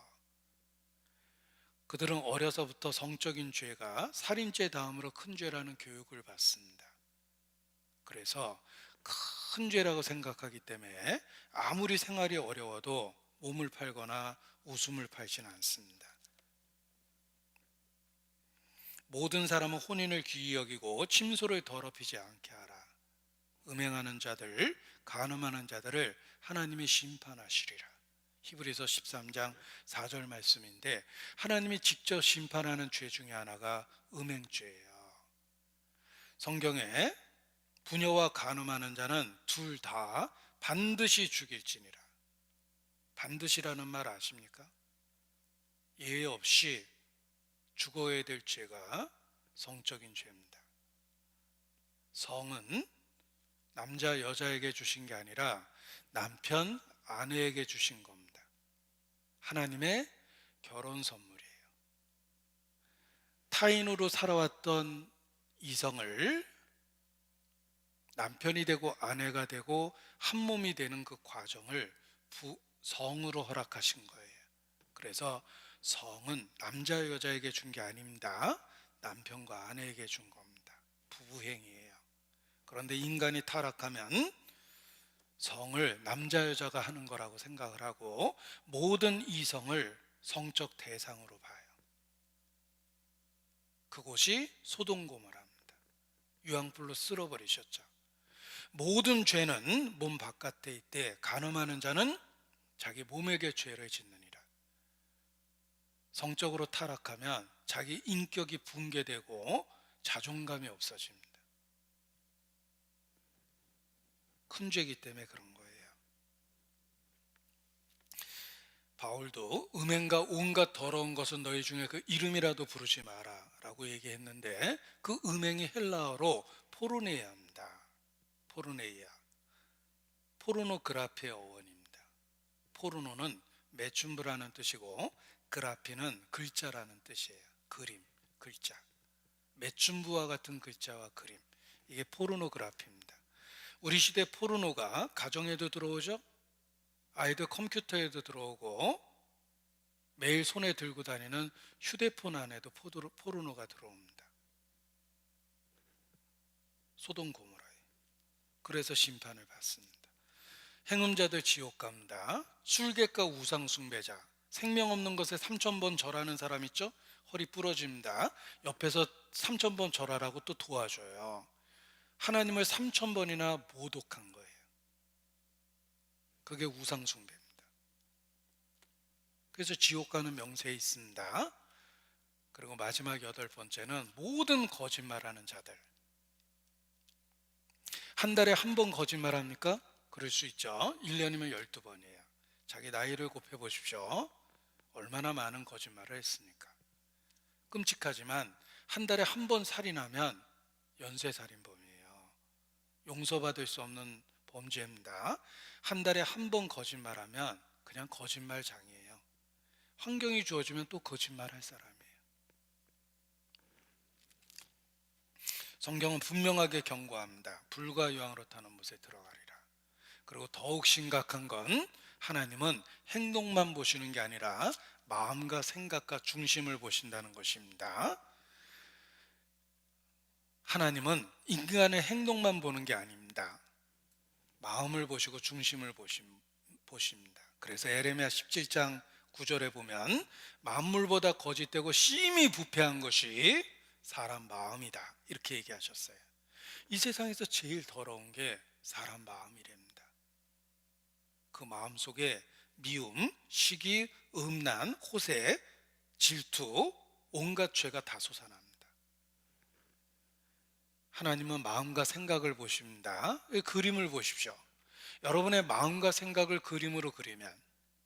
그들은 어려서부터 성적인 죄가 살인죄 다음으로 큰 죄라는 교육을 받습니다. 그래서 큰 죄라고 생각하기 때문에 아무리 생활이 어려워도 몸을 팔거나 웃음을 팔지는 않습니다. 모든 사람은 혼인을 귀히 여기고 침소를 더럽히지 않게 하라. 음행하는 자들, 간음하는 자들을 하나님이 심판하시리라. 히브리서 13장 4절 말씀인데 하나님이 직접 심판하는 죄 중에 하나가 음행죄예요. 성경에 부녀와 간음하는 자는 둘 다 반드시 죽일지니라. 반드시라는 말 아십니까? 예외 없이 죽어야 될 죄가 성적인 죄입니다. 성은 남자 여자에게 주신 게 아니라 남편 아내에게 주신 겁니다. 하나님의 결혼 선물이에요. 타인으로 살아왔던 이성을 남편이 되고 아내가 되고 한 몸이 되는 그 과정을 성으로 허락하신 거예요. 그래서 성은 남자 여자에게 준 게 아닙니다. 남편과 아내에게 준 겁니다. 부부행위예요. 그런데 인간이 타락하면 성을 남자 여자가 하는 거라고 생각을 하고 모든 이성을 성적 대상으로 봐요. 그곳이 소돔 고모라입니다. 유황불로 쓸어버리셨죠. 모든 죄는 몸 바깥에 있되 간음하는 자는 자기 몸에게 죄를 짓느니라. 성적으로 타락하면 자기 인격이 붕괴되고 자존감이 없어집니다. 큰 죄이기 때문에 그런 거예요. 바울도 음행과 온갖 더러운 것은 너희 중에 그 이름이라도 부르지 마라 라고 얘기했는데 그 음행이 헬라어로 포르네이아입니다. 포르네이아. 포르노그라피의 어원입니다. 포르노는 매춘부라는 뜻이고 그라피는 글자라는 뜻이에요. 그림, 글자. 매춘부와 같은 글자와 그림. 이게 포르노그라피입니다. 우리 시대 포르노가 가정에도 들어오죠? 아이들 컴퓨터에도 들어오고 매일 손에 들고 다니는 휴대폰 안에도 포르노가 들어옵니다. 소돔 고모라에. 그래서 심판을 받습니다. 행음자들 지옥 갑니다. 술객과 우상 숭배자, 생명 없는 것에 3,000번 절하는 사람 있죠? 허리 부러집니다. 옆에서 3,000번 절하라고 또 도와줘요. 하나님을 3,000번이나 모독한 거예요. 그게 우상 숭배입니다. 그래서 지옥 가는 명세에 있습니다. 그리고 마지막 8번째는 모든 거짓말하는 자들. 한 달에 한 번 거짓말합니까? 그럴 수 있죠. 1년이면 12번이에요. 자기 나이를 곱해 보십시오. 얼마나 많은 거짓말을 했습니까? 끔찍하지만 한 달에 한 번 살인하면 연쇄살인범이에요. 용서받을 수 없는 범죄입니다. 한 달에 한 번 거짓말하면 그냥 거짓말장이에요. 환경이 주어지면 또 거짓말할 사람이에요. 성경은 분명하게 경고합니다. 불과 유황으로 타는 못에 들어가리라. 그리고 더욱 심각한 건 하나님은 행동만 보시는 게 아니라 마음과 생각과 중심을 보신다는 것입니다. 하나님은 인간의 행동만 보는 게 아닙니다. 마음을 보시고 중심을 보십니다. 그래서 에레미야 17장 9절에 보면 만물보다 거짓되고 심히 부패한 것이 사람 마음이다, 이렇게 얘기하셨어요. 이 세상에서 제일 더러운 게 사람 마음이랍니다. 그 마음 속에 미움, 시기, 음란, 호색, 질투, 온갖 죄가 다 솟아납니다. 하나님은 마음과 생각을 보십니다. 그림을 보십시오. 여러분의 마음과 생각을 그림으로 그리면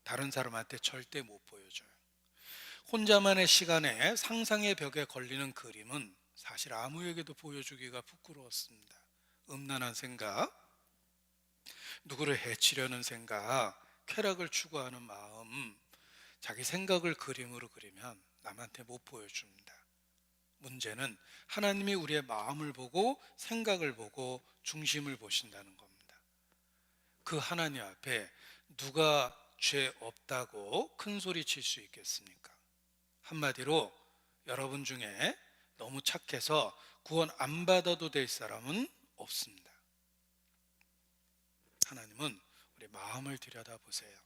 다른 사람한테 절대 못 보여줘요. 혼자만의 시간에 상상의 벽에 걸리는 그림은 사실 아무에게도 보여주기가 부끄러웠습니다. 음란한 생각, 누구를 해치려는 생각, 쾌락을 추구하는 마음, 자기 생각을 그림으로 그리면 남한테 못 보여줍니다. 문제는 하나님이 우리의 마음을 보고 생각을 보고 중심을 보신다는 겁니다. 그 하나님 앞에 누가 죄 없다고 큰 소리 칠 수 있겠습니까? 한마디로 여러분 중에 너무 착해서 구원 안 받아도 될 사람은 없습니다. 하나님은 우리 마음을 들여다보세요.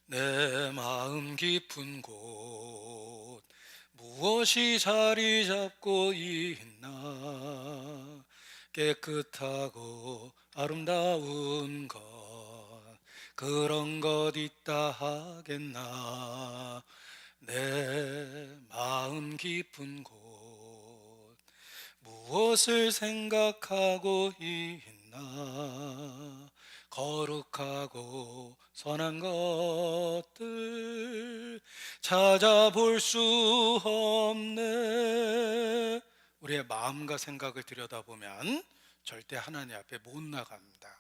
내 마음 깊은 곳 무엇이 자리 잡고 있나, 깨끗하고 아름다운 것 그런 것 있다 하겠나. 내 마음 깊은 곳 무엇을 생각하고 있나, 거룩하고 선한 것들 찾아볼 수 없네. 우리의 마음과 생각을 들여다보면 절대 하나님 앞에 못 나갑니다.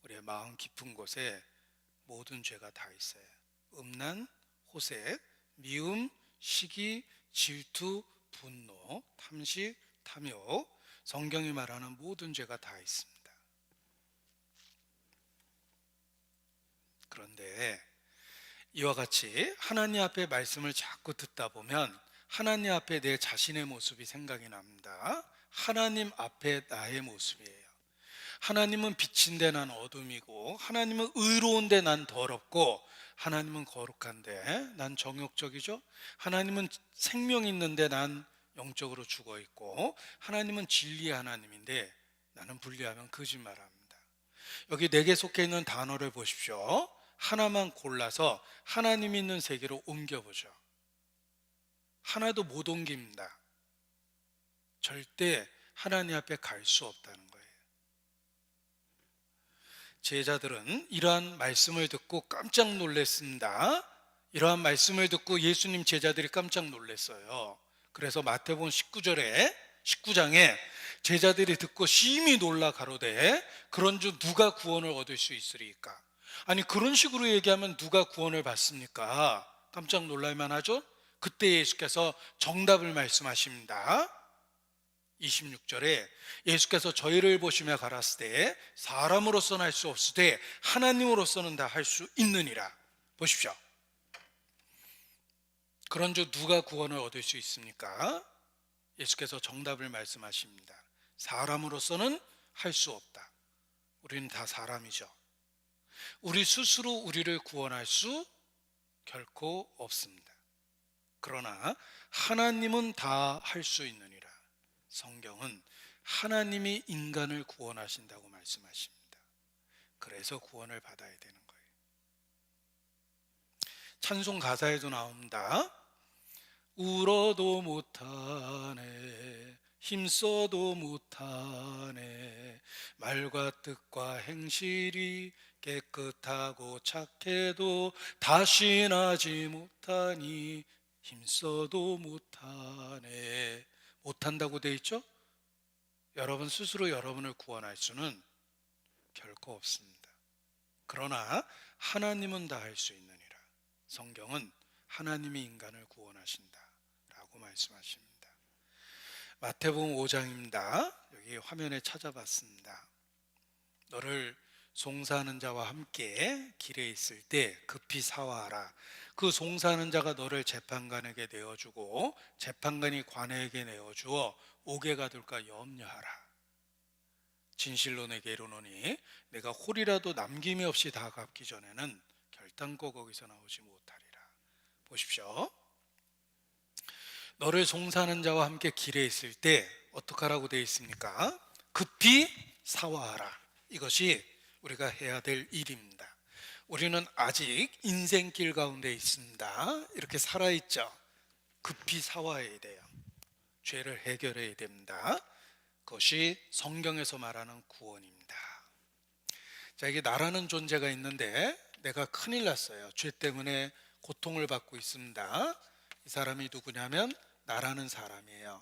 우리의 마음 깊은 곳에 모든 죄가 다 있어요. 음란, 호색, 미움, 시기, 질투, 분노, 탐식, 탐욕, 성경이 말하는 모든 죄가 다 있습니다. 그런데 이와 같이 하나님 앞에 말씀을 자꾸 듣다 보면 하나님 앞에 내 자신의 모습이 생각이 납니다. 하나님 앞에 나의 모습이에요. 하나님은 빛인데 난 어둠이고, 하나님은 의로운데 난 더럽고, 하나님은 거룩한데 난 정욕적이죠. 하나님은 생명 있는데 난 영적으로 죽어 있고, 하나님은 진리의 하나님인데 나는 분리하면 거짓말합니다. 여기 4개 속해 있는 단어를 보십시오. 하나만 골라서 하나님 있는 세계로 옮겨보죠. 하나도 못 옮깁니다. 절대 하나님 앞에 갈 수 없다는 거예요. 제자들은 이러한 말씀을 듣고 깜짝 놀랐습니다. 이러한 말씀을 듣고 예수님 제자들이 깜짝 놀랐어요. 그래서 마태복음 19장에 제자들이 듣고 심히 놀라 가로되 그런즉 누가 구원을 얻을 수 있으리까? 아니, 그런 식으로 얘기하면 누가 구원을 받습니까? 깜짝 놀랄만 하죠? 그때 예수께서 정답을 말씀하십니다. 26절에 예수께서 저희를 보시며 가라사대 사람으로서는 할 수 없으되 하나님으로서는 다 할 수 있느니라. 보십시오. 그런즉 누가 구원을 얻을 수 있습니까? 예수께서 정답을 말씀하십니다. 사람으로서는 할 수 없다. 우리는 다 사람이죠. 우리 스스로 우리를 구원할 수 결코 없습니다. 그러나 하나님은 다 할 수 있느니라. 성경은 하나님이 인간을 구원하신다고 말씀하십니다. 그래서 구원을 받아야 되는 거예요. 찬송 가사에도 나옵니다. 울어도 못하네, 힘써도 못하네, 말과 뜻과 행실이 깨끗하고 착해도 다시 나지 못하니 힘써도 못하네. 못한다고 돼 있죠? 여러분 스스로 여러분을 구원할 수는 결코 없습니다. 그러나 하나님은 다 할 수 있느니라. 성경은 하나님이 인간을 구원하신다라고 말씀하십니다. 마태복음 5장입니다. 여기 화면에 찾아봤습니다. 너를 송사하는 자와 함께 길에 있을 때 급히 사화하라. 그 송사하는 자가 너를 재판관에게 내어주고 재판관이 관에게 내어주어 옥에 가둘까 염려하라. 진실로 내게 이르노니 내가 홀이라도 남김이 없이 다 갚기 전에는 결단코 거기서 나오지 못하리라. 보십시오. 너를 송사하는 자와 함께 길에 있을 때 어떻게 하라고 되어 있습니까? 급히 사화하라. 이것이 우리가 해야 될 일입니다. 우리는 아직 인생길 가운데 있습니다. 이렇게 살아있죠. 급히 사화해야 돼요. 죄를 해결해야 됩니다. 그것이 성경에서 말하는 구원입니다. 자, 이게 나라는 존재가 있는데 내가 큰일 났어요. 죄 때문에 고통을 받고 있습니다. 이 사람이 누구냐면 나라는 사람이에요.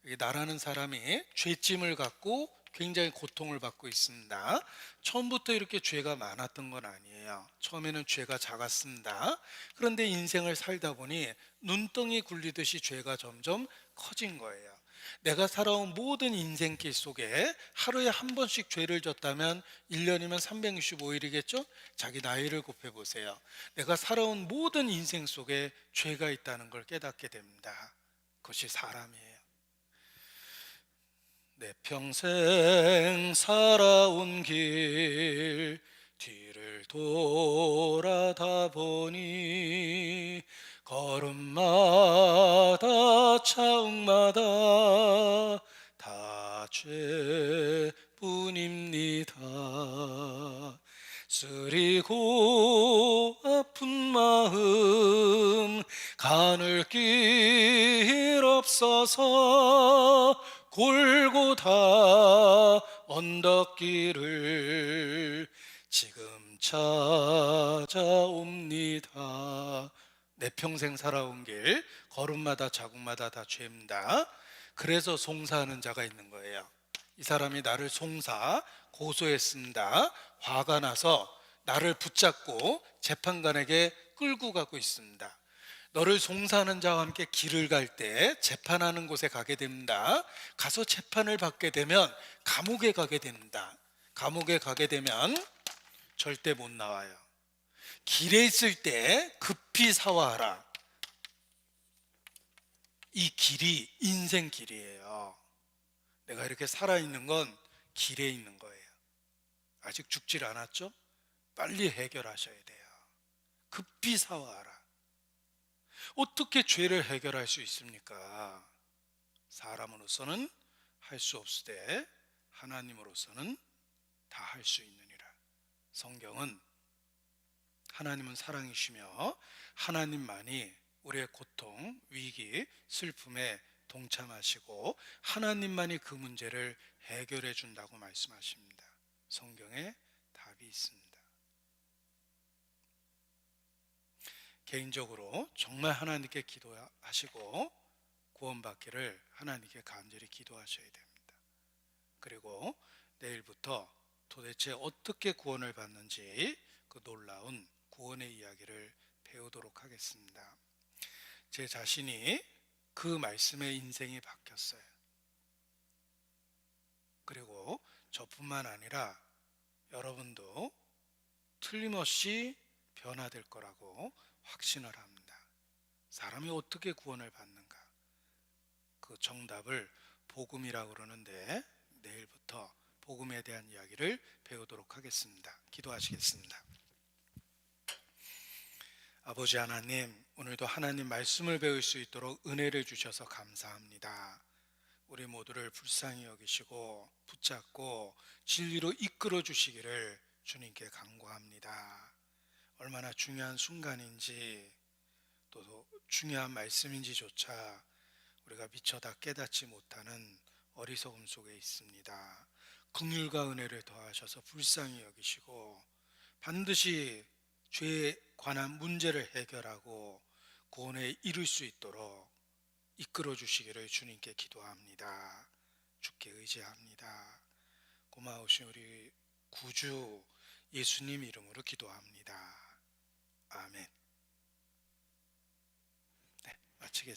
이 나라는 사람이 죄짐을 갖고 굉장히 고통을 받고 있습니다. 처음부터 이렇게 죄가 많았던 건 아니에요. 처음에는 죄가 작았습니다. 그런데 인생을 살다 보니 눈덩이 굴리듯이 죄가 점점 커진 거예요. 내가 살아온 모든 인생길 속에 하루에 한 번씩 죄를 졌다면 1년이면 365일이겠죠? 자기 나이를 곱해보세요. 내가 살아온 모든 인생 속에 죄가 있다는 걸 깨닫게 됩니다. 그것이 사람이에요. 내 평생 살아온 길 뒤를 돌아다 보니 걸음마다 차움마다 다 죄뿐입니다. 쓰리고 아픈 마음 가눌 길 없어서 골고다 언덕길을 지금 찾아옵니다. 내 평생 살아온 길 걸음마다 자국마다 다 죄입니다. 그래서 송사하는 자가 있는 거예요. 이 사람이 나를 고소했습니다. 화가 나서 나를 붙잡고 재판관에게 끌고 가고 있습니다. 너를 송사하는 자와 함께 길을 갈 때 재판하는 곳에 가게 됩니다. 가서 재판을 받게 되면 감옥에 가게 됩니다. 감옥에 가게 되면 절대 못 나와요. 길에 있을 때 급히 사화하라. 이 길이 인생 길이에요. 내가 이렇게 살아있는 건 길에 있는 거예요. 아직 죽질 않았죠? 빨리 해결하셔야 돼요. 급히 사화하라. 어떻게 죄를 해결할 수 있습니까? 사람으로서는 할 수 없으되 하나님으로서는 다 할 수 있느니라. 성경은 하나님은 사랑이시며 하나님만이 우리의 고통, 위기, 슬픔에 동참하시고 하나님만이 그 문제를 해결해 준다고 말씀하십니다. 성경에 답이 있습니다. 개인적으로 정말 하나님께 기도하시고 구원받기를 하나님께 간절히 기도하셔야 됩니다. 그리고 내일부터 도대체 어떻게 구원을 받는지 그 놀라운 구원의 이야기를 배우도록 하겠습니다. 제 자신이 그 말씀에 인생이 바뀌었어요. 그리고 저뿐만 아니라 여러분도 틀림없이 변화될 거라고 확신을 합니다. 사람이 어떻게 구원을 받는가? 그 정답을 복음이라고 그러는데 내일부터 복음에 대한 이야기를 배우도록 하겠습니다. 기도하시겠습니다. 아버지 하나님, 오늘도 하나님 말씀을 배울 수 있도록 은혜를 주셔서 감사합니다. 우리 모두를 불쌍히 여기시고 붙잡고 진리로 이끌어 주시기를 주님께 간구합니다. 얼마나 중요한 순간인지 또 중요한 말씀인지조차 우리가 미처 다 깨닫지 못하는 어리석음 속에 있습니다. 긍휼과 은혜를 더하셔서 불쌍히 여기시고 반드시 죄에 관한 문제를 해결하고 구원에 이룰 수 있도록 이끌어 주시기를 주님께 기도합니다. 주께 의지합니다. 고마우신 우리 구주 예수님 이름으로 기도합니다. 아멘. 네, 마치겠습니다.